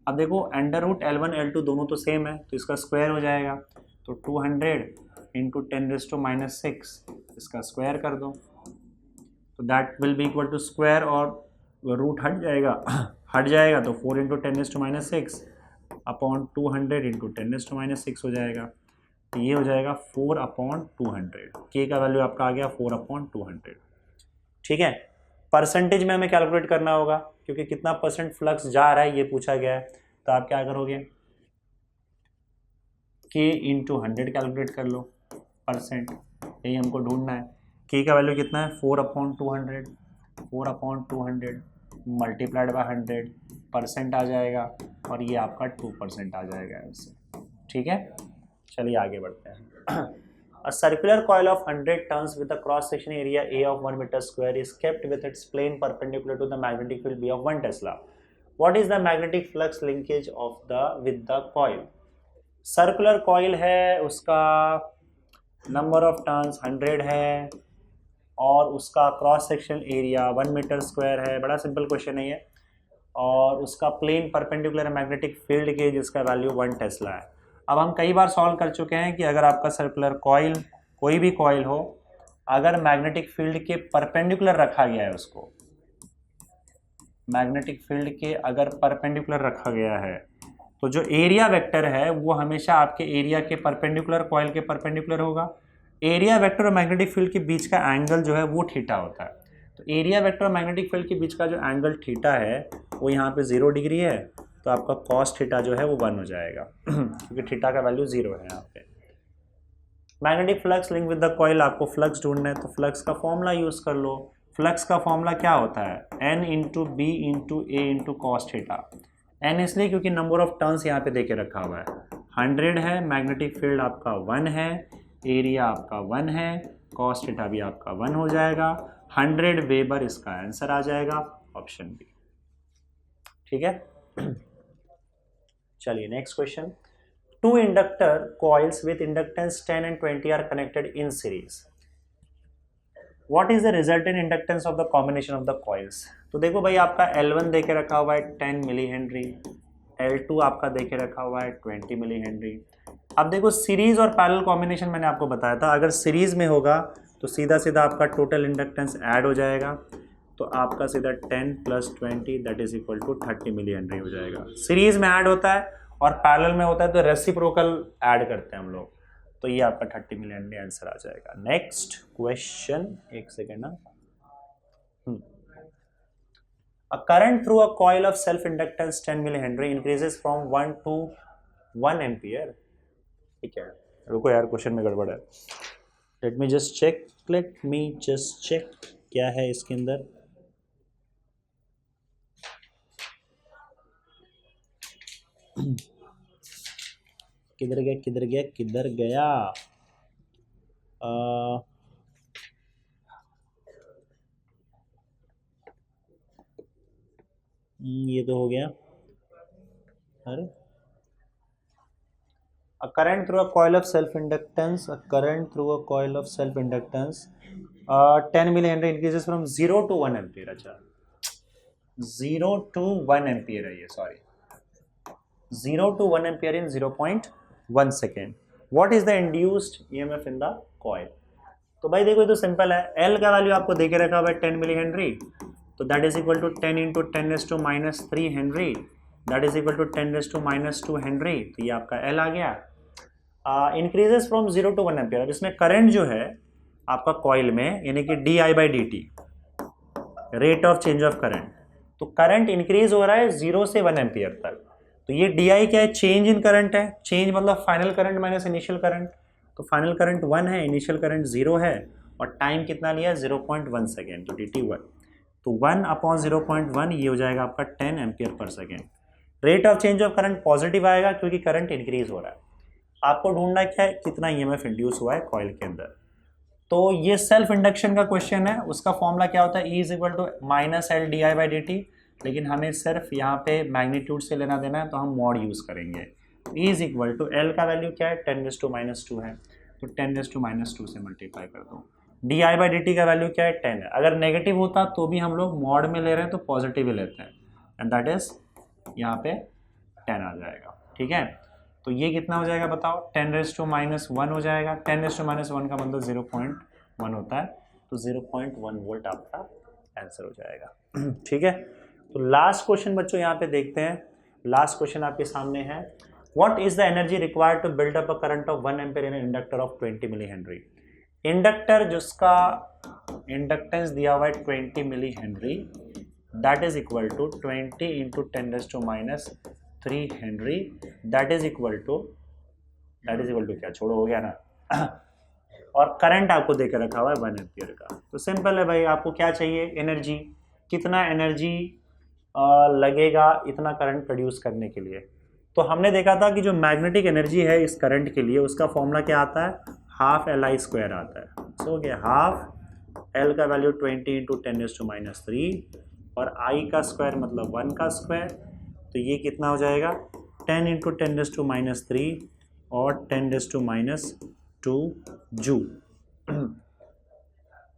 अब देखो अंडर रूट L1 L2 दोनों तो सेम है, तो इसका स्क्वायर हो जाएगा, तो 200 इंटू 10⁻⁶ इसका स्क्वायर कर दो, तो that will be equal to square, और रूट हट जाएगा तो 4 इंटू 10⁻⁶ अपॉन 200 इंटू 10⁻⁶ हो जाएगा, तो ये हो जाएगा 4/200। के का वैल्यू आपका आ गया 4/200, ठीक है। परसेंटेज में हमें कैलकुलेट करना होगा, क्योंकि कितना परसेंट फ्लक्स जा रहा है ये पूछा गया है। तो आप क्या करोगे, के इंटू 100 कैलकुलेट कर लो, परसेंट यही हमको ढूंढना है। के का वैल्यू कितना है 4/200, 4/200 मल्टीप्लाइड बाय 100, परसेंट आ जाएगा, और ये आपका 2% आ जाएगा इससे, ठीक है। चलिए आगे बढ़ते हैं। A circular coil of 100 turns with a cross section area A of 1 meter square is kept with its plane perpendicular to the magnetic field B of 1 Tesla. What is the magnetic flux linkage of with the coil? Circular coil है, उसका number of turns 100 है, और उसका cross section area 1 metre square है। बड़ा सिंपल क्वेश्चन है ये, और उसका प्लेन परपेंडिकुलर मैग्नेटिक फील्ड के जिसका वैल्यू 1 टेस्ला है। अब हम कई बार सॉल्व कर चुके हैं कि अगर आपका सर्कुलर कॉइल, कोई भी कॉइल हो, अगर मैग्नेटिक फील्ड के परपेंडिकुलर रखा गया है, उसको मैग्नेटिक फील्ड के अगर परपेंडिकुलर रखा गया है, तो जो एरिया वेक्टर है वो हमेशा आपके एरिया के परपेंडिकुलर, कॉइल के परपेंडिकुलर होगा। एरिया वेक्टर और मैग्नेटिक फील्ड के बीच का एंगल जो है वो थीटा होता है। तो एरिया वेक्टर और मैग्नेटिक फील्ड के बीच का जो एंगल थीटा है वो यहाँ पे 0 डिग्री है, तो आपका कॉस थीटा जो है वो 1 हो जाएगा क्योंकि थीटा का वैल्यू 0 है यहाँ पे। Magnetic flux link with the coil, आपको फ्लक्स ढूंढना है तो फ्लक्स का फॉर्मूला यूज कर लो। फ्लक्स का फॉर्मूला क्या होता है, n into B into A into cos theta. n इसलिए क्योंकि नंबर ऑफ टर्न्स यहाँ पे देके रखा हुआ है, 100 है, मैग्नेटिक फील्ड आपका 1 है, एरिया आपका 1 है, कॉस थीटा भी आपका 1 हो जाएगा, 100 वेबर इसका आंसर आ जाएगा, ऑप्शन बी। ठीक है चलिए next question. Two inductor coils with inductance 10 and 20 are connected in series. What is the resultant inductance of the combination of the coils. तो देखो भाई आपका L1 देके रखा हुआ है 10 मिली हेनरी, L2 आपका देके रखा हुआ है 20 मिली हेनरी। अब देखो सीरीज और पैरेलल कॉम्बिनेशन मैंने आपको बताया था, अगर सीरीज में होगा तो सीधा सीधा आपका टोटल इंडक्टेंस ऐड हो जाएगा, तो आपका सीधा 10 + 20 that is equal to 30 millihenry हो जाएगा। सीरीज में ऐड होता है और पैरेलल में होता है तो रेसिप्रोकल ऐड करते हैं हम लोग, तो ये आपका 30 मिली हेनरी आंसर आ जाएगा। नेक्स्ट क्वेश्चन, एक सेकेंड ना। A current through a coil of self inductance 10 millihenry increases from 1 to 1 ampere। ठीक है, रुको यार क्वेश्चन में गड़बड़ है। लेट मी जस्ट चेक क्या है इसके अंदर। किधर गया ये तो हो गया। अरे a current through a coil of self inductance 10 millihenry increases from 0 to 1 ampere। अच्छा 0 to 1 ampere है ये, sorry 0 to 1 ampere in 0.1 second। what is the induced EMF in the coil। तो भाई देखो ये तो सिंपल है, L का वैल्यू आपको देके रखा हुआ है 10 मिली हेनरी, तो that is equal to 10 into 10⁻³ henry, that is equal to 10⁻² henry, तो ये आपका L आ गया। Increases from 0 to 1 ampere. अब इसमें करंट जो है आपका कॉइल में यानी कि di/dt, rate of change of current, तो करंट इंक्रीज हो रहा है 0 से 1 एम्पियर तक। तो ये di क्या है, चेंज इन करंट है, चेंज मतलब final current minus initial current, तो फाइनल करंट 1 है, इनिशियल करंट 0 है, और टाइम कितना लिया 0.1 सेकेंड, तो dt 1, तो 1/0.1 ये हो जाएगा आपका 10 ampere per second. Rate of change of current positive आएगा क्योंकि करंट इंक्रीज हो रहा है। आपको ढूंढना क्या है, कितना ईएमएफ इंड्यूस हुआ है कॉइल के अंदर। तो ये सेल्फ इंडक्शन का क्वेश्चन है, उसका फॉर्मूला क्या होता है, E = -L di/dt, लेकिन हमें सिर्फ यहाँ पे मैग्नीट्यूड से लेना देना है तो हम मॉड यूज करेंगे। E = L का वैल्यू क्या है 10⁻² है, तो 10⁻² से मल्टीप्लाई कर दो। di/dt का वैल्यू क्या है 10 है, अगर नेगेटिव होता तो भी हम लोग मॉड में ले रहे हैं तो पॉजिटिव ही लेते हैं, एंड दैट इज यहाँ पे 10 आ जाएगा। ठीक है, तो ये कितना हो जाएगा बताओ, 10⁻1 हो जाएगा, 10⁻1 का मतलब 0.1 होता है, तो 0.1 वोल्ट आपका आंसर हो जाएगा। ठीक है, तो लास्ट क्वेश्चन बच्चों यहाँ पे देखते हैं। लास्ट क्वेश्चन आपके सामने है, what is the energy required to build up a current of 1 ampere in inductor of 20 millihenry. Inductor जिसका इंडक्टेंस दिया हुआ है 20 millihenry, that is equal to 20 into 10⁻³ henry, that is equal to क्या, छोड़ो हो गया ना और करंट आपको देकर रखा हुआ है 1 एम्पियर का। तो सिंपल है भाई, आपको क्या चाहिए, एनर्जी, कितना एनर्जी लगेगा इतना करंट प्रोड्यूस करने के लिए। तो हमने देखा था कि जो मैग्नेटिक एनर्जी है इस करंट के लिए उसका फॉर्मूला क्या आता है, ½ Li² आता है। सो गया ½ L का वैल्यू 20 इंटू 10⁻³ और I का स्क्वायर मतलब 1 का स्क्वायर, तो ये कितना हो जाएगा 10 इंटू 10⁻³ और 10⁻² जूल।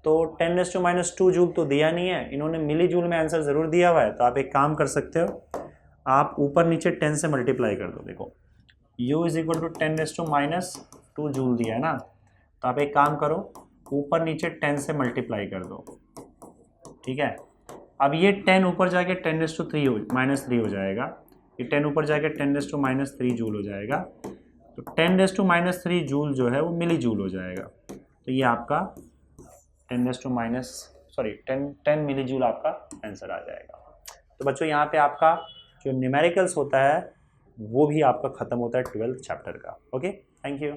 तो 10⁻² जूल तो दिया नहीं है, इन्होंने मिली जूल में आंसर ज़रूर दिया हुआ है। तो आप एक काम कर सकते हो, आप ऊपर नीचे 10 से मल्टीप्लाई कर दो। देखो U = 10⁻² जूल दिया है ना, तो आप एक काम करो, ऊपर नीचे 10 से मल्टीप्लाई कर दो। ठीक है, अब ये 10 ऊपर जाके 10⁻³ -3 हो जाएगा, ये 10 ऊपर जाके 10⁻³ जूल हो जाएगा। तो 10⁻³ जूल जो है वो मिली जूल हो जाएगा। तो ये आपका 10 मिली जूल आपका आंसर आ जाएगा। तो बच्चों यहाँ पे आपका जो न्यूमेरिकल्स होता है वो भी आपका खत्म होता है 12th चैप्टर का। Okay, thank you.